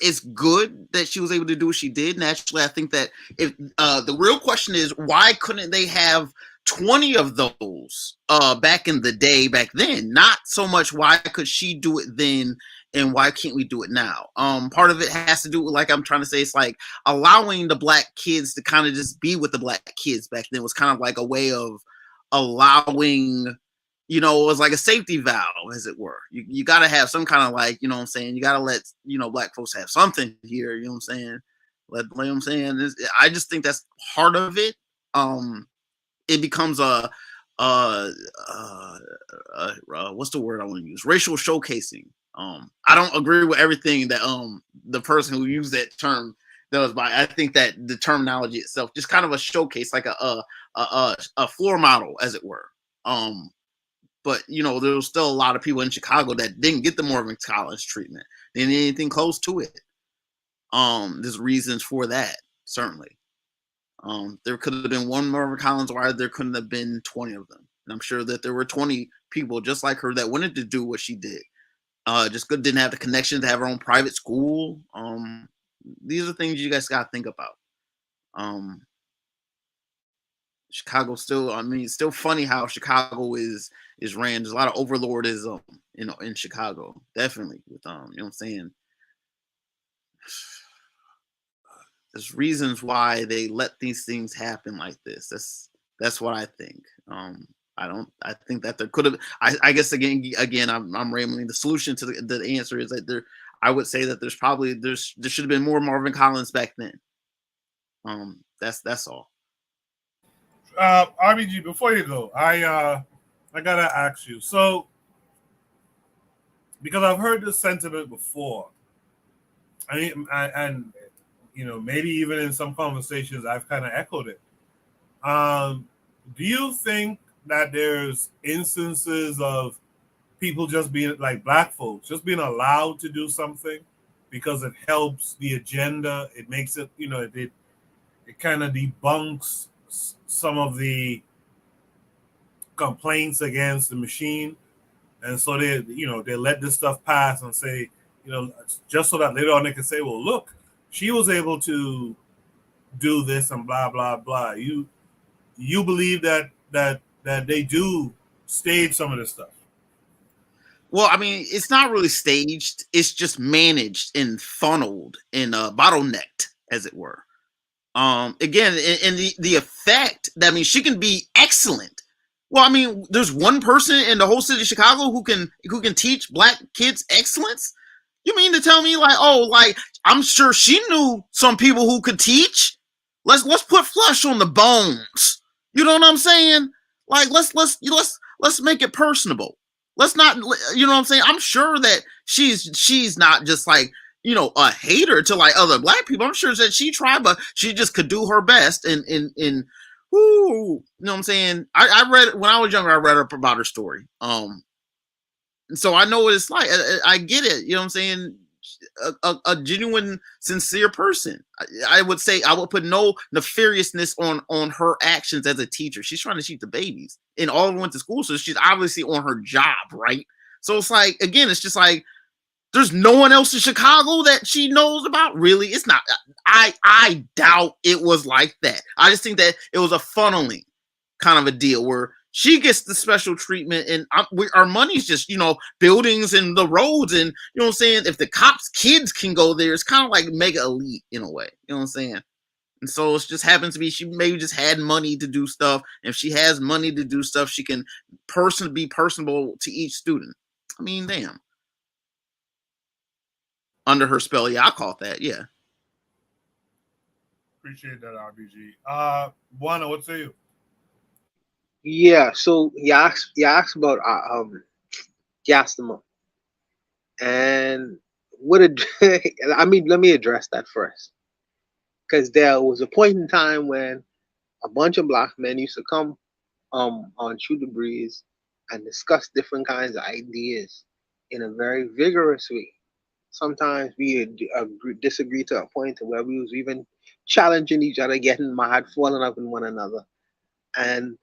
It's good that she was able to do what she did. Naturally, I think that if the real question is, why couldn't they have 20 of those back in the day, back then? Not so much why could she do it then and why can't we do it now? Part of it has to do with, like I'm trying to say, it's like allowing the black kids to kind of just be with the black kids back then was kind of like a way of allowing, it was like a safety valve, as it were. You got to have some kind of like, you got to let, black folks have something here, you know what I'm saying? I just think that's part of it. It becomes what's the word I want to use? Racial showcasing. I don't agree with everything that the person who used that term does, but I think that the terminology itself, just kind of a showcase, like a floor model, as it were. But there was still a lot of people in Chicago that didn't get the Marvin Collins treatment. They didn't anything close to it. There's reasons for that, certainly. There could have been one Marvin Collins, or there couldn't have been 20 of them. And I'm sure that there were 20 people just like her that wanted to do what she did. Just didn't have the connection to have her own private school. These are things you guys got to think about. Chicago still, it's still funny how Chicago is ran. There's a lot of overlordism, in Chicago, definitely. With you know what I'm saying. There's reasons why they let these things happen like this. That's what I think. I think that there could have. I guess again, I'm rambling. The solution to the answer is that there. I would say that there should have been more Marvin Collins back then. That's all. RBG, before you go, I gotta ask you. So, because I've heard this sentiment before, and maybe even in some conversations I've kind of echoed it. Do you think that there's instances of people just being like black folks just being allowed to do something because it helps the agenda? It makes it, it kind of debunks some of the complaints against the machine, and so they let this stuff pass and say, just so that later on they can say, well, look, she was able to do this and blah blah blah. You believe that they do stage some of this stuff? Well, it's not really staged. It's just managed and funneled and bottlenecked, as it were. Again, and the effect that, she can be excellent. Well, there's one person in the whole city of Chicago who can teach black kids excellence. You mean to tell me I'm sure she knew some people who could teach? Let's put flesh on the bones. You know what I'm saying? Like let's make it personable. Let's not, you know what I'm saying? I'm sure that she's not just like, a hater to like other black people. I'm sure that she tried, but she just could do her best. And you know what I'm saying? I read, when I was younger, I read up about her story. So I know what it's like. I get it. You know what I'm saying? A genuine, sincere person. I would say I would put no nefariousness on her actions as a teacher. She's trying to teach the babies, and all of them went to school, so she's obviously on her job, right? So it's like, again, it's just like there's no one else in Chicago that she knows about. Really, it's not. I doubt it was like that. I just think that it was a funneling kind of a deal where she gets the special treatment, and our money's just, buildings and the roads, and you know what I'm saying. If the cops' kids can go there, it's kind of like mega elite in a way. You know what I'm saying? And so it just happens to be she maybe just had money to do stuff. And if she has money to do stuff, she can be personable to each student. I mean, damn. Under her spell, yeah, I caught that. Yeah. Appreciate that, RBG. Juana, what say you? Yeah, so you asked about Gastamo, and what I mean, let me address that first, because there was a point in time when a bunch of black men used to come on Shoot the Breeze and discuss different kinds of ideas in a very vigorous way. Sometimes we disagree to a point where we was even challenging each other, getting mad, falling up in one another. And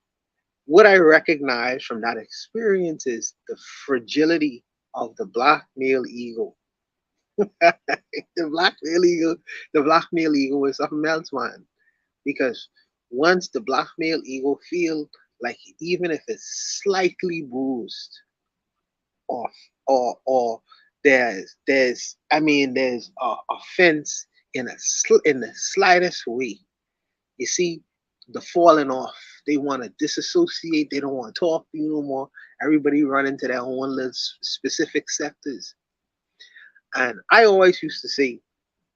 what I recognize from that experience is the fragility of the black male ego. The black male ego is something else, man. Because once the black male ego feel like, even if it's slightly bruised, or there's a offense in the slightest way, you see the falling off. They want to disassociate. They don't want to talk to you no more. Everybody run into their own little specific sectors. And I always used to say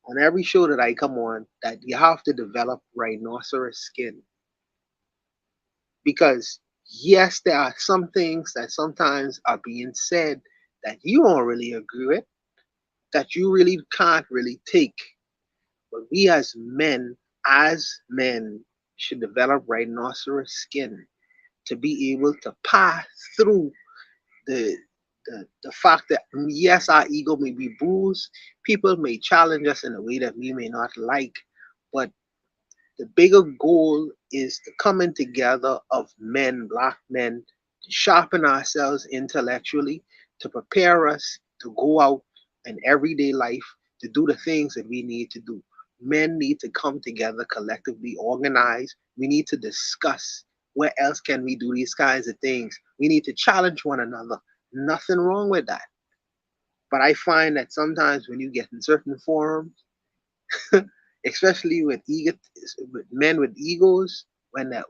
on every show that I come on that you have to develop rhinoceros skin. Because yes, there are some things that sometimes are being said that you don't really agree with, that you really can't really take. But we as men should develop rhinoceros skin to be able to pass through the fact that yes, our ego may be bruised, people may challenge us in a way that we may not like, but the bigger goal is the coming together of men, black men, to sharpen ourselves intellectually, to prepare us to go out in everyday life to do the things that we need to do. Men need to come together collectively, organize. We need to discuss where else can we do these kinds of things. We need to challenge one another. Nothing wrong with that. But I find that sometimes when you get in certain forums, especially with men with egos, when they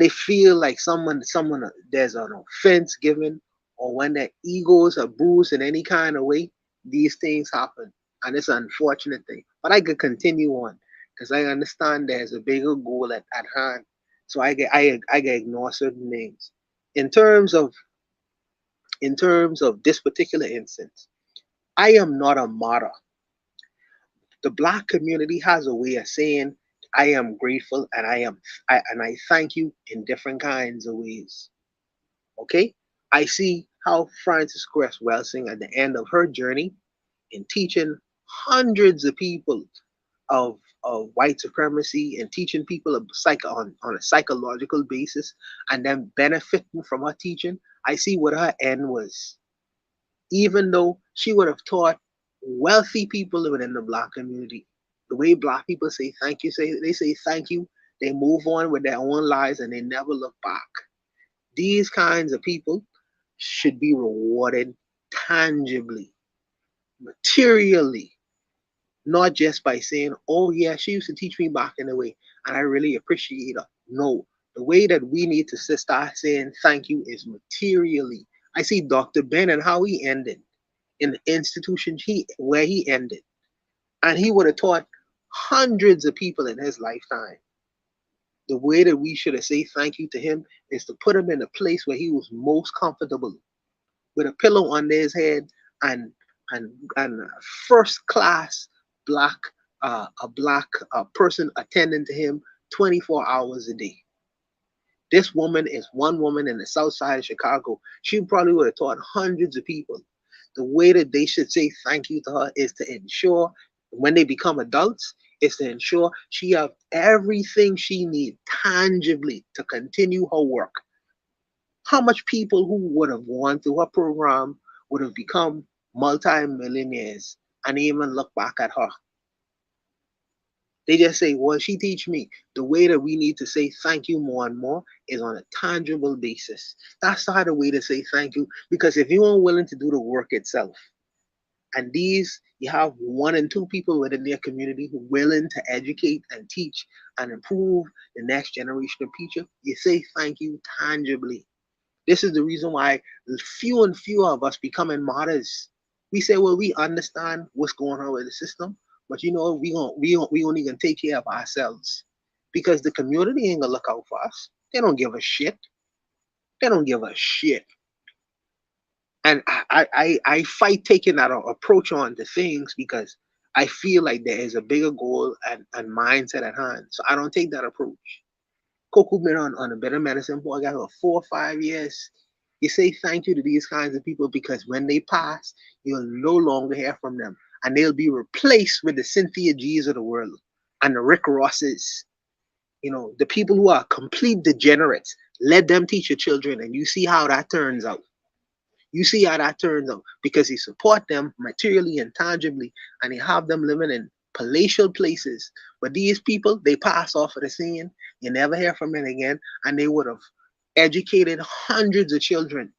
feel like someone there's an offense given, or when their egos are bruised in any kind of way, these things happen, and it's an unfortunate thing. But I could continue on because I understand there's a bigger goal at hand. So I ignore certain things. In terms of this particular instance, I am not a martyr. The black community has a way of saying I am grateful and I thank you in different kinds of ways. Okay, I see how Frances Cress Welsing at the end of her journey in teaching hundreds of people of white supremacy and teaching people on a psychological basis and then benefiting from her teaching, I see what her end was. Even though she would have taught wealthy people within the black community, the way black people say thank you, they say thank you, they move on with their own lives and they never look back. These kinds of people should be rewarded tangibly, materially, not just by saying, oh yeah, she used to teach me back in a way and I really appreciate her. No, the way that we need to start saying thank you is materially. I see Dr. Ben and how he ended in the institution where he ended, and he would have taught hundreds of people in his lifetime. The way that we should have said thank you to him is to put him in a place where he was most comfortable, with a pillow under his head and a first class black person attending to him 24 hours a day. This woman is one woman in the south side of Chicago. She probably would have taught hundreds of people. The way that they should say thank you to her is to ensure when they become adults, is to ensure she have everything she needs tangibly to continue her work. How much people who would have gone through her program would have become multi-millionaires and even look back at her? They just say, well, she teach me. The way that we need to say thank you more and more is on a tangible basis. That's not the way to say thank you, because if you aren't willing to do the work itself, and these, you have 1 and 2 people within their community who are willing to educate and teach and improve the next generation of teachers, you say thank you tangibly. This is the reason why few and fewer of us becoming martyrs. We say, well, we understand what's going on with the system, but we only gonna take care of ourselves, because the community ain't gonna look out for us. They don't give a shit. They don't give a shit. And I fight taking that approach on to things, because I feel like there is a bigger goal and mindset at hand. So I don't take that approach. Coco been on a Better Medicine for, I got 4 or 5 years. You say thank you to these kinds of people, because when they pass, you'll no longer hear from them. And they'll be replaced with the Cynthia G's of the world and the Rick Rosses. The people who are complete degenerates. Let them teach your children, and you see how that turns out. You see how that turns out, because you support them materially and tangibly, and you have them living in palatial places. But these people, they pass off of the scene. You never hear from them again, and they would have educated hundreds of children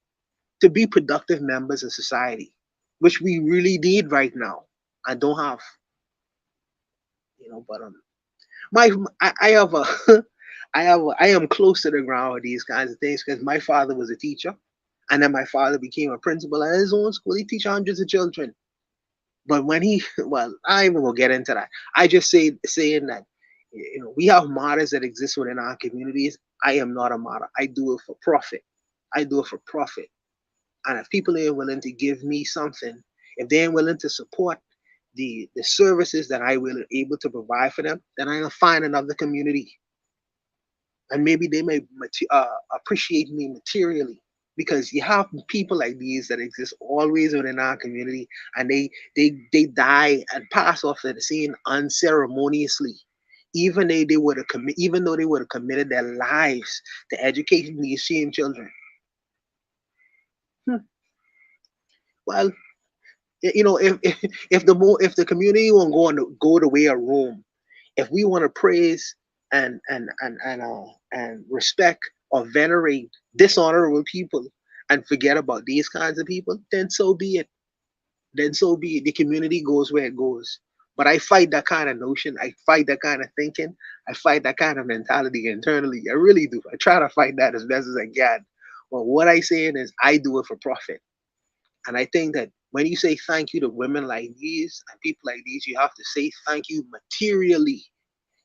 to be productive members of society, which we really need right now. I don't have, but I am close to the ground with these kinds of things, because my father was a teacher, and then my father became a principal at his own school. He teach hundreds of children. But when I even will get into that. I just saying that, we have martyrs that exist within our communities. I am not a martyr. I do it for profit. I do it for profit. And if people ain't willing to give me something, if they ain't willing to support the services that I will able to provide for them, then I'm gonna find another community, and maybe they may appreciate me materially, because you have people like these that exist always within our community, and they die and pass off to the scene unceremoniously, even though they would have committed their lives to educating these same children. Well, if the community won't go the way of Rome, if we want to praise and respect or venerate dishonorable people and forget about these kinds of people, then so be it. Then so be it. The community goes where it goes. But I fight that kind of notion. I fight that kind of thinking. I fight that kind of mentality internally. I really do. I try to fight that as best as I can. But what I saying is, I do it for profit. And I think that when you say thank you to women like these and people like these, you have to say thank you materially.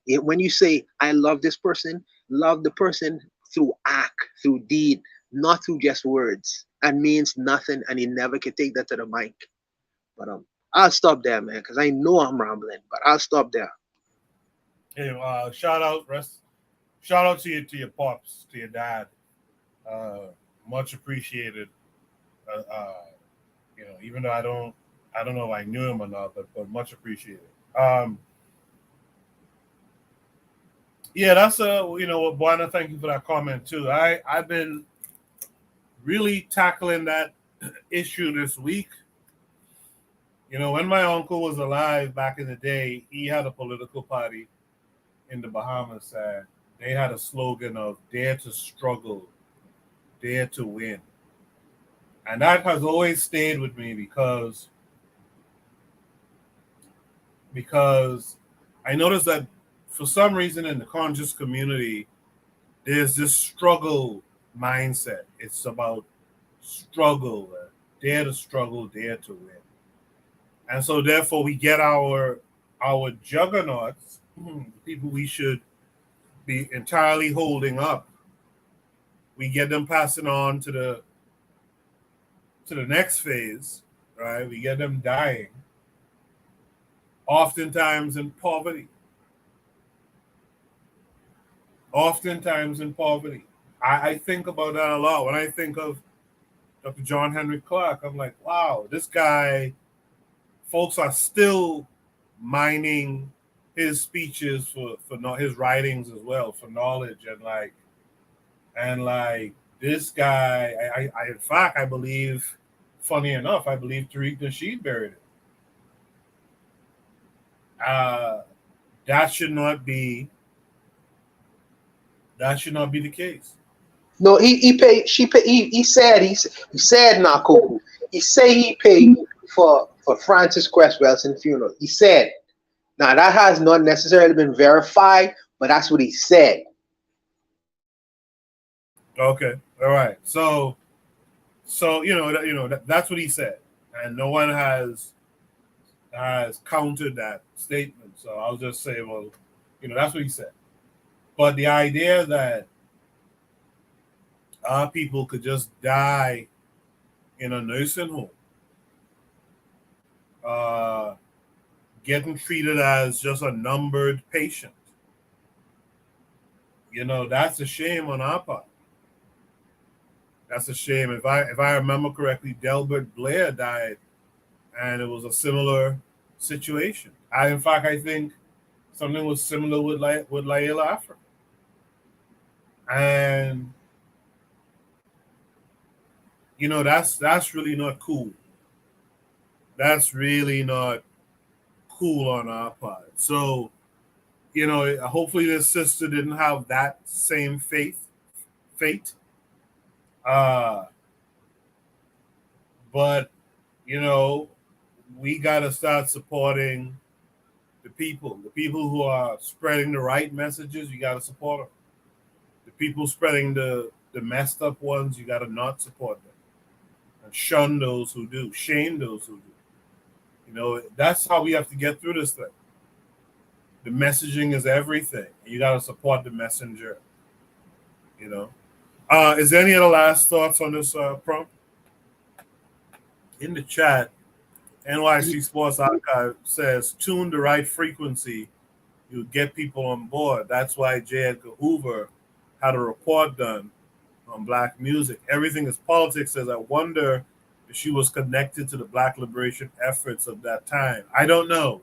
When you say, I love this person, love the person through act, through deed, not through just words, and means nothing, and you never can take that to the mic. But I'll stop there, man, because I know I'm rambling, but I'll stop there. Hey, shout out to your pops, to your dad. Much appreciated. Even though I don't know if I knew him or not, but much appreciated. Yeah, that's Buana, thank you for that comment too. I've been really tackling that issue this week. When my uncle was alive back in the day, he had a political party in the Bahamas, and they had a slogan of "Dare to struggle, dare to win," and that has always stayed with me because I noticed that for some reason in the conscious community, there's this struggle mindset. It's about struggle, dare to struggle, dare to win. And so therefore we get our juggernauts, people we should be entirely holding up. We get them passing on to the next phase, right? We get them dying, oftentimes in poverty. I think about that a lot. When I think of Dr. John Henry Clark, I'm like, wow, this guy, folks are still mining his speeches for his writings as well, for knowledge, and this guy, I in fact, I believe, funny enough, I believe Tariq Nasheed buried it. That should not be the case. No, he paid. He said Nakoku. He say he paid for Francis Cresswell's funeral. He said. Now that has not necessarily been verified, but that's what he said. Okay, all right. So that's what he said, and no one has countered that statement. So I'll just say, well, that's what he said. But the idea that our people could just die in a nursing home, getting treated as just a numbered patient, that's a shame on our part. That's a shame. If I remember correctly, Delbert Blair died, and it was a similar situation. In fact, I think something was similar with Layla Afrika. And that's really not cool. That's really not cool on our part. So, hopefully this sister didn't have that same fate. But we got to start supporting the people who are spreading the right messages. You got to support them. The people spreading the messed up ones, you got to not support them and shun those who do, shame those who do. That's how we have to get through this thing. The messaging is everything. You got to support the messenger. Is there any other last thoughts on this prompt? In the chat, NYC Sports Archive says, tune the right frequency, you'll get people on board. That's why J. Edgar Hoover had a report done on Black music. Everything is politics. Says, I wonder if she was connected to the Black liberation efforts of that time. I don't know.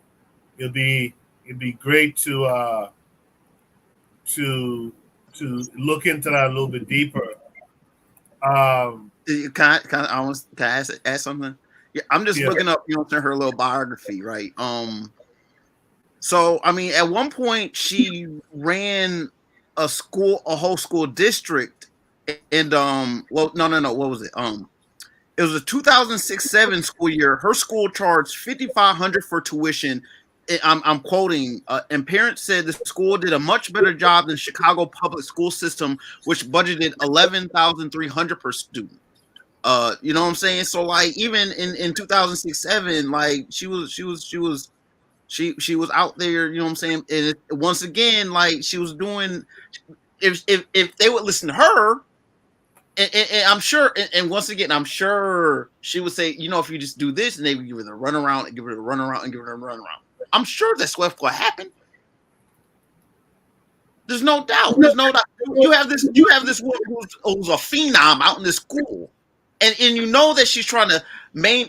It'd be great to look into that a little bit deeper. Can I ask something? Yeah, I'm just looking up, her little biography, right? So I mean, at one point she ran a whole school district, and what was it? It was a 2006-07 school year. Her school charged $5,500 for tuition. I'm quoting, and parents said the school did a much better job than Chicago public school system, which budgeted $11,300 per student. You know what I'm saying? So like even in 2006-07, like she was out there, you know what I'm saying? And once again, like she was doing, if they would listen to her, and I'm sure, and once again, I'm sure she would say, if you just do this, and they would give her the runaround and give her the runaround and give her the runaround. I'm sure that's what's going to happen. There's no doubt. There's no doubt. You have this woman who's a phenom out in this school, and you know that she's trying to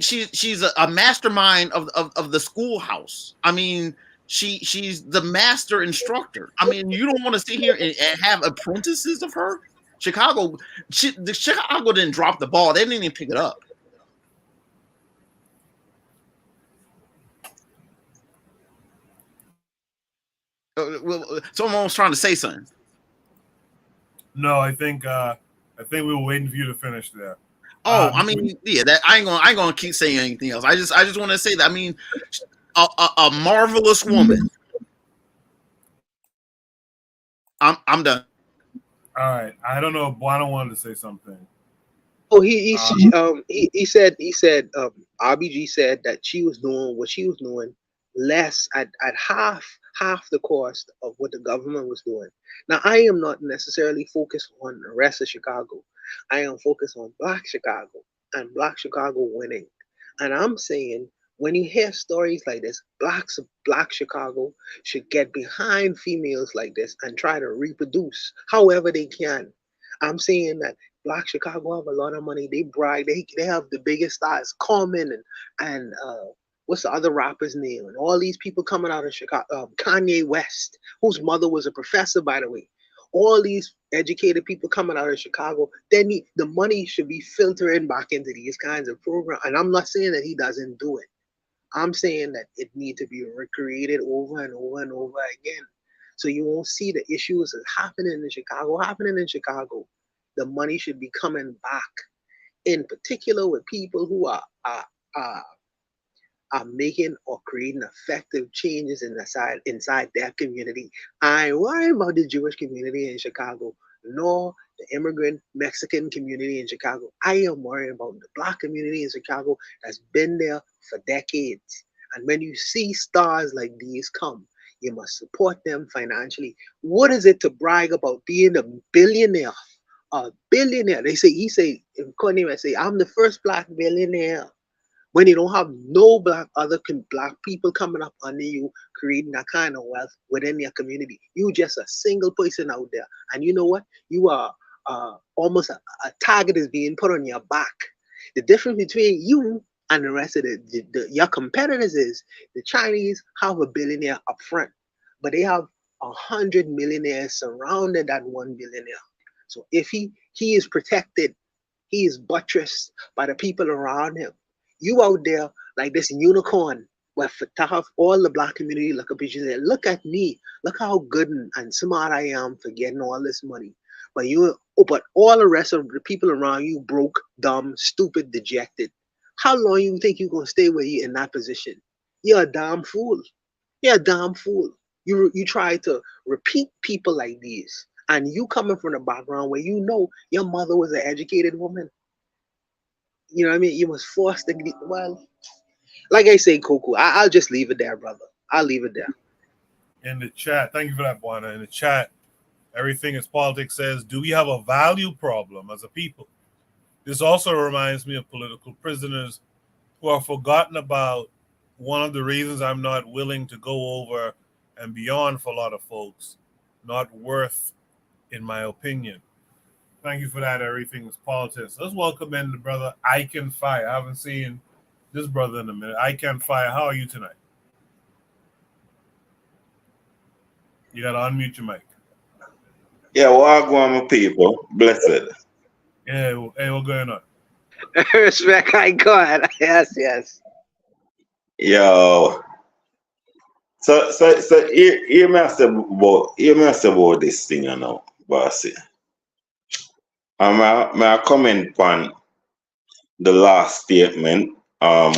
she's a mastermind of the schoolhouse. I mean, she's the master instructor. I mean, you don't want to sit here and have apprentices of her. Chicago didn't drop the ball. They didn't even pick it up. Someone was trying to say something. No, I think we were waiting for you to finish there. Oh, I mean, yeah, that I ain't gonna keep saying anything else. I just want to say that. I mean, a marvelous woman. I'm done. All right. I don't know if Buana wanted to say something. Oh, he said RBG said that she was doing what she was doing less at half the cost of what the government was doing. Now, I am not necessarily focused on the rest of Chicago. I am focused on Black Chicago and Black Chicago winning. And I'm saying, when you hear stories like this, Black Chicago should get behind females like this and try to reproduce however they can. I'm saying that Black Chicago have a lot of money. They brag. They have the biggest stars, Common and what's the other rapper's name? And all these people coming out of Chicago. Kanye West, whose mother was a professor, by the way. All these educated people coming out of Chicago. Then the money should be filtering back into these kinds of programs. And I'm not saying that he doesn't do it. I'm saying that it needs to be recreated over and over and over again. So you won't see the issues that's happening in Chicago. The money should be coming back, in particular with people who are making or creating effective changes inside their community. I ain't worried about the Jewish community in Chicago, nor the immigrant Mexican community in Chicago. I am worried about the Black community in Chicago that's been there for decades. And when you see stars like these come, you must support them financially. What is it to brag about being a billionaire? A billionaire. He say, I'm the first Black billionaire. When you don't have no Black people coming up under you, creating that kind of wealth within your community. You just a single person out there. And you know what? You are almost a target is being put on your back. The difference between you and the rest of your competitors is the Chinese have a billionaire up front, but they have 100 millionaires surrounded that 1 billionaire. So if he is protected, he is buttressed by the people around him. You out there like this unicorn, where to have all the Black community look up at you and say, look at me, look how good and smart I am for getting all this money. But all the rest of the people around you broke, dumb, stupid, dejected. How long you think you're gonna stay with you in that position? You're a damn fool. You're a damn fool. You try to repeat people like these, and you coming from a background where you know your mother was an educated woman. You know what I mean? You was forced to, well, like I say, Coco, I'll just leave it there, brother. I'll leave it there. In the chat, thank you for that, Buana. In the chat, Everything is Politics says, do we have a value problem as a people? This also reminds me of political prisoners who are forgotten about. One of the reasons I'm not willing to go over and beyond for a lot of folks, not worth, in my opinion. Thank you for that, Everything is Politics. Let's welcome in the brother I Can Fire. I haven't seen this brother in a minute. I Can Fire, how are you tonight? You got to unmute your mic. Yeah, Wagwan, people. Blessed. Yeah, hey, what's going on? Respect, I got. Yes. Yo. So hear me ask about this thing, you know, bossy. May I comment on the last statement,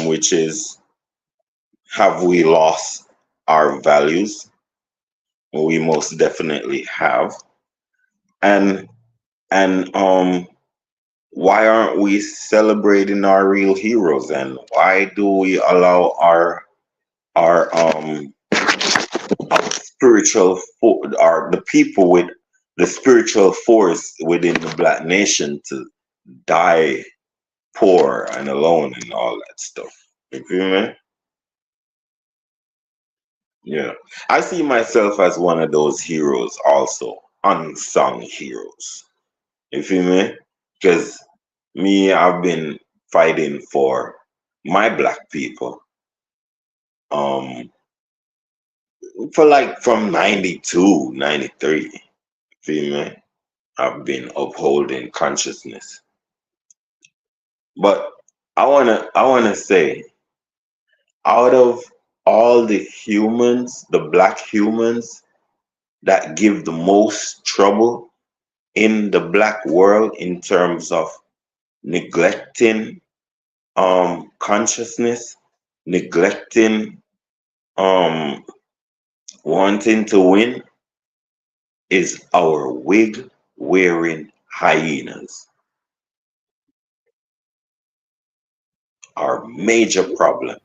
which is, have we lost our values? Well, we most definitely have. And why aren't we celebrating our real heroes? And why do we allow our spiritual the people with the spiritual force within the Black nation to die poor and alone and all that stuff? You feel me? Yeah, I see myself as one of those heroes also, unsung heroes. You feel me? Because I've been fighting for my Black people for like from 92, 93. Feel me? I've been upholding consciousness. But I wanna say, out of all the humans, the Black humans that give the most trouble in the Black world in terms of neglecting consciousness, neglecting wanting to win, is our wig wearing hyenas. Our major problem.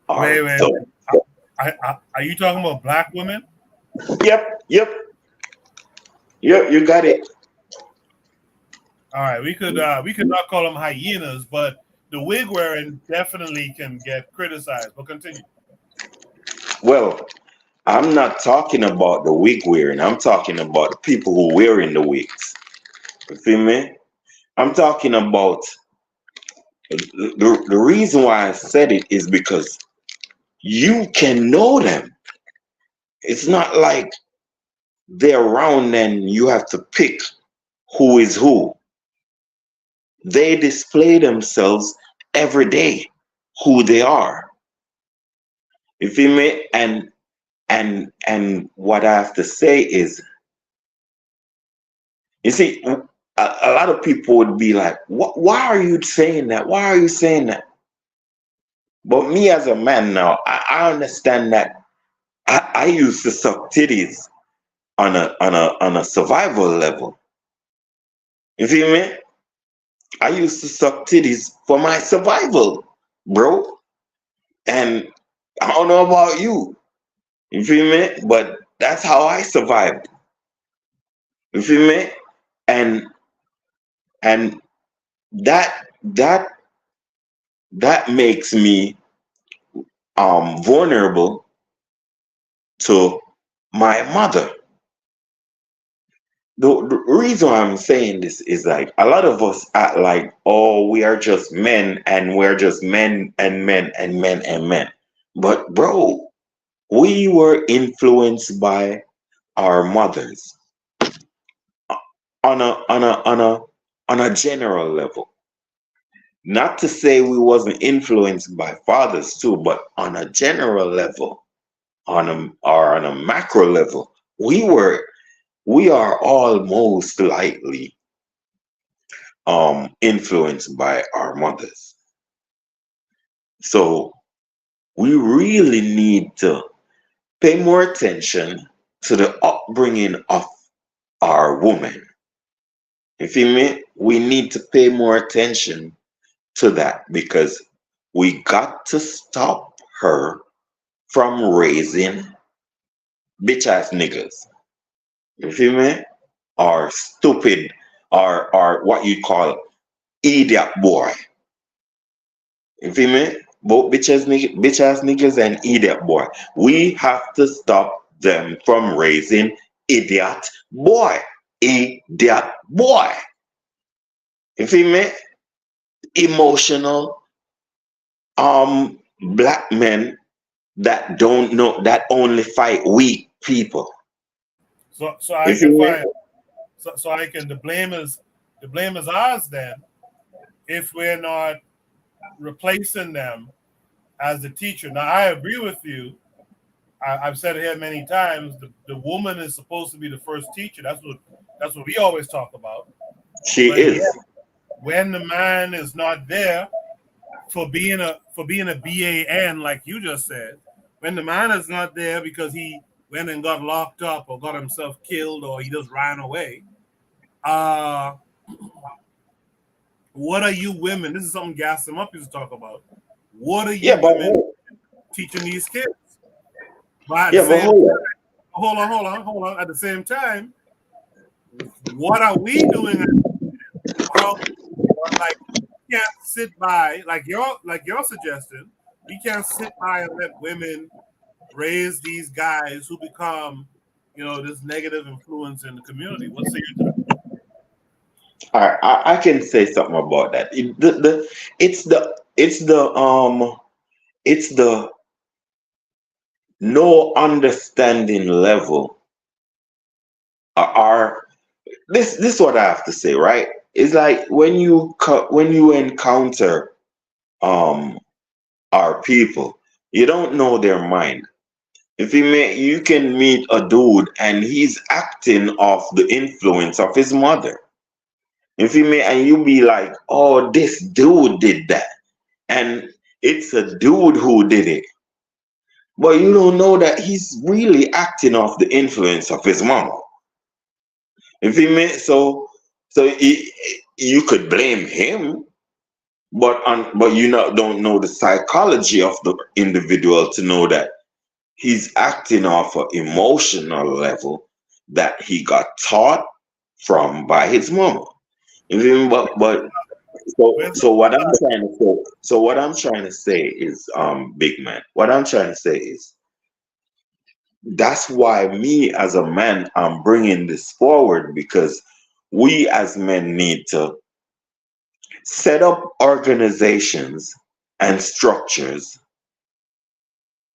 Wait. Are you talking about Black women? Yep, you got it. All right, we could not call them hyenas, but the wig wearing definitely can get criticized. But continue. Well, I'm not talking about the wig wearing. I'm talking about the people who wearing the wigs. You feel me? I'm talking about the reason why I said it is because you can know them. It's not like they're around and you have to pick who is who. They display themselves every day, who they are. You feel me? And what I have to say is, you see, a lot of people would be like, why are you saying that? Why are you saying that? But me as a man now, I understand that I used to suck titties on a survival level. You feel me? I used to suck titties for my survival, bro. And I don't know about you. You feel me? But that's how I survived. You feel me? And that makes me vulnerable to my mother. The reason I'm saying this is like a lot of us act like, oh, we are just men and we're just men and men and men and men. But bro, we were influenced by our mothers on a general level. Not to say we wasn't influenced by fathers too, but on a general level, on a macro level, we are all most likely influenced by our mothers. So we really need to pay more attention to the upbringing of our woman. You feel me? We need to pay more attention to that because we got to stop her from raising bitch ass niggas. You feel me? Or stupid, or what you call idiot boy. You feel me? Both bitch ass niggas and idiot boy. We have to stop them from raising idiot boy. Idiot boy. You feel me? Emotional black men that don't know, that only fight weak people. So I can find. So I can. The blame is ours then, if we're not replacing them as the teacher. Now I agree with you. I've said it here many times. The woman is supposed to be the first teacher. That's what we always talk about. She is. Yet, when the man is not there for being a BAN, like you just said, when the man is not there because he went and got locked up or got himself killed or he just ran away, what are you women? This is something Gas Him Up used to talk about. What are you women teaching these kids? But hold on. At the same time, what are we doing? Like, we can't sit by, like you're suggesting, we can't sit by and let women raise these guys who become, this negative influence in the community. What's your All right, I can say something about that. It's the no understanding level. This is what I have to say, right? It's like when you encounter our people, you don't know their mind. If you can meet a dude and he's acting off the influence of his mother. If and you be like, oh, this dude did that, and it's a dude who did it, but you don't know that he's really acting off the influence of his mama. So you could blame him, but you don't know the psychology of the individual to know that he's acting off an emotional level that he got taught from by his mama. So what I'm trying to say is, big man, what I'm trying to say is, that's why me as a man, I'm bringing this forward, because we as men need to set up organizations and structures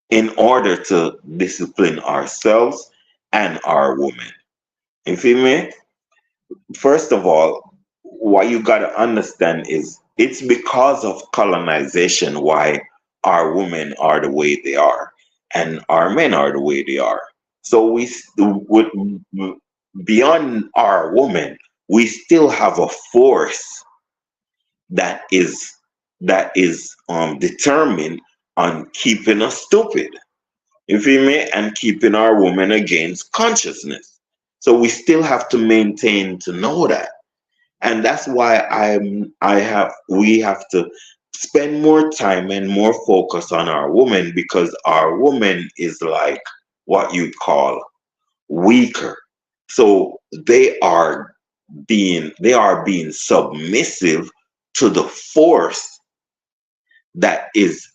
in order to discipline ourselves and our women. You feel me? First of all, what you got to understand is it's because of colonization why our women are the way they are and our men are the way they are. So we would, beyond our women, we still have a force that is determined on keeping us stupid. You feel me? And keeping our women against consciousness. So we still have to maintain to know that. And that's why we have to spend more time and more focus on our woman, because our woman is like what you call weaker. So they are being submissive to the force that is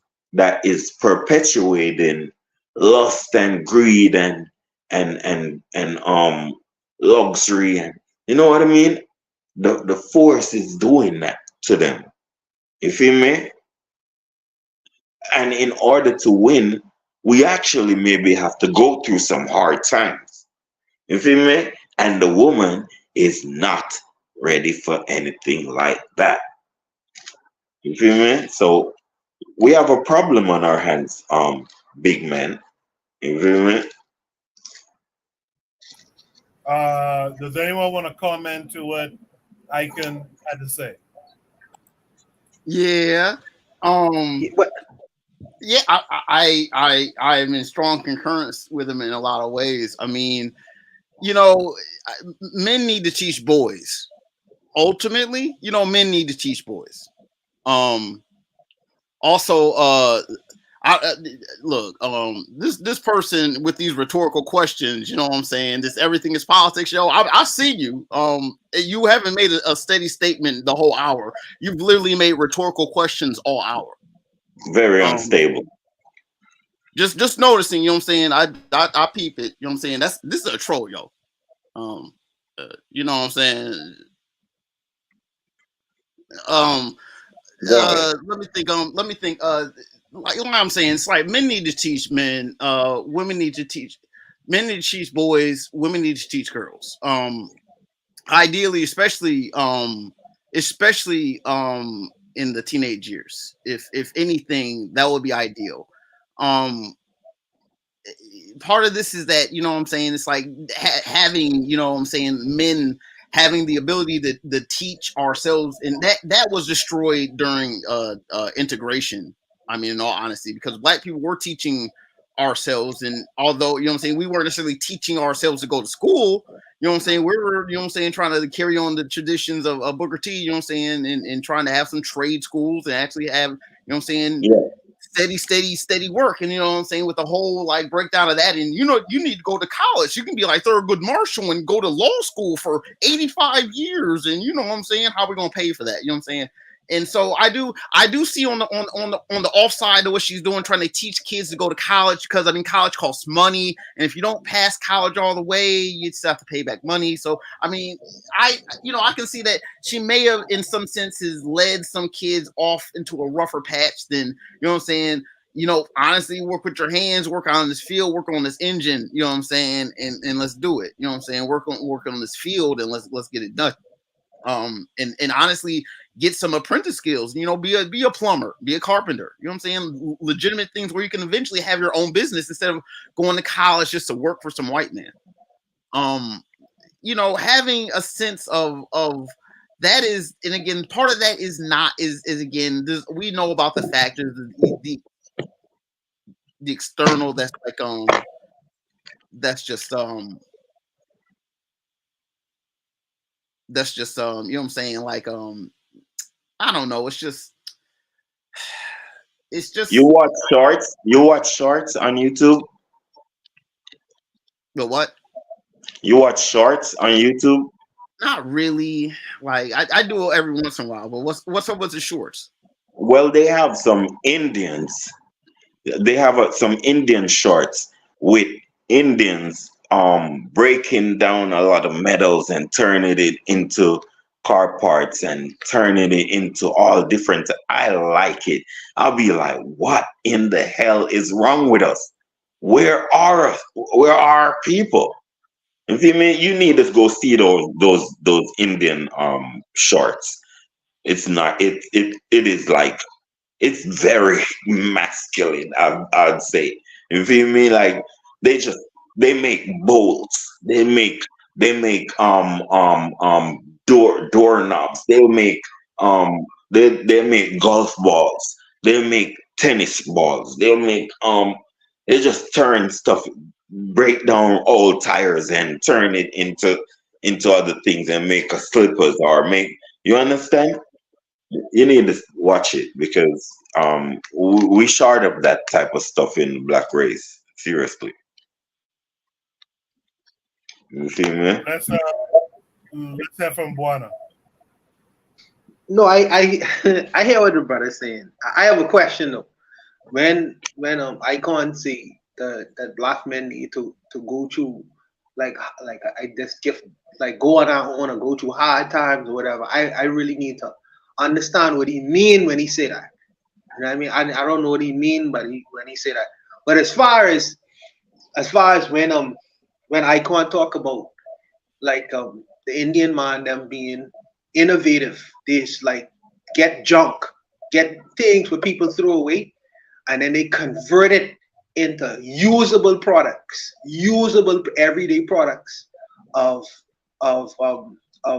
perpetuating lust and greed and luxury, and you know what I mean? The force is doing that to them. You feel me? And in order to win, we actually maybe have to go through some hard times. You feel me? And the woman is not ready for anything like that. You feel me? So we have a problem on our hands, big men. You feel me? Does anyone want to comment to what Icon had to say? Yeah. Yeah, I am in strong concurrence with him in a lot of ways. I mean, you know, men need to teach boys. Ultimately, you know, men need to teach boys. Also, look, this person with these rhetorical questions, you know what I'm saying? This everything is politics, yo. I see you. You haven't made a steady statement the whole hour. You've literally made rhetorical questions all hour. Very unstable. Just noticing, you know what I'm saying? I peep it, you know what I'm saying? This is a troll, yo. You know what I'm saying? Let me think. Like what I'm saying, it's like men need to teach men, women need to teach, men need to teach boys, women need to teach girls. Ideally, especially in the teenage years. If anything, that would be ideal. Part of this is that, you know what I'm saying, it's like having, you know what I'm saying, men having the ability to teach ourselves, and that was destroyed during integration. I mean, in all honesty, because Black people were teaching ourselves, and although, you know what I'm saying, we weren't necessarily teaching ourselves to go to school, you know what I'm saying, we were, you know what I'm saying, trying to carry on the traditions of Booker T, you know what I'm saying, and trying to have some trade schools and actually have, you know what I'm saying, steady work. And you know what I'm saying, with the whole like breakdown of that, and you know, you need to go to college. You can be like Thurgood Marshall and go to law school for 85 years, and you know what I'm saying, how are we gonna pay for that? You know what I'm saying? And so I do see on the offside of what she's doing, trying to teach kids to go to college, because I mean, college costs money, and if you don't pass college all the way, you just have to pay back money. So I mean, I can see that she may have in some senses led some kids off into a rougher patch than, you know what I'm saying, you know, honestly, work with your hands, work on this field, work on this engine, you know what I'm saying, and let's do it. You know what I'm saying? Work on this field, and let's get it done. And honestly, get some apprentice skills, you know, be a plumber, be a carpenter, you know what I'm saying? Legitimate things where you can eventually have your own business instead of going to college just to work for some white man. You know, having a sense of that is, and again, part of that is again, we know about the factors, the external, that's like, that's just, you know what I'm saying, like, I don't know, it's just You watch shorts on YouTube? The what? You watch shorts on YouTube? Not really. Like I do it every once in a while, but what's up with the shorts? Well, they have some Indians. They have some Indian shorts with Indians breaking down a lot of metals and turning it into car parts and turning it into all different. I like it. I'll be like, what in the hell is wrong with us? Where are our people? You feel me? You need to go see those Indian shorts. It's not it is like, it's very masculine, I'd say. You feel me? Like they make bolts, they make doorknobs, they make golf balls, they make tennis balls, they just turn stuff, break down old tires and turn it into other things and make a slippers or make, you understand? You need to watch it because we short of that type of stuff in black race. Seriously. You see me? Let's have from Buana. No, I I hear what the brother's saying. I have a question though. When Icon say that black men need to go through like I just give like go on our own or go through hard times or whatever, I really need to understand what he mean when he say that. You know what I mean? I don't know what he mean, but when he say that. But as far as when Icon talk about like the Indian man them being innovative, they just like get junk, get things where people throw away, and then they convert it into usable products, usable everyday products of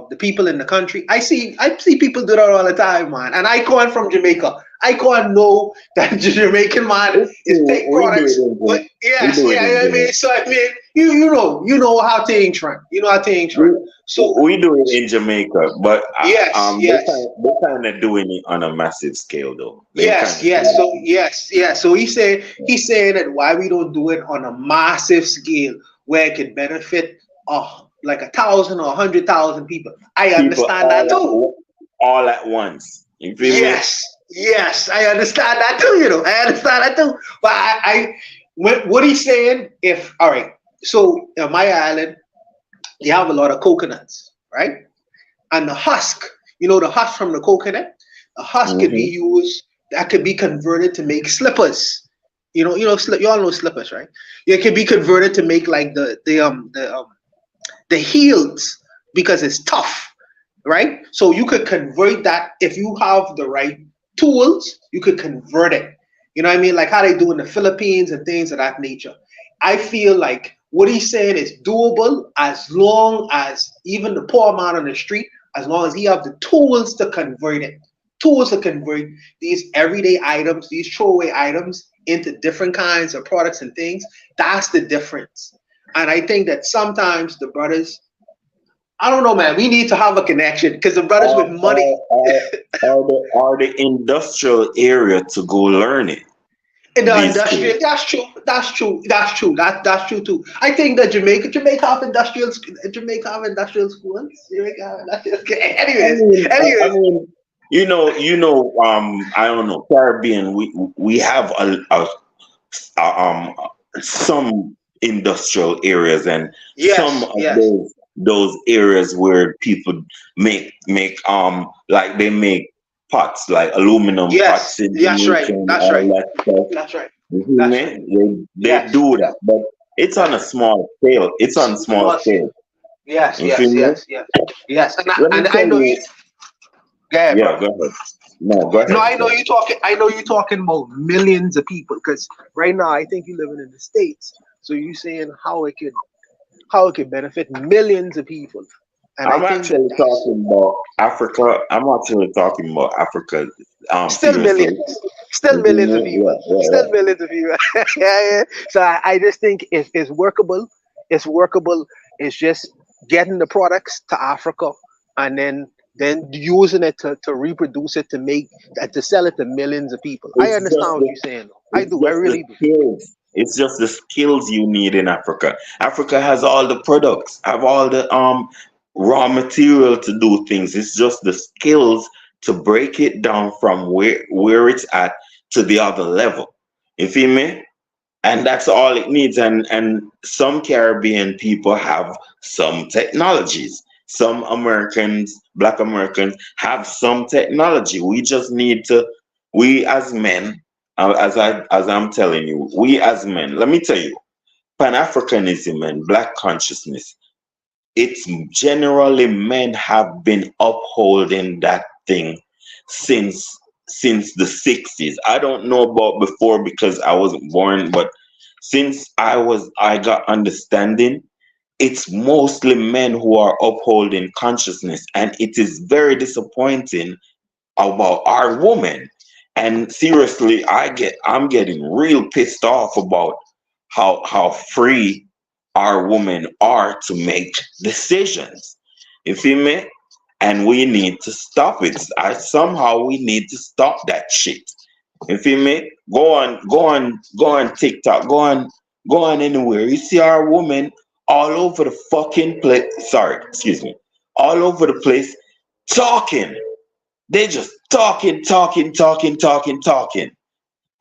the people in the country. I see people do that all the time, man. And I come from Jamaica. I can't know that the Jamaican man is take products. But yes, yeah, I mean, so I mean, you know how things run. You know how things run. So we do it in Jamaica, but yes. they're kind of doing it on a massive scale, though. Yes. So he's saying that why we don't do it on a massive scale where it can benefit like 1,000 or 100,000 people. I understand that too. All at once. You feel me? Yes, I understand that too. You know, I understand that too. But what he's saying, all right. So on my island, they have a lot of coconuts, right? And the husk, the husk from the coconut, the husk could be used. That could be converted to make slippers. You all know slippers, right? It could be converted to make like the heels because it's tough, right? So you could convert that if you have the right tools. You could convert it. You know what I mean? Like how they do in the Philippines and things of that nature. I feel like what he's saying is doable as long as even the poor man on the street, as long as he have the tools to convert it. Tools to convert these everyday items, these throwaway items into different kinds of products and things. That's the difference. And I think that sometimes the brothers, I don't know, man, we need to have a connection because the brothers with money are the industrial area to go learn it. In the industrial, that's true too. I think that Jamaica have industrial schools. Anyways. I mean, I don't know, Caribbean. We have some industrial areas and some of those areas where people make like they make pots, like aluminum pots. That's right. They do that, but it's on a small scale. Yes. And I know you. Go ahead, go ahead. No, go ahead. No, I know you're talking about millions of people because right now I think you're living in the States. So you're saying how it could benefit millions of people. And I'm actually talking about Africa. Still millions. Still millions of people. Still millions of people. Yeah. So I just think it's workable. It's workable. It's just getting the products to Africa and then using it to reproduce it to sell it to millions of people. I understand what you're saying. I do. I really do. It's just the skills you need in Africa. Africa has all the products, have all the raw material to do things. It's just the skills to break it down from where it's at to the other level. You feel me? And that's all it needs. And some Caribbean people have some technologies. Some Americans, Black Americans, have some technology. We just need to, we as men, as I'm telling you, we as men, let me tell you, Pan-Africanism and Black consciousness, it's generally men have been upholding that thing since the 60s. I don't know about before because I wasn't born, but since I got understanding, it's mostly men who are upholding consciousness, and it is very disappointing about our women. And seriously, I'm getting real pissed off about how free our women are to make decisions. You feel me? And we need to stop it. Somehow we need to stop that shit. You feel me? Go on TikTok, go on anywhere. You see our women all over the fucking place. Sorry, excuse me. All over the place talking. They just talking.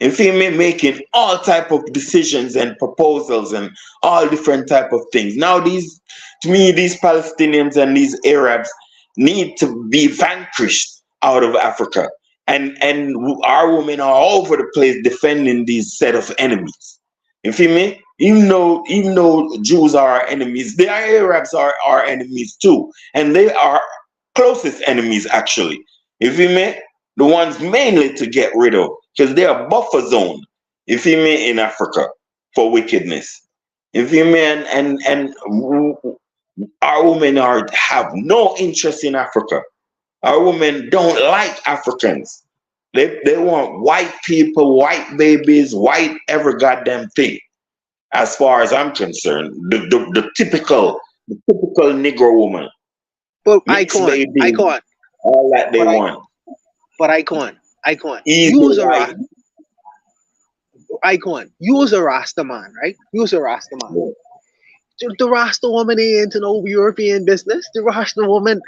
You feel me? Making all type of decisions and proposals and all different type of things. Now these Palestinians and these Arabs need to be vanquished out of Africa. And our women are all over the place defending these set of enemies. You feel me? Even though Jews are our enemies, the Arabs are our enemies too. And they are closest enemies actually. You feel me? The ones mainly to get rid of, because they are buffer zone, you feel me, in Africa for wickedness. You feel me? And our women have no interest in Africa. Our women don't like Africans. They want white people, white babies, white every goddamn thing. As far as I'm concerned, the typical Negro woman. But Mixed icon, all that they want. But icon. Easy Use a white. icon. Use a Rasta man, right? Use a Rasta man. The Rasta woman ain't into no European business. The Rasta woman,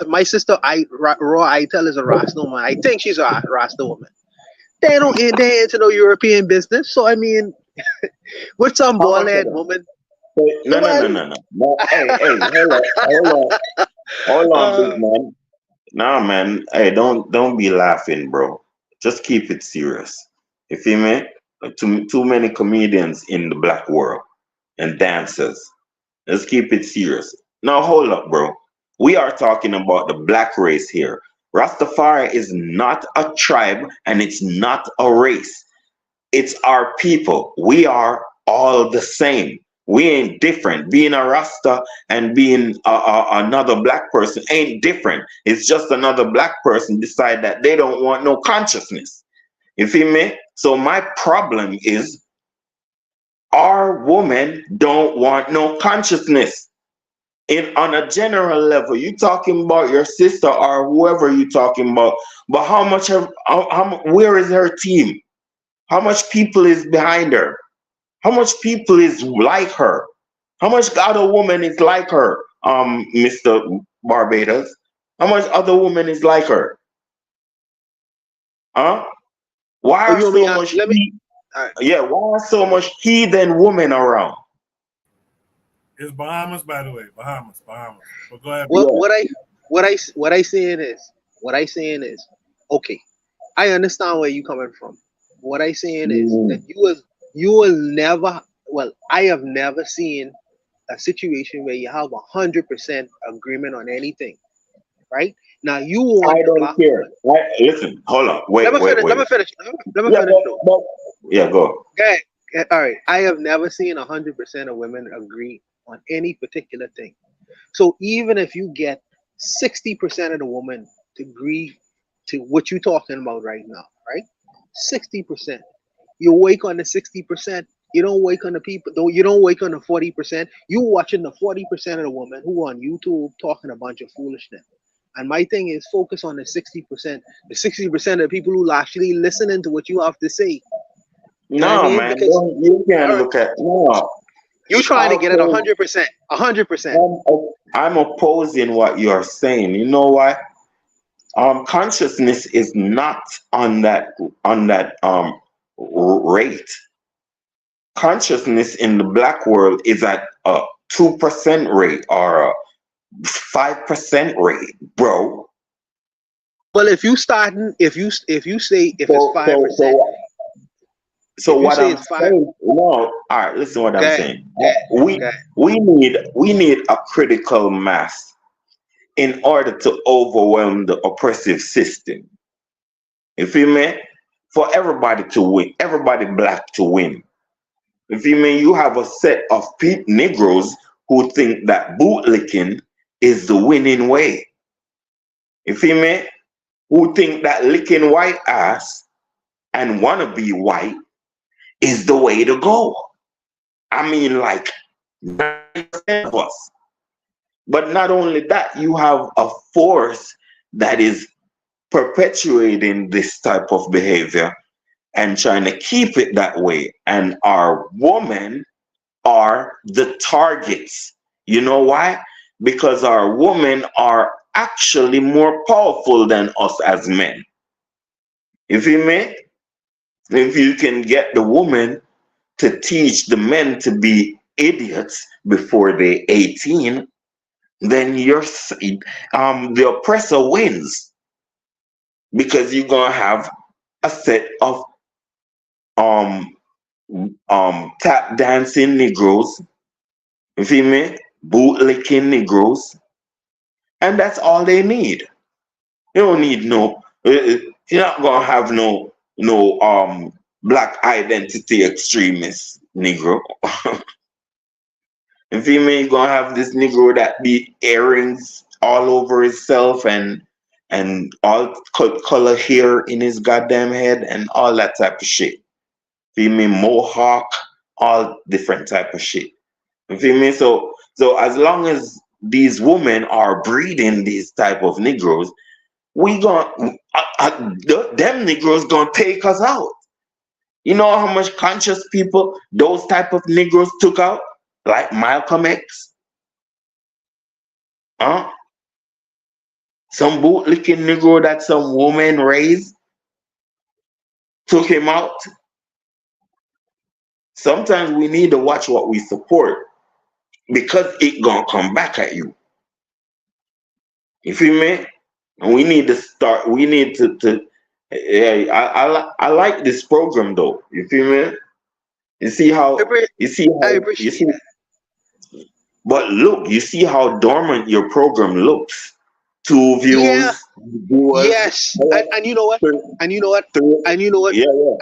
my sister, Raw Itel is a Rasta woman. I think she's a Rasta woman. They ain't into no European business. So I mean, with some bald-head woman. No. Hey, hold on, big man. Nah, man. Hey, don't be laughing, bro. Just keep it serious. You feel me? Too many comedians in the black world and dancers. Let's keep it serious. Now, hold up, bro. We are talking about the black race here. Rastafari is not a tribe and it's not a race. It's our people. We are all the same. We ain't different. Being a Rasta and being another black person ain't different. It's just another black person decide that they don't want no consciousness. You feel me? So my problem is our women don't want no consciousness. On a general level, you talking about your sister or whoever you talking about, but where is her team? How much people is behind her? How much people is like her? How much other woman is like her, Mr. Barbados? How much other woman is like her? Huh? Why are so much heathen women around? It's Bahamas, by the way. Bahamas. But go ahead. What I saying is, okay, I understand where you coming from. What I saying is that you will never. Well, I have never seen a situation where you have 100% agreement on anything, right? Now you want. I don't care. Listen, hold on. Wait. Let me finish. Yeah, go. Okay. All right. I have never seen 100% of women agree on any particular thing. So even if you get 60% of the women to agree to what you're talking about right now, right? 60%. You wake on the 60%. You don't wake on the people. You don't wake on the 40%. You watching the 40% of the women who on YouTube talking a bunch of foolishness. And my thing is focus on the 60%. The 60% of the people who actually listening to what you have to say. No, man. You can't look at no. You're trying to get it 100%. 100%. I'm opposing what you're saying. You know why? Consciousness is not on that rate. consciousness in the black world is at a 2% rate or a 5% rate, bro. Well, if you starting, if you say if it's 5%, So if you what say I'm it's 5, saying, no, all right, listen what I'm okay, saying. okay. We need a critical mass in order to overwhelm the oppressive system. You feel me? For everybody to win, everybody black to win. You feel me? You have a set of Negroes who think that bootlicking is the winning way. You feel me? Who think that licking white ass and wanna be white is the way to go. I mean, like 90% of us. But not only that, you have a force that is perpetuating this type of behavior and trying to keep it that way. And our women are the targets. You know why? Because our women are actually more powerful than us as men. You feel me? If you can get the woman to teach the men to be idiots before they're 18, then the oppressor wins, because you're gonna have a set of tap dancing Negroes, you feel me? Bootlicking Negroes, and that's all they need. You don't need no. You're not gonna have no black identity extremist Negro. You feel me? You're gonna have this Negro that be earrings all over himself and all color hair in his goddamn head and all that type of shit. Feel me? Mohawk, all different type of shit. You feel me? So as long as these women are breeding these type of Negroes, we them Negroes gonna take us out. You know how much conscious people those type of Negroes took out? Like Malcolm X? Huh? Some bootlicking Negro that some woman raised took him out. Sometimes we need to watch what we support, because it gonna come back at you. You feel me? And we need to start. We need to. Yeah, I like this program though. You feel me? You see how you see that. But look, you see how dormant your program looks. 2 views. Yeah. Viewers. Yes. And you know what? And you know what? And you know what? Yeah, yeah.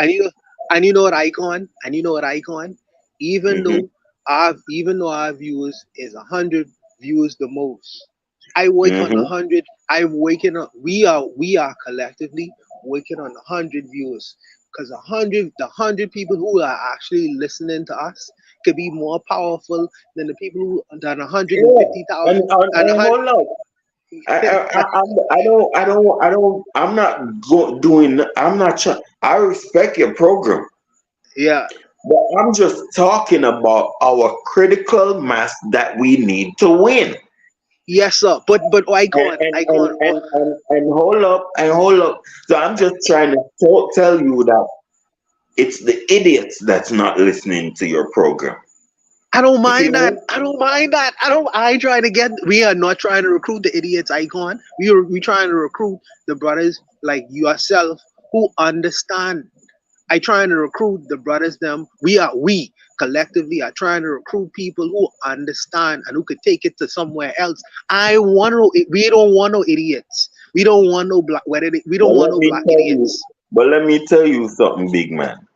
And you know what, Icon? And you know what, Icon? Even though our viewers is 100 viewers the most, I work on 100. I'm waking up. We are collectively working on 100 viewers, because the 100 people who are actually listening to us could be more powerful than the people who than 150,000. Hold up. I'm not doing. I'm not trying. I respect your program. Yeah. But I'm just talking about our critical mass that we need to win. Yes, sir. But Icon. And hold up. So I'm just trying to tell you that it's the idiots that's not listening to your program. I don't mind that. I don't mind that. We are not trying to recruit the idiots, Icon. We trying to recruit the brothers like yourself who understand. I trying to recruit the brothers them. We collectively are trying to recruit people who understand and who could take it to somewhere else. We don't want no idiots. We don't want no black idiots. But let me tell you something, big man.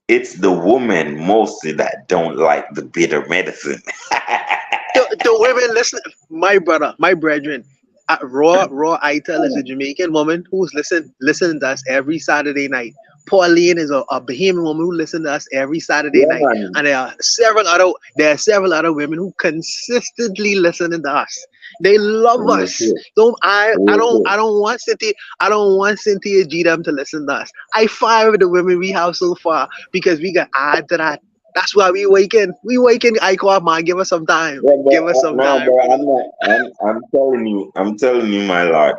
It's the women mostly that don't like the bitter medicine. the women listen. My brother, my brethren, Raw Itel is a Jamaican woman who's listening to us every Saturday night. Pauline is a Bahamian woman who listens to us every Saturday night, and there are several other women who consistently listen to us. They love us. I don't want Cynthia G them to listen to us. I fire with the women we have so far because we got add to that. That's why we waking. Icon, man, give us some time. Give us some time. Bro, I'm telling you, my lord.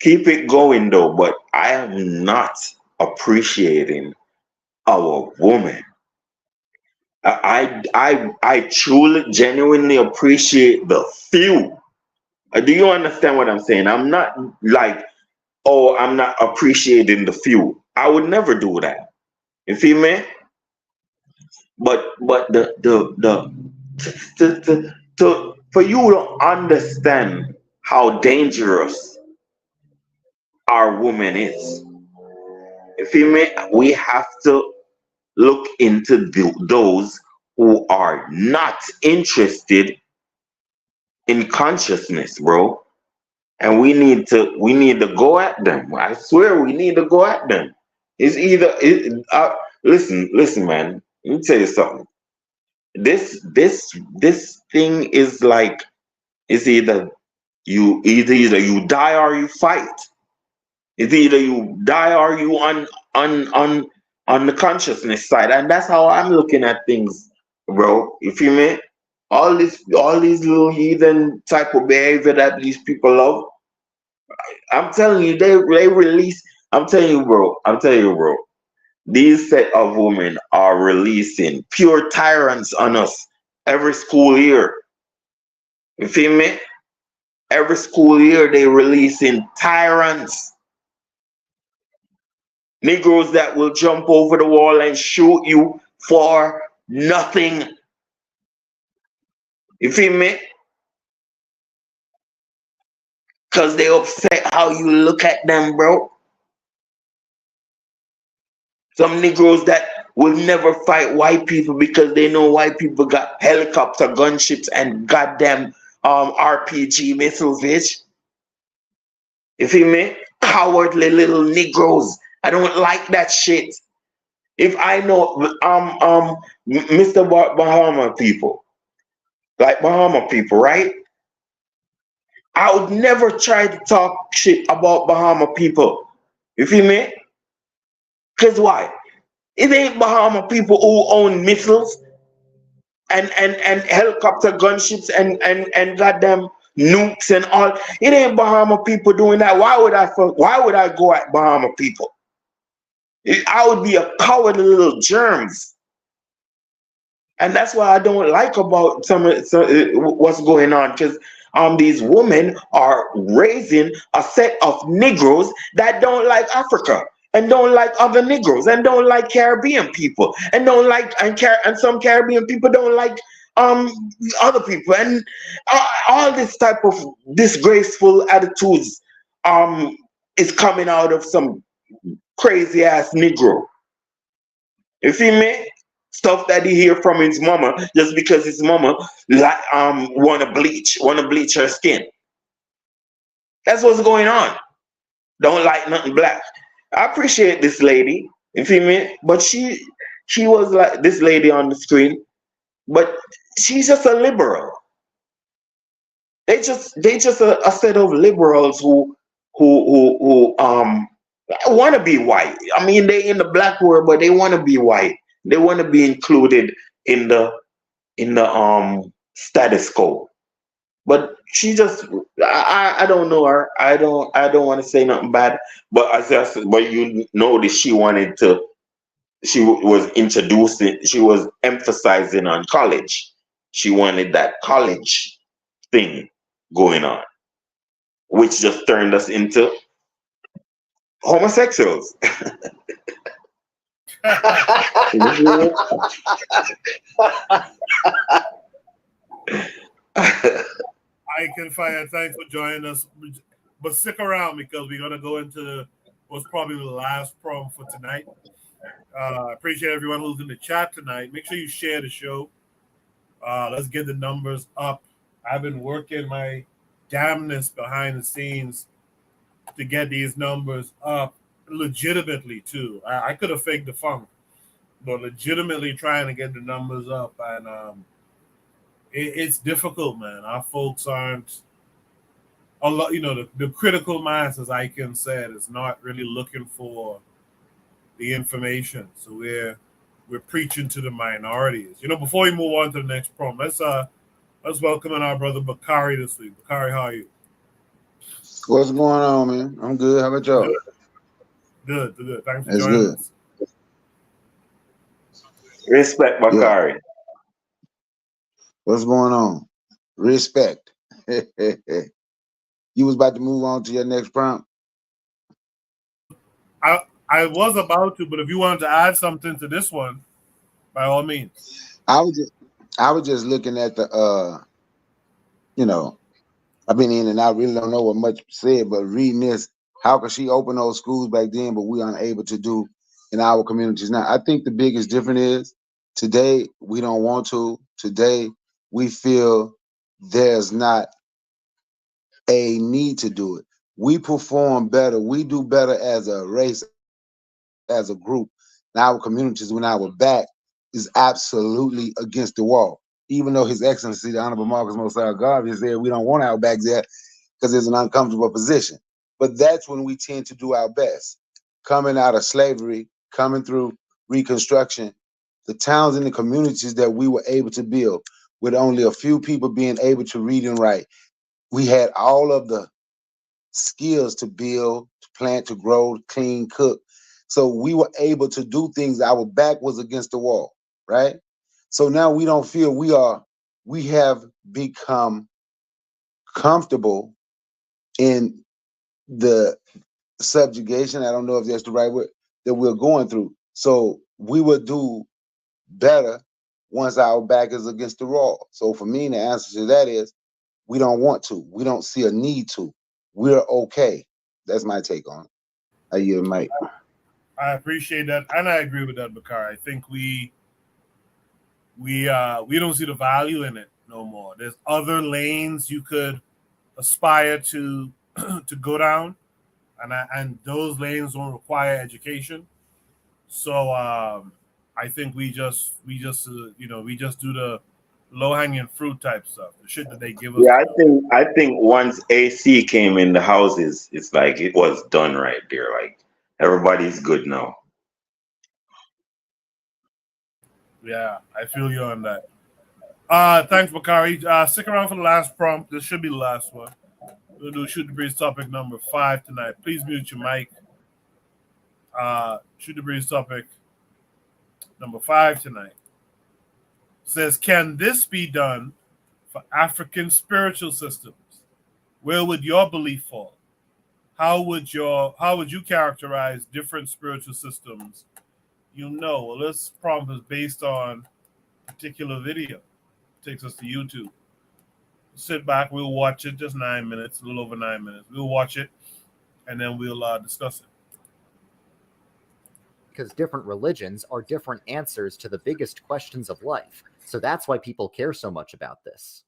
Keep it going though, but I am not appreciating our woman. I truly, genuinely appreciate the few. Do you understand what I'm saying? I'm not like, oh, I'm not appreciating the few. I would never do that. You feel me? But for you to understand how dangerous our woman is, you feel me? We have to look into those who are not interested in consciousness, bro. And we need to go at them. I swear we need to go at them. It's either listen, man. Let me tell you something. This thing is like, it's either you die or you fight. It's either you die or you on the consciousness side, and that's how I'm looking at things, bro. You feel me? All these little heathen type of behavior that these people love. I'm telling you, they release. I'm telling you, bro. These set of women are releasing pure tyrants on us every school year. You feel me? Every school year they releasing tyrants. Negroes that will jump over the wall and shoot you for nothing. You feel me? Because they upset how you look at them, bro. Some Negroes that will never fight white people because they know white people got helicopter gunships and goddamn RPG missiles, bitch. You feel me? Cowardly little Negroes. I don't like that shit. If I know Mr. Bahama people, like Bahama people, right? I would never try to talk shit about Bahama people. You feel me? Because why? It ain't Bahama people who own missiles and helicopter gunships and goddamn nukes and all. It ain't Bahama people doing that. Why would I go at Bahama people? I would be a cowardly little germs. And that's what I don't like about some what's going on, because these women are raising a set of Negroes that don't like Africa and don't like other Negroes and don't like Caribbean people and don't like and some Caribbean people don't like other people, and all this type of disgraceful attitudes is coming out of some crazy ass Negro. You feel me? Stuff that he hear from his mama just because his mama wanna bleach her skin. That's what's going on. Don't like nothing black. I appreciate this lady, you feel me? But she was like this lady on the screen, but she's just a liberal. They just a set of liberals who want to be white. I mean, they in the black world, but they want to be white. They want to be included in the status quo. But she just, I don't know her. I don't want to say nothing bad. But but you notice she was emphasizing on college. She wanted that college thing going on, which just turned us into homosexuals. I can fire. Thanks for joining us, but stick around because we're gonna go into what's probably the last problem for tonight. I appreciate everyone who's in the chat tonight. Make sure you share the show. Let's get the numbers up. I've been working my damnness behind the scenes to get these numbers up legitimately too. I could have faked the funk, but legitimately trying to get the numbers up, and it's difficult, man. Our folks aren't a lot, the critical mass, as Icon said, is not really looking for the information. So we're preaching to the minorities. Before we move on to the next problem, let's welcome in our brother Bakari this week. Bakari, how are you? What's going on, man? I'm good. How about y'all? Good. Thanks for joining us. Respect, Bakari. What's going on? Respect. You was about to move on to your next prompt. I was about to, but if you wanted to add something to this one, by all means. I was just looking at the you know, I've been in and I really don't know what much said, but reading this, how could she open those schools back then, but we unable to do in our communities now? I think the biggest difference is today we don't want to. Today we feel there's not a need to do it. We perform better. We do better as a race, as a group. In our communities, when our back is absolutely against the wall. Even though His Excellency, the Honorable Marcus Mosiah Garvey, said we don't want our backs there because it's an uncomfortable position. But that's when we tend to do our best. Coming out of slavery, coming through Reconstruction, the towns and the communities that we were able to build with only a few people being able to read and write, we had all of the skills to build, to plant, to grow, to clean, cook. So we were able to do things. Our back was against the wall, right? So now we don't feel we have become comfortable in the subjugation. I don't know if that's the right word that we're going through. So we will do better once our back is against the wall. So for me, the answer to that is we don't want to. We don't see a need to. We're okay. That's my take on it. I yield, Mike. I appreciate that, and I agree with that, Bakar. I think we don't see the value in it no more. There's other lanes you could aspire to to go down, and those lanes don't require education. So I think we just do the low hanging fruit type stuff, the shit that they give us. Yeah, I think once AC came in the houses, it's like it was done right there. Like everybody's good now. Yeah, I feel you on that. Thanks, Bakari. Stick around for the last prompt. This should be the last one. We'll do Shoot the Breeze topic number 5 tonight. Please mute your mic. Shoot the Breeze topic number 5 tonight says, can this be done for African spiritual systems? Where would your belief fall? How would you characterize different spiritual systems? Well, this prompt is based on a particular video. It takes us to YouTube. Sit back, we'll watch it, just 9 minutes, a little over 9 minutes. We'll watch it, and then we'll discuss it. Because different religions are different answers to the biggest questions of life. So that's why people care so much about this.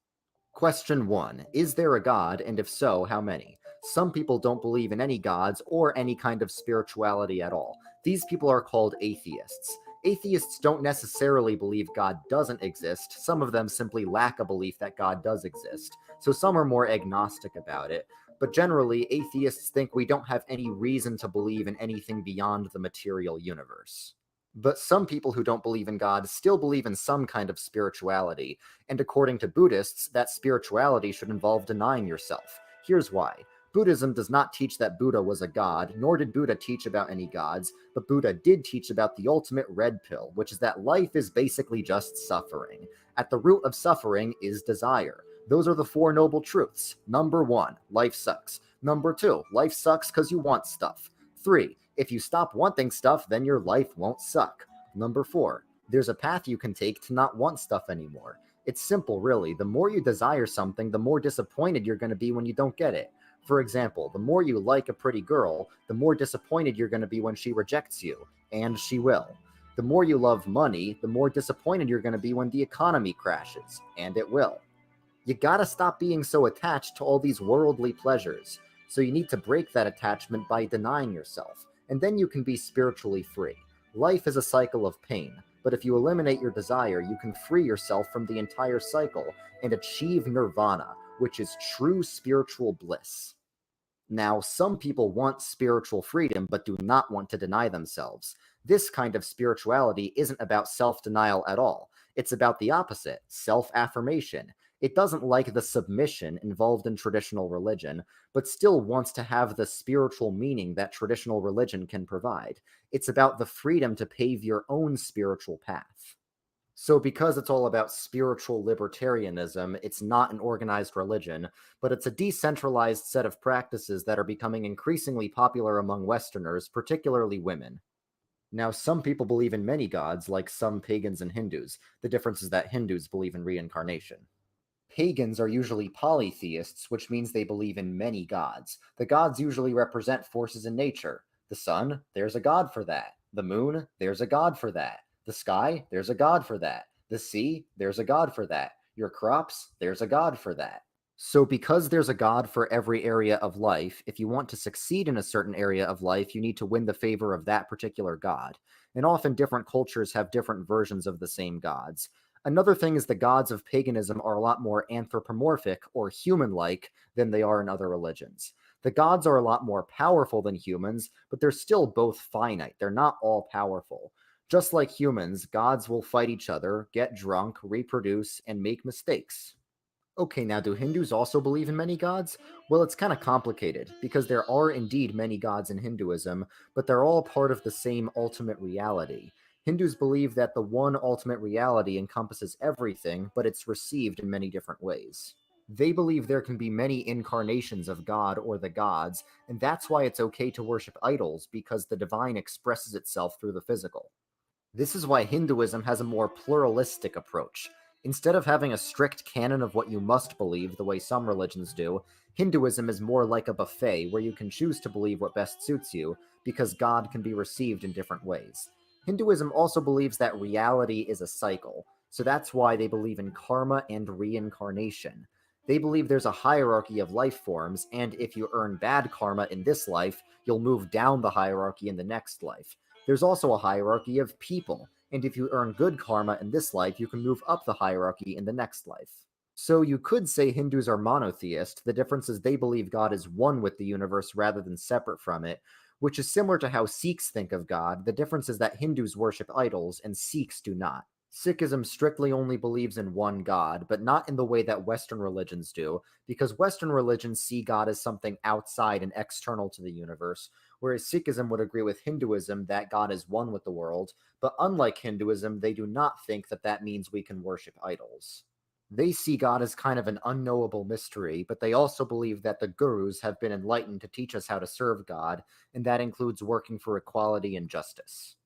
Question 1. Is there a God, and if so, how many? Some people don't believe in any gods or any kind of spirituality at all. These people are called atheists. Atheists don't necessarily believe God doesn't exist. Some of them simply lack a belief that God does exist. So some are more agnostic about it. But generally, atheists think we don't have any reason to believe in anything beyond the material universe. But some people who don't believe in God still believe in some kind of spirituality, and according to Buddhists, that spirituality should involve denying yourself. Here's why. Buddhism does not teach that Buddha was a god, nor did Buddha teach about any gods, but Buddha did teach about the ultimate red pill, which is that life is basically just suffering. At the root of suffering is desire. Those are the 4 noble truths. Number 1, life sucks. Number 2, life sucks because you want stuff. 3, if you stop wanting stuff, then your life won't suck. Number 4, there's a path you can take to not want stuff anymore. It's simple, really. The more you desire something, the more disappointed you're going to be when you don't get it. For example, the more you like a pretty girl, the more disappointed you're going to be when she rejects you, and she will. The more you love money, the more disappointed you're going to be when the economy crashes, and it will. You gotta stop being so attached to all these worldly pleasures. So you need to break that attachment by denying yourself, and then you can be spiritually free. Life is a cycle of pain, but if you eliminate your desire, you can free yourself from the entire cycle and achieve nirvana, which is true spiritual bliss. Now, some people want spiritual freedom but do not want to deny themselves. This kind of spirituality isn't about self-denial at all. It's about the opposite, self-affirmation. It doesn't like the submission involved in traditional religion, but still wants to have the spiritual meaning that traditional religion can provide. It's about the freedom to pave your own spiritual path. So because it's all about spiritual libertarianism, it's not an organized religion, but it's a decentralized set of practices that are becoming increasingly popular among Westerners, particularly women. Now, some people believe in many gods, like some pagans and Hindus. The difference is that Hindus believe in reincarnation. Pagans are usually polytheists, which means they believe in many gods. The gods usually represent forces in nature. The sun, there's a god for that. The moon, there's a god for that. The sky, there's a god for that. The sea, there's a god for that. Your crops, there's a god for that. So because there's a god for every area of life, if you want to succeed in a certain area of life, you need to win the favor of that particular god. And often different cultures have different versions of the same gods. Another thing is the gods of paganism are a lot more anthropomorphic or human-like than they are in other religions. The gods are a lot more powerful than humans, but they're still both finite. They're not all powerful. Just like humans, gods will fight each other, get drunk, reproduce, and make mistakes. Okay, now do Hindus also believe in many gods? Well, it's kind of complicated, because there are indeed many gods in Hinduism, but they're all part of the same ultimate reality. Hindus believe that the one ultimate reality encompasses everything, but it's received in many different ways. They believe there can be many incarnations of God or the gods, and that's why it's okay to worship idols, because the divine expresses itself through the physical. This is why Hinduism has a more pluralistic approach. Instead of having a strict canon of what you must believe, the way some religions do, Hinduism is more like a buffet where you can choose to believe what best suits you, because God can be received in different ways. Hinduism also believes that reality is a cycle, so that's why they believe in karma and reincarnation. They believe there's a hierarchy of life forms, and if you earn bad karma in this life, you'll move down the hierarchy in the next life. There's also a hierarchy of people, and if you earn good karma in this life, you can move up the hierarchy in the next life. So you could say Hindus are monotheist. The difference is they believe God is one with the universe rather than separate from it, which is similar to how Sikhs think of God. The difference is that Hindus worship idols and Sikhs do not. Sikhism strictly only believes in one God, but not in the way that Western religions do, because Western religions see God as something outside and external to the universe, whereas Sikhism would agree with Hinduism that God is one with the world, but unlike Hinduism, they do not think that that means we can worship idols. They see God as kind of an unknowable mystery, but they also believe that the gurus have been enlightened to teach us how to serve God, and that includes working for equality and justice.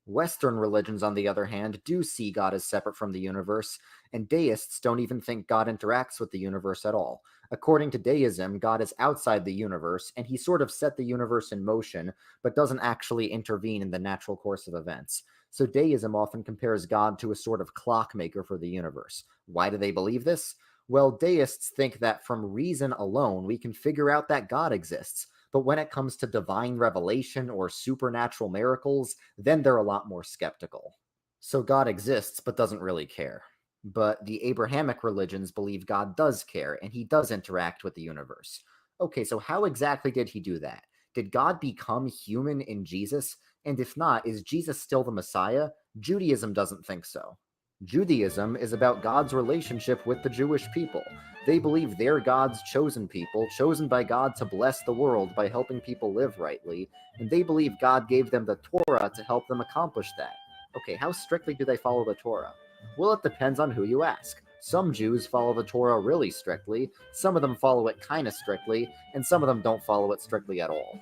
Western religions, on the other hand, do see God as separate from the universe, and deists don't even think God interacts with the universe at all. According to deism, God is outside the universe, and he sort of set the universe in motion, but doesn't actually intervene in the natural course of events. So deism often compares God to a sort of clockmaker for the universe. Why do they believe this? Well, deists think that from reason alone, we can figure out that God exists. But when it comes to divine revelation or supernatural miracles, then they're a lot more skeptical. So God exists, but doesn't really care. But the Abrahamic religions believe God does care, and he does interact with the universe. Okay, so how exactly did he do that? Did God become human in Jesus? And if not, is Jesus still the Messiah? Judaism doesn't think so. Judaism is about God's relationship with the Jewish people. They believe they're God's chosen people, chosen by God to bless the world by helping people live rightly, and they believe God gave them the Torah to help them accomplish that. Okay, how strictly do they follow the Torah? Well, it depends on who you ask. Some Jews follow the Torah really strictly, some of them follow it kind of strictly, and some of them don't follow it strictly at all.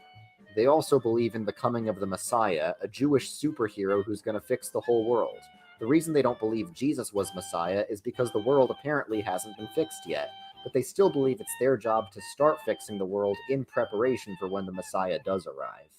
They also believe in the coming of the Messiah, a Jewish superhero who's going to fix the whole world. The reason they don't believe Jesus was Messiah is because the world apparently hasn't been fixed yet, but they still believe it's their job to start fixing the world in preparation for when the Messiah does arrive.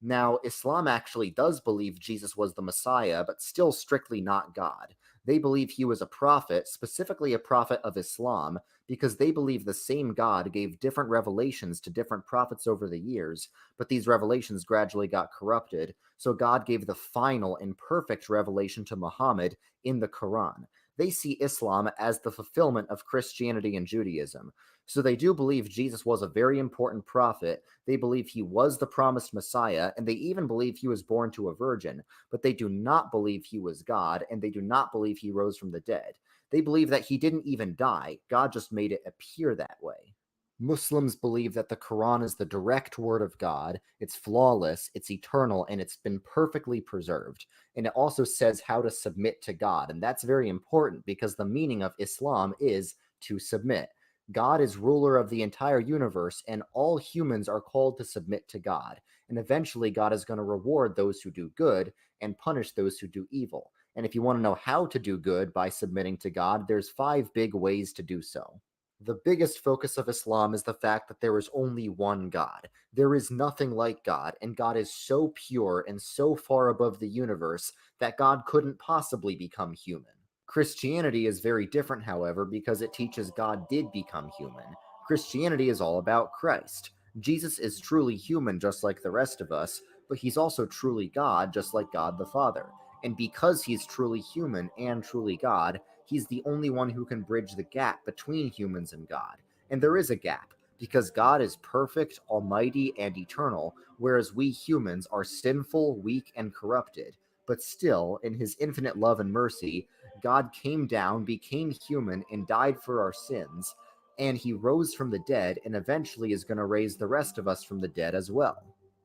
Now, Islam actually does believe Jesus was the Messiah, but still strictly not God. They believe he was a prophet, specifically a prophet of Islam, because they believe the same God gave different revelations to different prophets over the years, but these revelations gradually got corrupted, so God gave the final and perfect revelation to Muhammad in the Quran. They see Islam as the fulfillment of Christianity and Judaism. So they do believe Jesus was a very important prophet, they believe he was the promised Messiah, and they even believe he was born to a virgin, but they do not believe he was God, and they do not believe he rose from the dead. They believe that he didn't even die, God just made it appear that way. Muslims believe that the Quran is the direct word of God, it's flawless, it's eternal, and it's been perfectly preserved. And it also says how to submit to God, and that's very important because the meaning of Islam is to submit. God is ruler of the entire universe, and all humans are called to submit to God. And eventually, God is going to reward those who do good and punish those who do evil. And if you want to know how to do good by submitting to God, there's 5 big ways to do so. The biggest focus of Islam is the fact that there is only one God. There is nothing like God, and God is so pure and so far above the universe that God couldn't possibly become human. Christianity is very different, however, because it teaches God did become human. Christianity is all about Christ. Jesus is truly human just like the rest of us, but he's also truly God just like God the Father. And because he's truly human and truly God, he's the only one who can bridge the gap between humans and God. And there is a gap, because God is perfect, almighty, and eternal, whereas we humans are sinful, weak, and corrupted. But still, in his infinite love and mercy, God came down, became human, and died for our sins, and he rose from the dead, and eventually is going to raise the rest of us from the dead as well.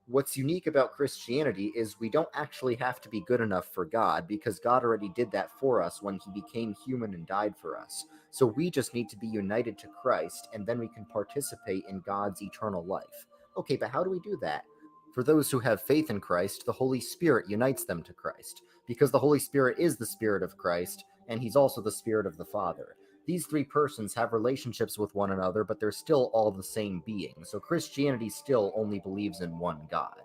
What's unique about Christianity is we don't actually have to be good enough for God, because God already did that for us when he became human and died for us. So we just need to be united to Christ, and then we can participate in God's eternal life. Okay, but how do we do that? For those who have faith in Christ, the Holy Spirit unites them to Christ, because the Holy Spirit is the Spirit of Christ, and he's also the Spirit of the Father. These 3 persons have relationships with one another, but they're still all the same being, so Christianity still only believes in one God.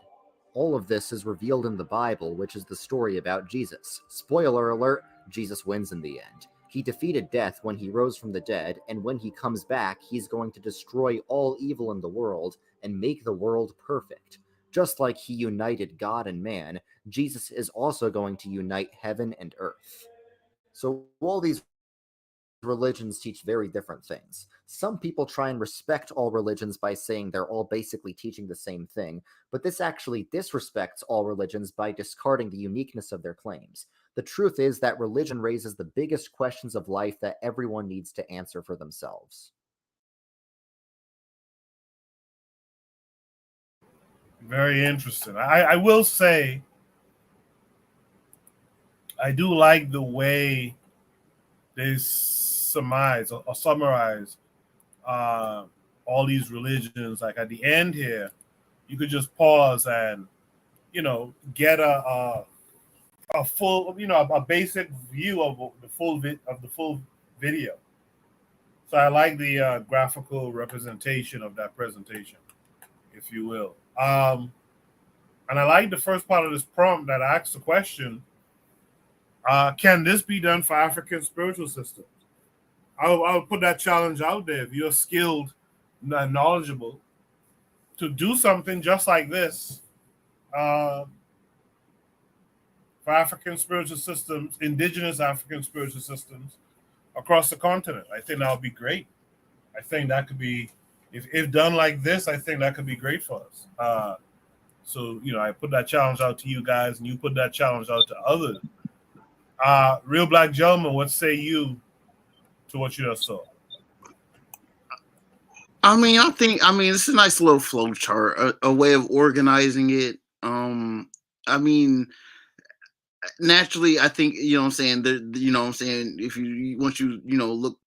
All of this is revealed in the Bible, which is the story about Jesus. Spoiler alert, Jesus wins in the end. He defeated death when he rose from the dead, and when he comes back, he's going to destroy all evil in the world and make the world perfect. Just like he united God and man, Jesus is also going to unite heaven and earth. So all these religions teach very different things. Some people try and respect all religions by saying they're all basically teaching the same thing, but this actually disrespects all religions by discarding the uniqueness of their claims. The truth is that religion raises the biggest questions of life that everyone needs to answer for themselves. Very interesting. I will say, I do like the way they surmise or summarize all these religions. Like at the end here, you could just pause and, get a full, a basic view of the full video. So I like the graphical representation of that presentation, if you will. And I like the first part of this prompt that asks the question, can this be done for African spiritual systems? I'll put that challenge out there. If you're skilled and knowledgeable, to do something just like this for African spiritual systems, indigenous African spiritual systems across the continent, I think that would be great. I think that could be, if done like this, I think that could be great for us. So, I put that challenge out to you guys, and you put that challenge out to others. Real Black Gentleman, what say you to what you just saw? I mean, it's a nice little flow chart, a way of organizing it. I mean, naturally, I think, what I'm saying, what I'm saying, if you once you look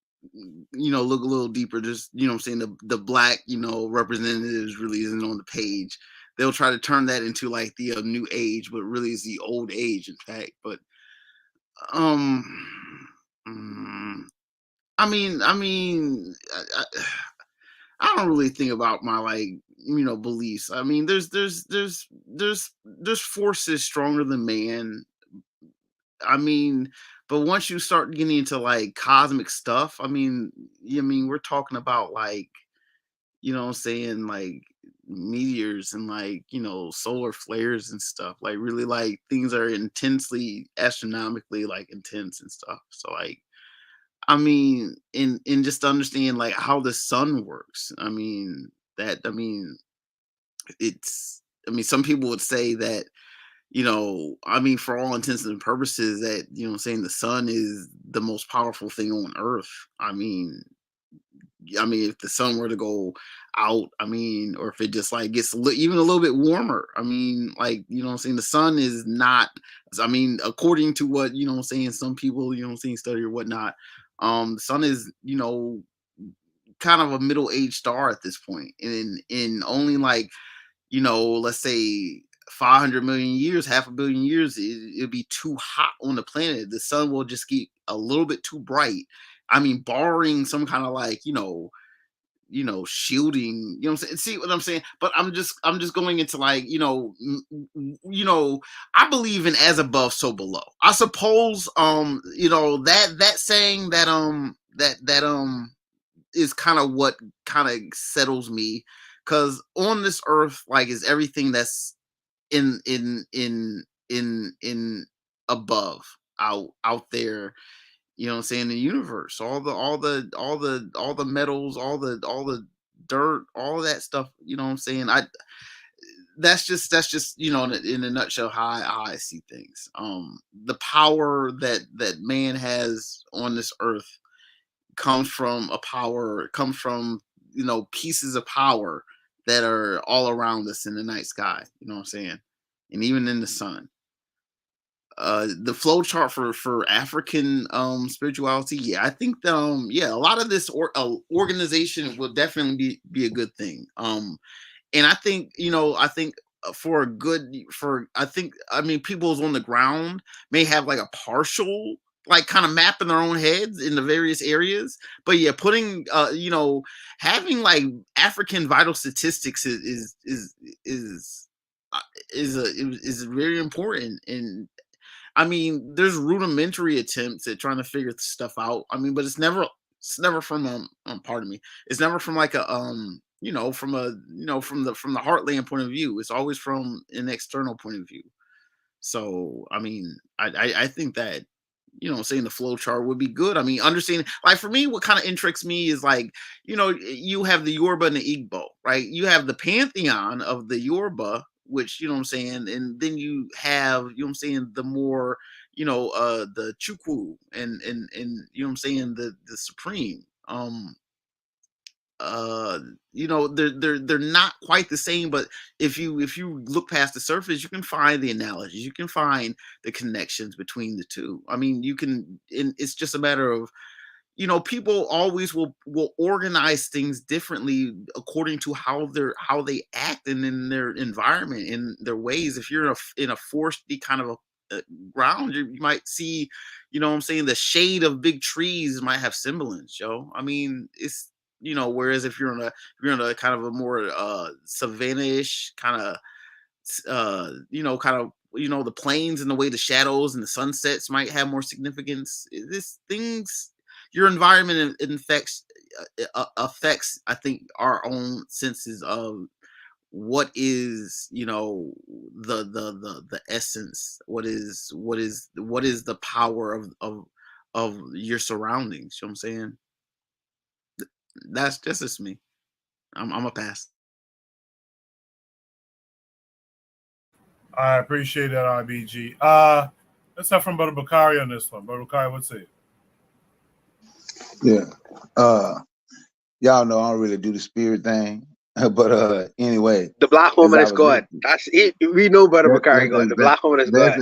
look a little deeper, just what I'm saying, the black representatives really isn't on the page. They'll try to turn that into like the new age, but really is the old age, in fact. But I don't really think about my beliefs. I mean, there's forces stronger than man. I mean, but once you start getting into like cosmic stuff, we're talking about like, what I'm saying, like meteors and like, solar flares and stuff. Like really like things are intensely astronomically like intense and stuff. So like, in just to understand like how the sun works. Some people would say that, for all intents and purposes, that, saying the sun is the most powerful thing on earth. I mean, if the sun were to go out, I mean, or if it just like gets even a little bit warmer, I mean, like, you know what I'm saying? The sun is not, I mean, according to what, you know what I'm saying, some people, you know what I'm saying, study or whatnot, the sun is, you know, kind of a middle-aged star at this point. And in only like, you know, let's say 500 million years, half a billion years, it'll be too hot on the planet. The sun will just get a little bit too bright. I mean, barring some kind of like, you know, shielding, you know what I'm saying? See what I'm saying? But I'm just going into like, you know, I believe in as above, so below. I suppose, you know, that saying that, is kind of what kind of settles me, because on this earth, like, is everything that's in above, out there, you know what I'm saying, the universe, all the metals, all the dirt, all that stuff, you know what I'm saying. That's just, you know, in a nutshell, how I see things. The power that man has on this earth comes from you know, pieces of power that are all around us in the night sky, you know what I'm saying, and even in the sun. The flow chart for African spirituality, yeah, I think that yeah, a lot of this organization will definitely be a good thing. And I think, you know, I think I mean, people's on the ground may have like a partial, like, kind of map in their own heads in the various areas, but yeah, putting you know, having like African vital statistics is very important. And I mean, there's rudimentary attempts at trying to figure stuff out. I mean, but it's never from pardon me, it's never from like a you know, from a, you know, from the heartland point of view. It's always from an external point of view. So I mean, I think that, you know, saying the flow chart would be good. I mean, understanding, like, for me, what kind of interests me is like, you know, you have the Yoruba and the Igbo, right? You have the pantheon of the Yoruba, which, you know what I'm saying, and then you have, you know what I'm saying, the more, you know, the Chukwu and you know what I'm saying, the supreme. You know, they're not quite the same, but if you look past the surface, you can find the analogies, you can find the connections between the two. I mean, you can, and it's just a matter of, you know, people always will organize things differently according to how they act and in their environment, in their ways. If you're in a foresty kind of a ground, you might see, you know what I'm saying, the shade of big trees might have semblance, yo. I mean, it's, you know, whereas if you're in a kind of a more savanna-ish kind of you know, kind of, you know, the plains and the way the shadows and the sunsets might have more significance. This things, your environment affects I think our own senses of what is, you know, the essence, what is the power of your surroundings, you know what I'm saying. That's just me. I'm a pass. I appreciate that, RBG. Let's have from Brother Bakari on this one. Brother Bakari, what's it? Yeah. Y'all know I don't really do the spirit thing. But anyway. The black woman is God. That's it. We know Brother Bakari God. The black woman is God.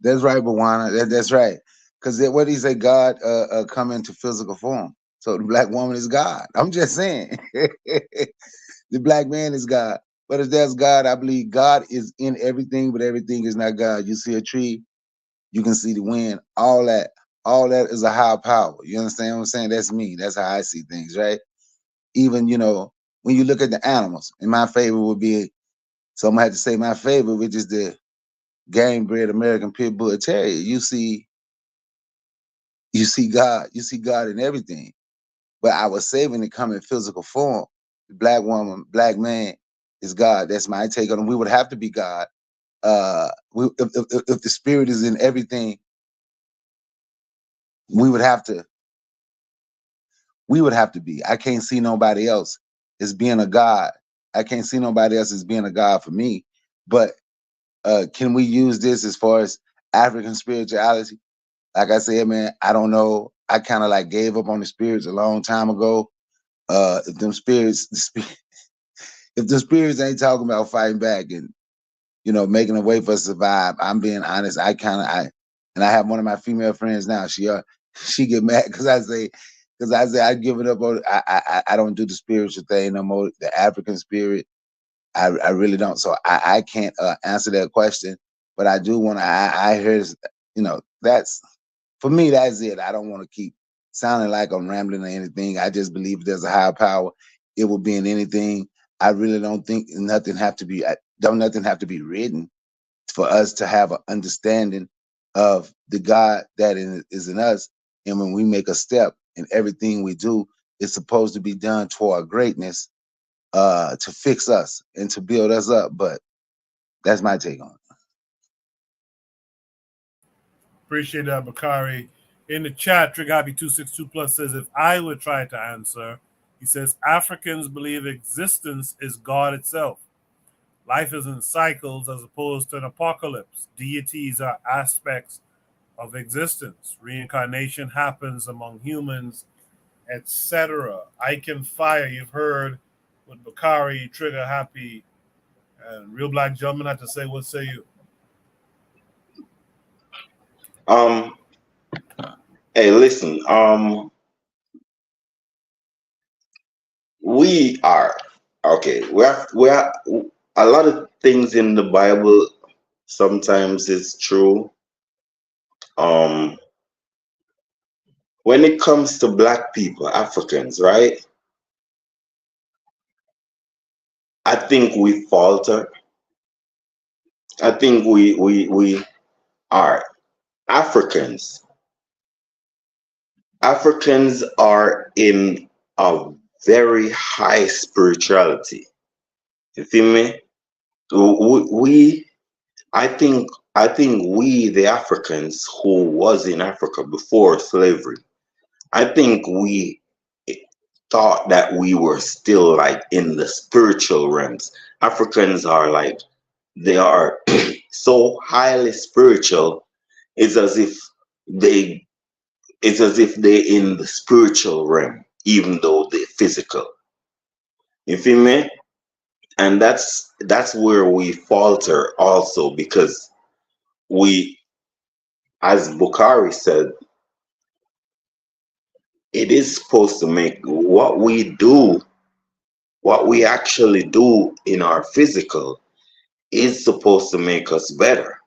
That's right, Bawana. That's right. Because what do you say? God come into physical form. So the black woman is God. I'm just saying. The black man is God. But if there's God, I believe God is in everything, but everything is not God. You see a tree, you can see the wind. All that is a higher power. You understand what I'm saying? That's me. That's how I see things, right? Even, you know, when you look at the animals, and my favorite would be, so I'm gonna have to say my favorite, which is the game bred American Pit Bull Terrier. You see God in everything. But I was saving to come in physical form. The black woman, black man is God. That's my take on it. We would have to be God. If the spirit is in everything, we would have to be. I can't see nobody else as being a God. I can't see nobody else as being a God for me. But can we use this as far as African spirituality? Like I said, man, I don't know. I kind of like gave up on the spirits a long time ago. if them spirits, if the spirits ain't talking about fighting back and making a way for us to survive, I'm being honest. I have one of my female friends now. She get mad because I say I give it up on. I don't do the spiritual thing no more. The African spirit, I really don't. So I can't answer that question. But I do want to. I heard, that's for me. That's it. I don't want to keep sounding like I'm rambling or anything. I just believe there's a higher power. It will be in anything. I really don't think nothing have to be written for us to have an understanding of the God that is in us. And when we make a step in everything we do, it's supposed to be done toward greatness, to fix us and to build us up. But that's my take on it. Appreciate that, Bakari. In the chat, Trigger Happy 262 Plus says, if I would try to answer, he says, Africans believe existence is God itself. Life is in cycles as opposed to an apocalypse. Deities are aspects of existence. Reincarnation happens among humans, etc. I Can Fire, you've heard with Bakari, Trigger Happy, and Real Black Gentleman had to say, what say you? Hey, listen, we are a lot of things in the Bible sometimes it's true. When it comes to Black people, Africans, right? I think we falter. I think we are Africans. Africans are in a very high spirituality. You feel me? I think we, the Africans who was in Africa before slavery, I think we thought that we were still like in the spiritual realms. Africans are like, they are so highly spiritual. It's as if they're in the spiritual realm, even though they're physical. You feel me? And that's where we falter also, because we, as Bukhari said, it is supposed to make what we actually do in our physical is supposed to make us better.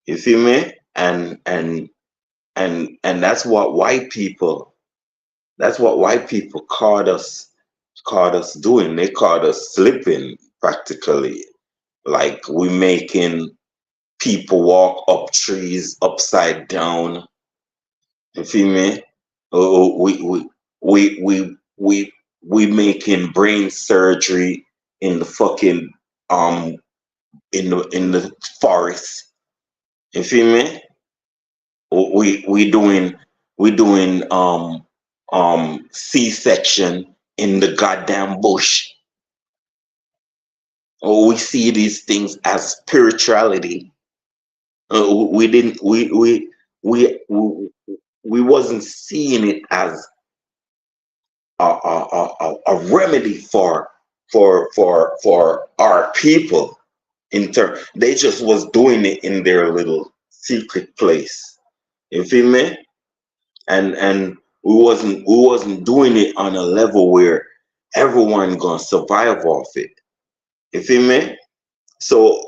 You feel me? And that's what white people caught us doing. They caught us slipping practically. Like we making people walk up trees upside down. You feel me? Oh, we making brain surgery in the fucking in the forest. You feel me? We doing C-section in the goddamn bush. Oh, we see these things as spirituality. We wasn't seeing it as a remedy for our people. They just was doing it in their little secret place. You feel me? And we wasn't doing it on a level where everyone gonna survive off it. You feel me? So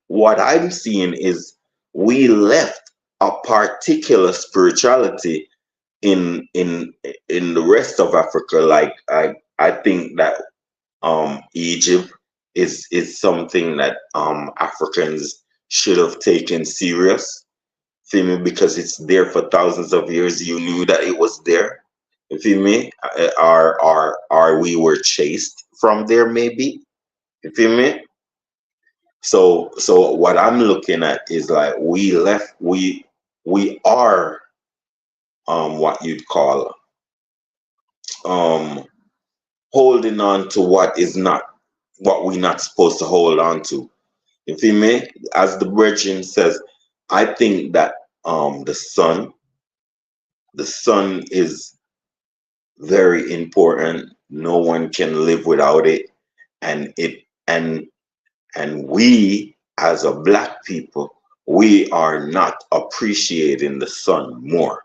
what I'm seeing is we left a particular spirituality in the rest of Africa. Like I think that Egypt is something that Africans should have taken serious. Feel me? Because it's there for thousands of years. You knew that it was there. You feel me? Or we were chased from there, maybe. You feel me? So what I'm looking at is like we are what you'd call holding on to what we're not supposed to hold on to. You feel me? As the Virgin says, I think that the sun is very important. No one can live without it, and we as a black people, we are not appreciating the sun more.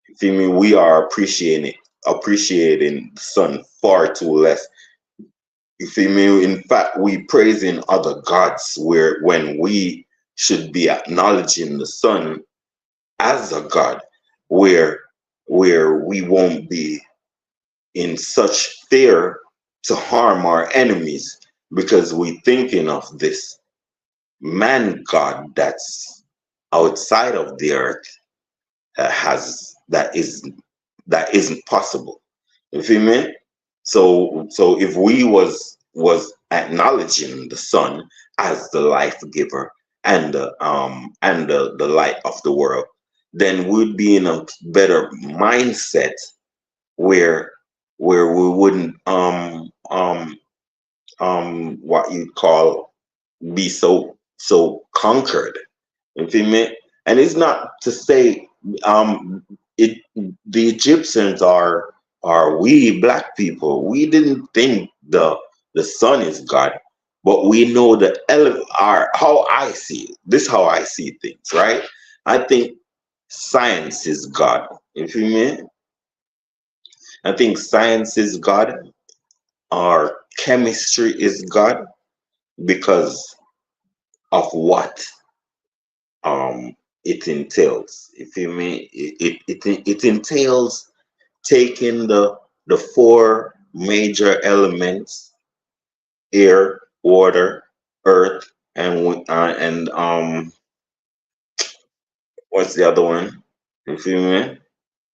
You feel me? We are appreciating the sun far too less. You feel me? In fact, we praising other gods when we should be acknowledging the sun as a god, where we won't be in such fear to harm our enemies because we thinking of this man god that's outside of the earth that isn't possible. You feel me? So if we was acknowledging the sun as the life giver and the light of the world, then we'd be in a better mindset where we wouldn't what you'd call be so conquered. You feel me? And it's not to say the Egyptians are we black people. We didn't think the sun is God, but we know the how I see it. This is how I see things, right? I think science is God. You feel me? I think science is God, or chemistry is God, because of what it entails. You feel me? It entails taking the four major elements: air, water, earth, and what's the other one? You feel me?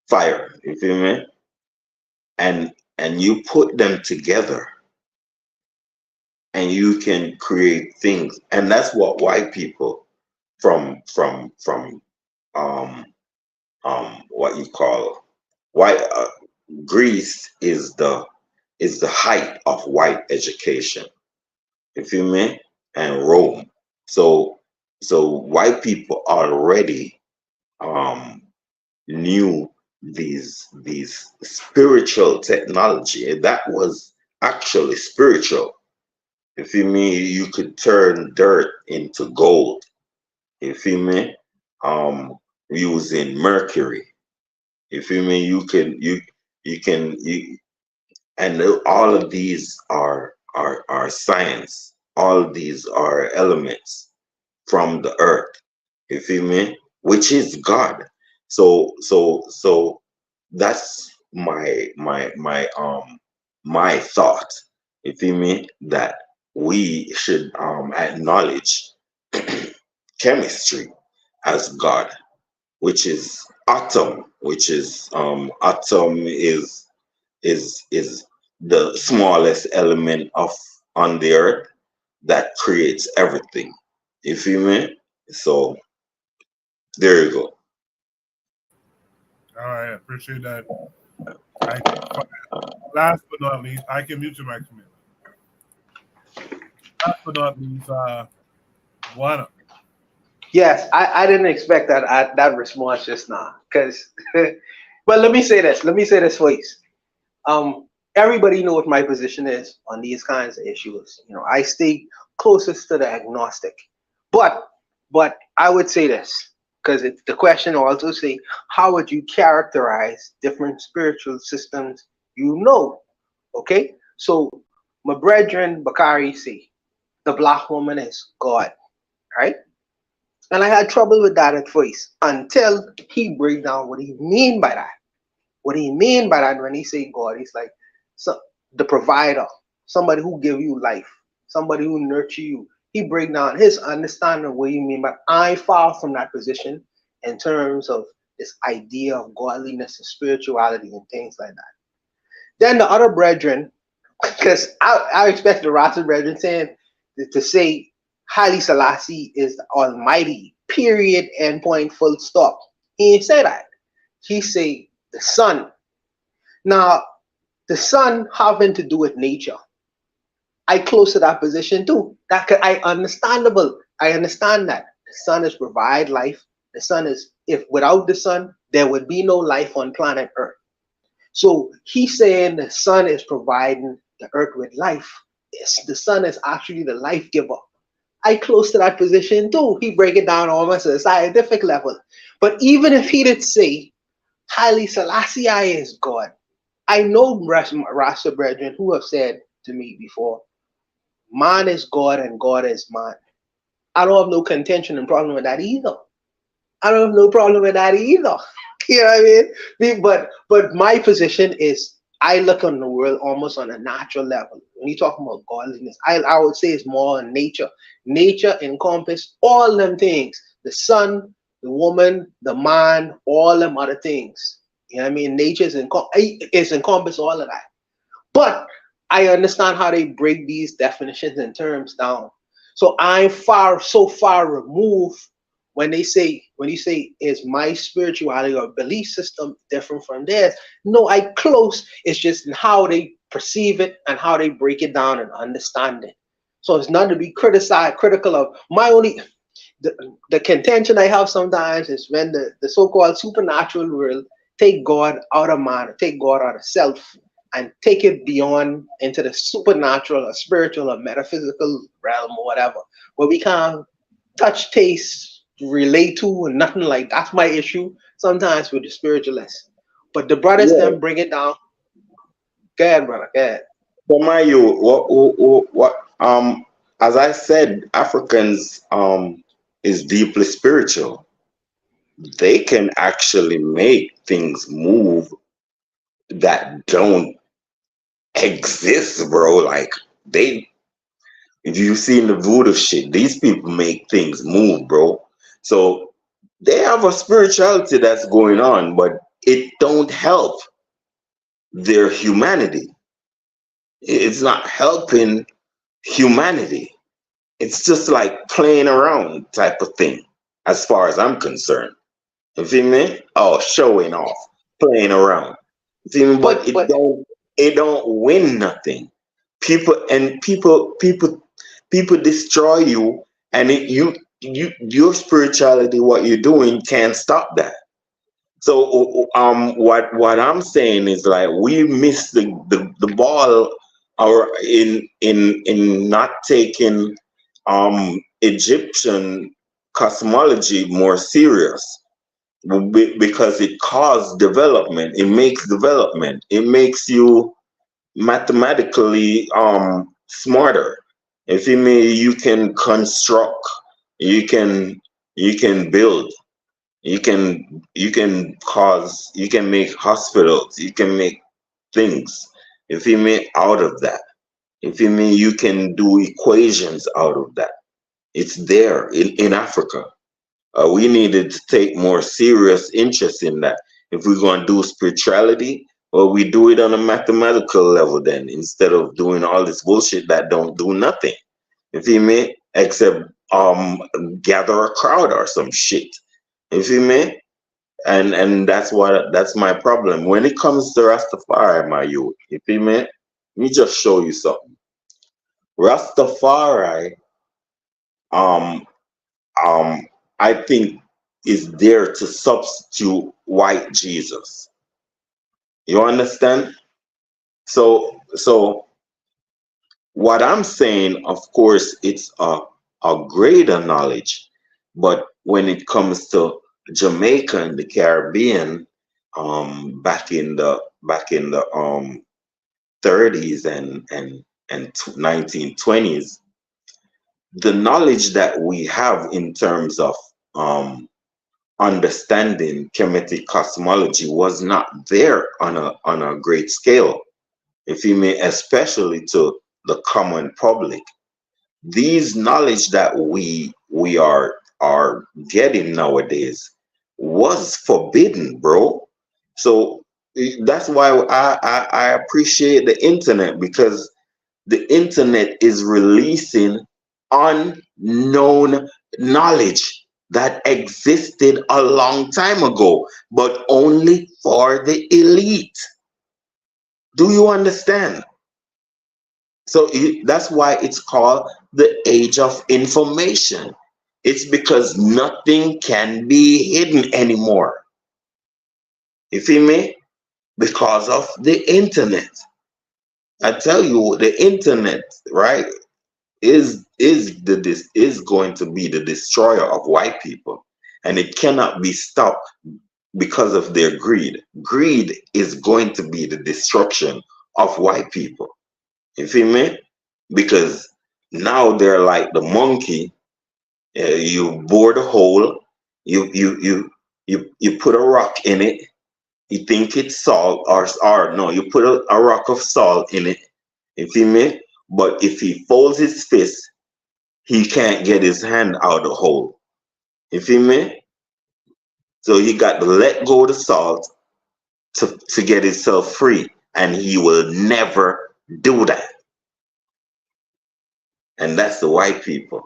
Fire. You feel me? And you put them together, and you can create things. And that's what white people from what you call white Greece is the height of white education. You feel me? And Rome. So white people already knew these spiritual technology, and that was actually spiritual. You feel me? You could turn dirt into gold. You feel me? Using mercury. You feel me? And all of these are science. All of these are elements from the earth. You feel me? Which is God. So that's my thought. You feel me? That we should acknowledge chemistry as God, which is atom, which is atom is the smallest element on the earth that creates everything. You feel me? So there you go. All right, I appreciate that. Last but not least, I can mute your mic for me. Last but not least, Juana. Yes, I didn't expect that response just now, because but let me say this please. Everybody know what my position is on these kinds of issues. You know, I stay closest to the agnostic, but I would say this, because the question also say, how would you characterize different spiritual systems? You know, okay. So my brethren Bakari say the black woman is God, right? And I had trouble with that at first until he break down what he mean by that. What he mean by that when he say God, he's like, so the provider, somebody who give you life, somebody who nurture you. He break down his understanding of what you mean, but I far from that position in terms of this idea of godliness and spirituality and things like that. Then the other brethren, because I expect the Rasta brethren saying to say Haile Selassie is the Almighty, period, end point, full stop. He didn't say that. He say the sun. Now, the sun having to do with nature. I close to that position too. I understandable. I understand that. The sun is provide life. The sun is, if without the sun, there would be no life on planet Earth. So he's saying the sun is providing the earth with life. Yes, the sun is actually the life giver. I close to that position too. He break it down almost at a scientific level. But even if he did say Haile Selassie is God, I know Rasta brethren who have said to me before, man is God and God is man. I don't have no contention and problem with that either. I don't have no problem with that either. You know what I mean? But my position is I look on the world almost on a natural level. When you talk about godliness, I would say it's more on nature. Nature encompasses all them things. The sun, the woman, the man, all them other things. You know what I mean? Nature is encompass all of that. But I understand how they break these definitions and terms down. So I'm so far removed when you say, is my spirituality or belief system different from theirs? No, I close. It's just in how they perceive it and how they break it down and understand it. So it's not to be critical of. The contention I have sometimes is when the so-called supernatural world take God out of man, take God out of self, and take it beyond into the supernatural or spiritual or metaphysical realm or whatever, where we can't touch, taste, relate to, and nothing like that's my issue sometimes with the spiritualists. But the brothers then bring it down. Go ahead, brother. Go ahead. So my you, what as I said, Africans is deeply spiritual. They can actually make things move that don't exist, bro. Like if you've seen the voodoo shit, these people make things move, bro. So they have a spirituality that's going on, but it don't help their humanity. It's not helping humanity. It's just like playing around type of thing, as far as I'm concerned. You feel me? Oh, showing off, playing around. You feel me? But it don't win nothing. People destroy you, and your spirituality, what you're doing, can't stop that. So what I'm saying is, like, we missed the ball, or in not taking Egyptian cosmology more serious, because it caused development. It makes development. It makes you mathematically smarter. If you can construct, you can build, you can make hospitals, you can make things. Out of that. You can do equations out of that. It's there in Africa. We needed to take more serious interest in that. If we're going to do spirituality, well, we do it on a mathematical level then, instead of doing all this bullshit that don't do nothing. You feel me? Except gather a crowd or some shit. You feel me? And that's my problem. When it comes to Rastafari, my youth, you feel me? Let me just show you something. Rastafari, I think, is there to substitute white Jesus. You understand? So what I'm saying, of course, it's a greater knowledge, but when it comes to Jamaica and the Caribbean, back in the 30s and 1920s, the knowledge that we have in terms of understanding Kemetic cosmology was not there on a great scale, if you may, especially to the common public. These knowledge that we are getting nowadays was forbidden, bro. So that's why I appreciate the internet, because the internet is releasing unknown knowledge that existed a long time ago, but only for the elite. Do you understand? So that's why it's called the age of information. It's because nothing can be hidden anymore. You feel me? because of the internet. I tell you, the internet, right, is going to be the destroyer of white people, and it cannot be stopped because of their greed. Greed is going to be the destruction of white people. You feel me? Because now they're like the monkey. You bore the hole, you put a rock in it. You think it's salt, or no, you put a rock of salt in it. You feel me? But if he folds his fist, he can't get his hand out of the hole. You feel me? So he got to let go of the salt to get himself free, and he will never do that. And that's the white people.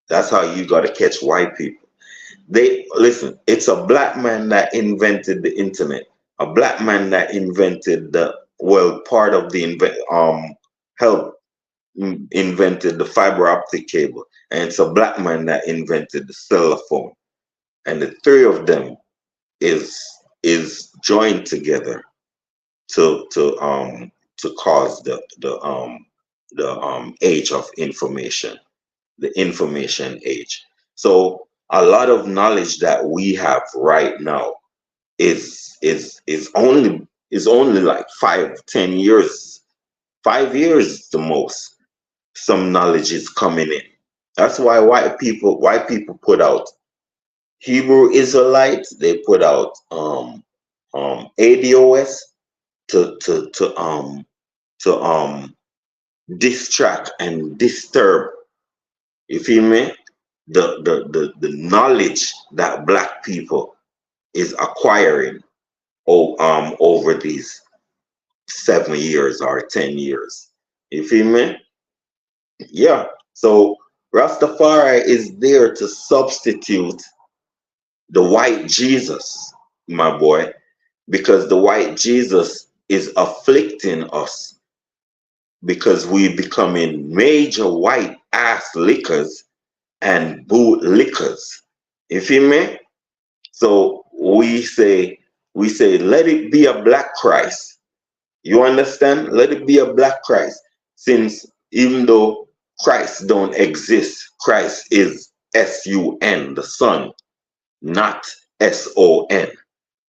That's how you got to catch white people. They listen. It's a black man that invented the internet. A black man that invented part of the help invented the fiber optic cable, and it's a black man that invented the cellular phone. And the three of them is joined together to cause the age of information, the information age. So a lot of knowledge that we have right now is only like 5-10 years, 5 years the most. Some knowledge is coming in. That's why white people put out Hebrew Israelites. They put out ADOS to distract and disturb. You feel me? The knowledge that black people is acquiring over these 7 years or 10 years. You feel me? Yeah. So Rastafari is there to substitute the white Jesus, my boy, because the white Jesus is afflicting us because we becoming major white ass lickers and boot lickers. You feel me? So we say, let it be a black Christ. You understand? Let it be a black Christ. Since even though Christ don't exist, Christ is S-U-N, the Son, not S-O-N.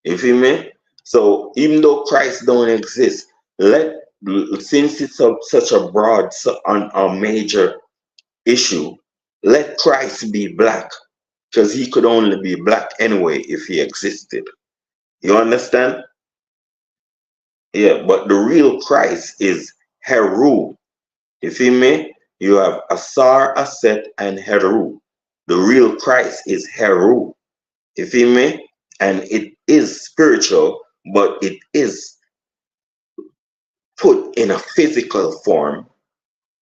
You feel me? So even though Christ don't exist, since it's such a broad, a major issue, let Christ be black, because he could only be black anyway if he existed. You understand? Yeah, but the real Christ is Heru. You feel me? You have Asar, Aset, and Heru. The real Christ is Heru. You feel me? And it is spiritual, but it is put in a physical form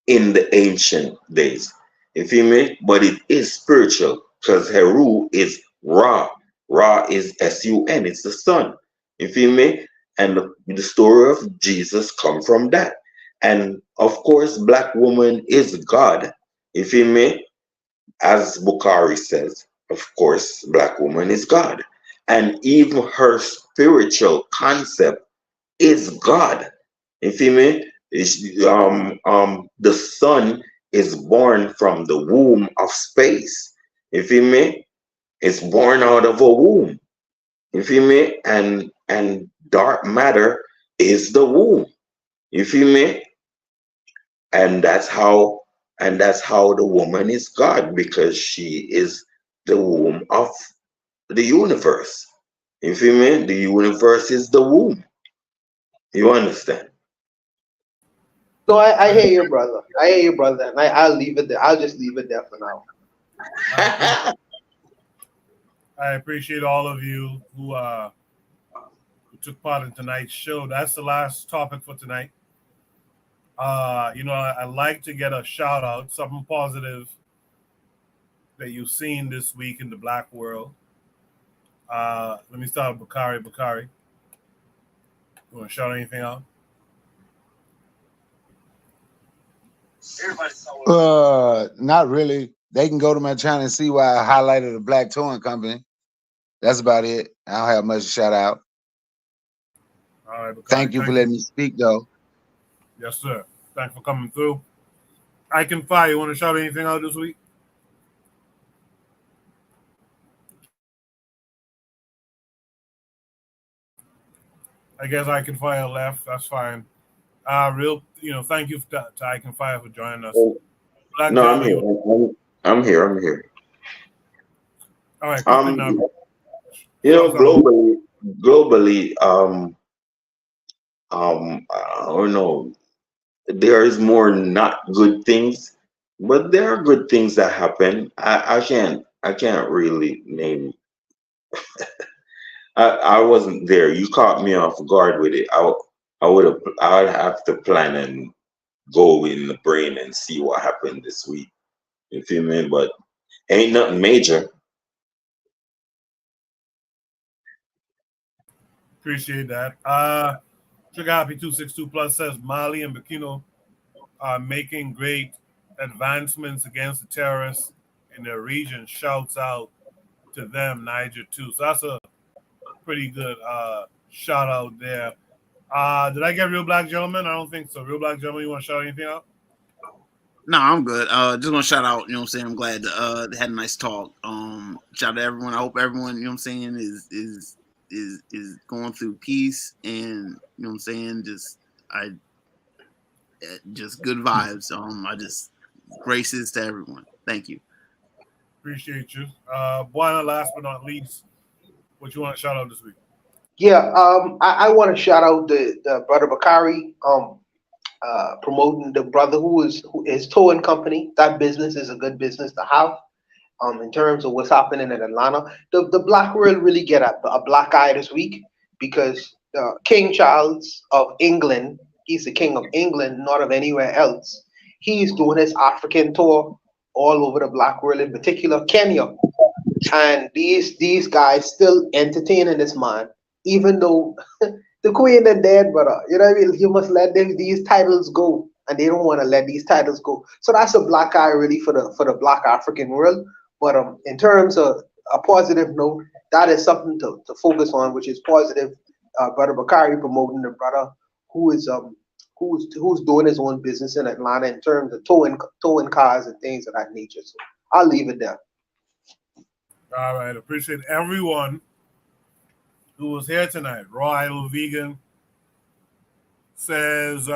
in the ancient days. You feel me? But it is spiritual because Heru is Ra. Ra is S-U-N. It's the sun. You feel me? And the story of Jesus come from that. And of course, black woman is God. You feel me? As Bukhari says, of course, black woman is God. And even her spiritual concept is God. You feel me? The sun is born from the womb of space. You feel me? It's born out of a womb. You feel me? And dark matter is the womb. You feel me? And that's how the woman is God, because she is the womb of the universe. You feel me? The universe is the womb. You understand? So I hear you, brother. I hear you, brother. And I'll leave it there. I'll just leave it there for now. I appreciate all of you who took part in tonight's show. That's the last topic for tonight. I like to get a shout out, something positive that you've seen this week in the black world. Let me start with Bakari. Bakari, you want to shout anything out? Not really. They can go to my channel and see why I highlighted the Black Towing Company. That's about it. I don't have much to shout out. All right. Thank you for letting me speak, though. Yes, sir. Thanks for coming through. I Can Fire. You want to shout anything out this week? I guess I Can Fire left. That's fine. Thank you to I Can Fire for joining us. No, I'm here. I'm here. All right. Globally, I don't know. There is more not good things, but there are good things that happen. I can't really name. I wasn't there. You caught me off guard with it. I would have to plan and go in the brain and see what happened this week. You feel me? But ain't nothing major. Appreciate that. Sugar Happy 262 Plus says Mali and Burkina are making great advancements against the terrorists in their region. Shouts out to them, Niger too. So that's a pretty good shout out there. Did I get Real Black Gentleman? I don't think so. Real Black Gentleman, you want to shout anything out? No, I'm good. Just want to shout out, you know what I'm saying? I'm glad they had a nice talk. Shout out to everyone. I hope everyone, you know what I'm saying, is going through peace and, you know what I'm saying, just good vibes. Graces to everyone. Thank you. Appreciate you. Buana, last but not least, what you want to shout out this week? Yeah, I want to shout out the brother Bakari, promoting the brother who is towing company. That business is a good business to have. In terms of what's happening in Atlanta, the black world really get a black eye this week because King Charles of England, he's the king of England, not of anywhere else. He's doing his African tour all over the black world, in particular Kenya, and these guys still entertaining this man, even though the queen is dead. But you know what I mean? You must let these titles go, and they don't want to let these titles go. So that's a black eye really for the black African world. But in terms of a positive note, that is something to focus on, which is positive. Brother Bakari promoting the brother who's doing his own business in Atlanta in terms of towing cars and things of that nature. So I'll leave it there. All right, appreciate everyone who was here tonight. Raw Idol Vegan says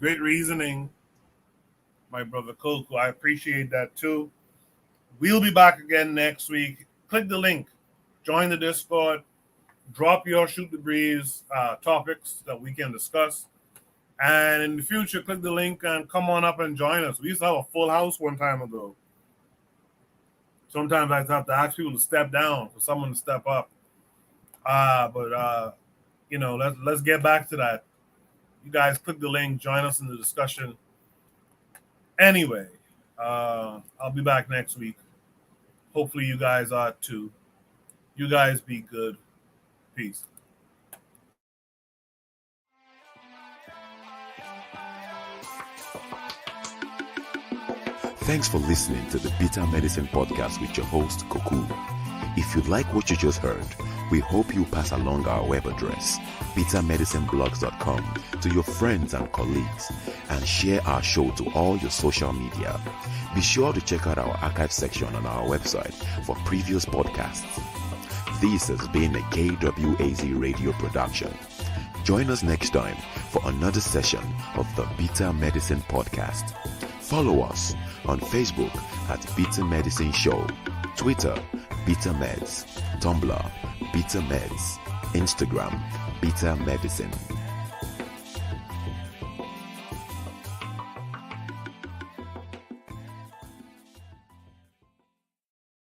great reasoning, my brother Coco. I appreciate that too. We'll be back again next week. Click the link, join the Discord, drop your Shoot the Breeze topics that we can discuss. And in the future, click the link and come on up and join us. We used to have a full house one time ago. Sometimes I have to ask people to step down for someone to step up. Let's get back to that. You guys click the link, join us in the discussion. Anyway, I'll be back next week. Hopefully you guys are too. You guys be good. Peace. Thanks for listening to the Bitter Medicine Podcast with your host, Koku. If you like what you just heard, we hope you pass along our web address, bittermedicineblogs.com, to your friends and colleagues, and share our show to all your social media. Be sure to check out our archive section on our website for previous podcasts. This has been a KWAZ radio production. Join us next time for another session of the Bitter Medicine Podcast. Follow us on Facebook at Bitter Medicine Show, Twitter, Bitter Meds, Tumblr, Bitter Meds, Instagram, Bitter Medicine.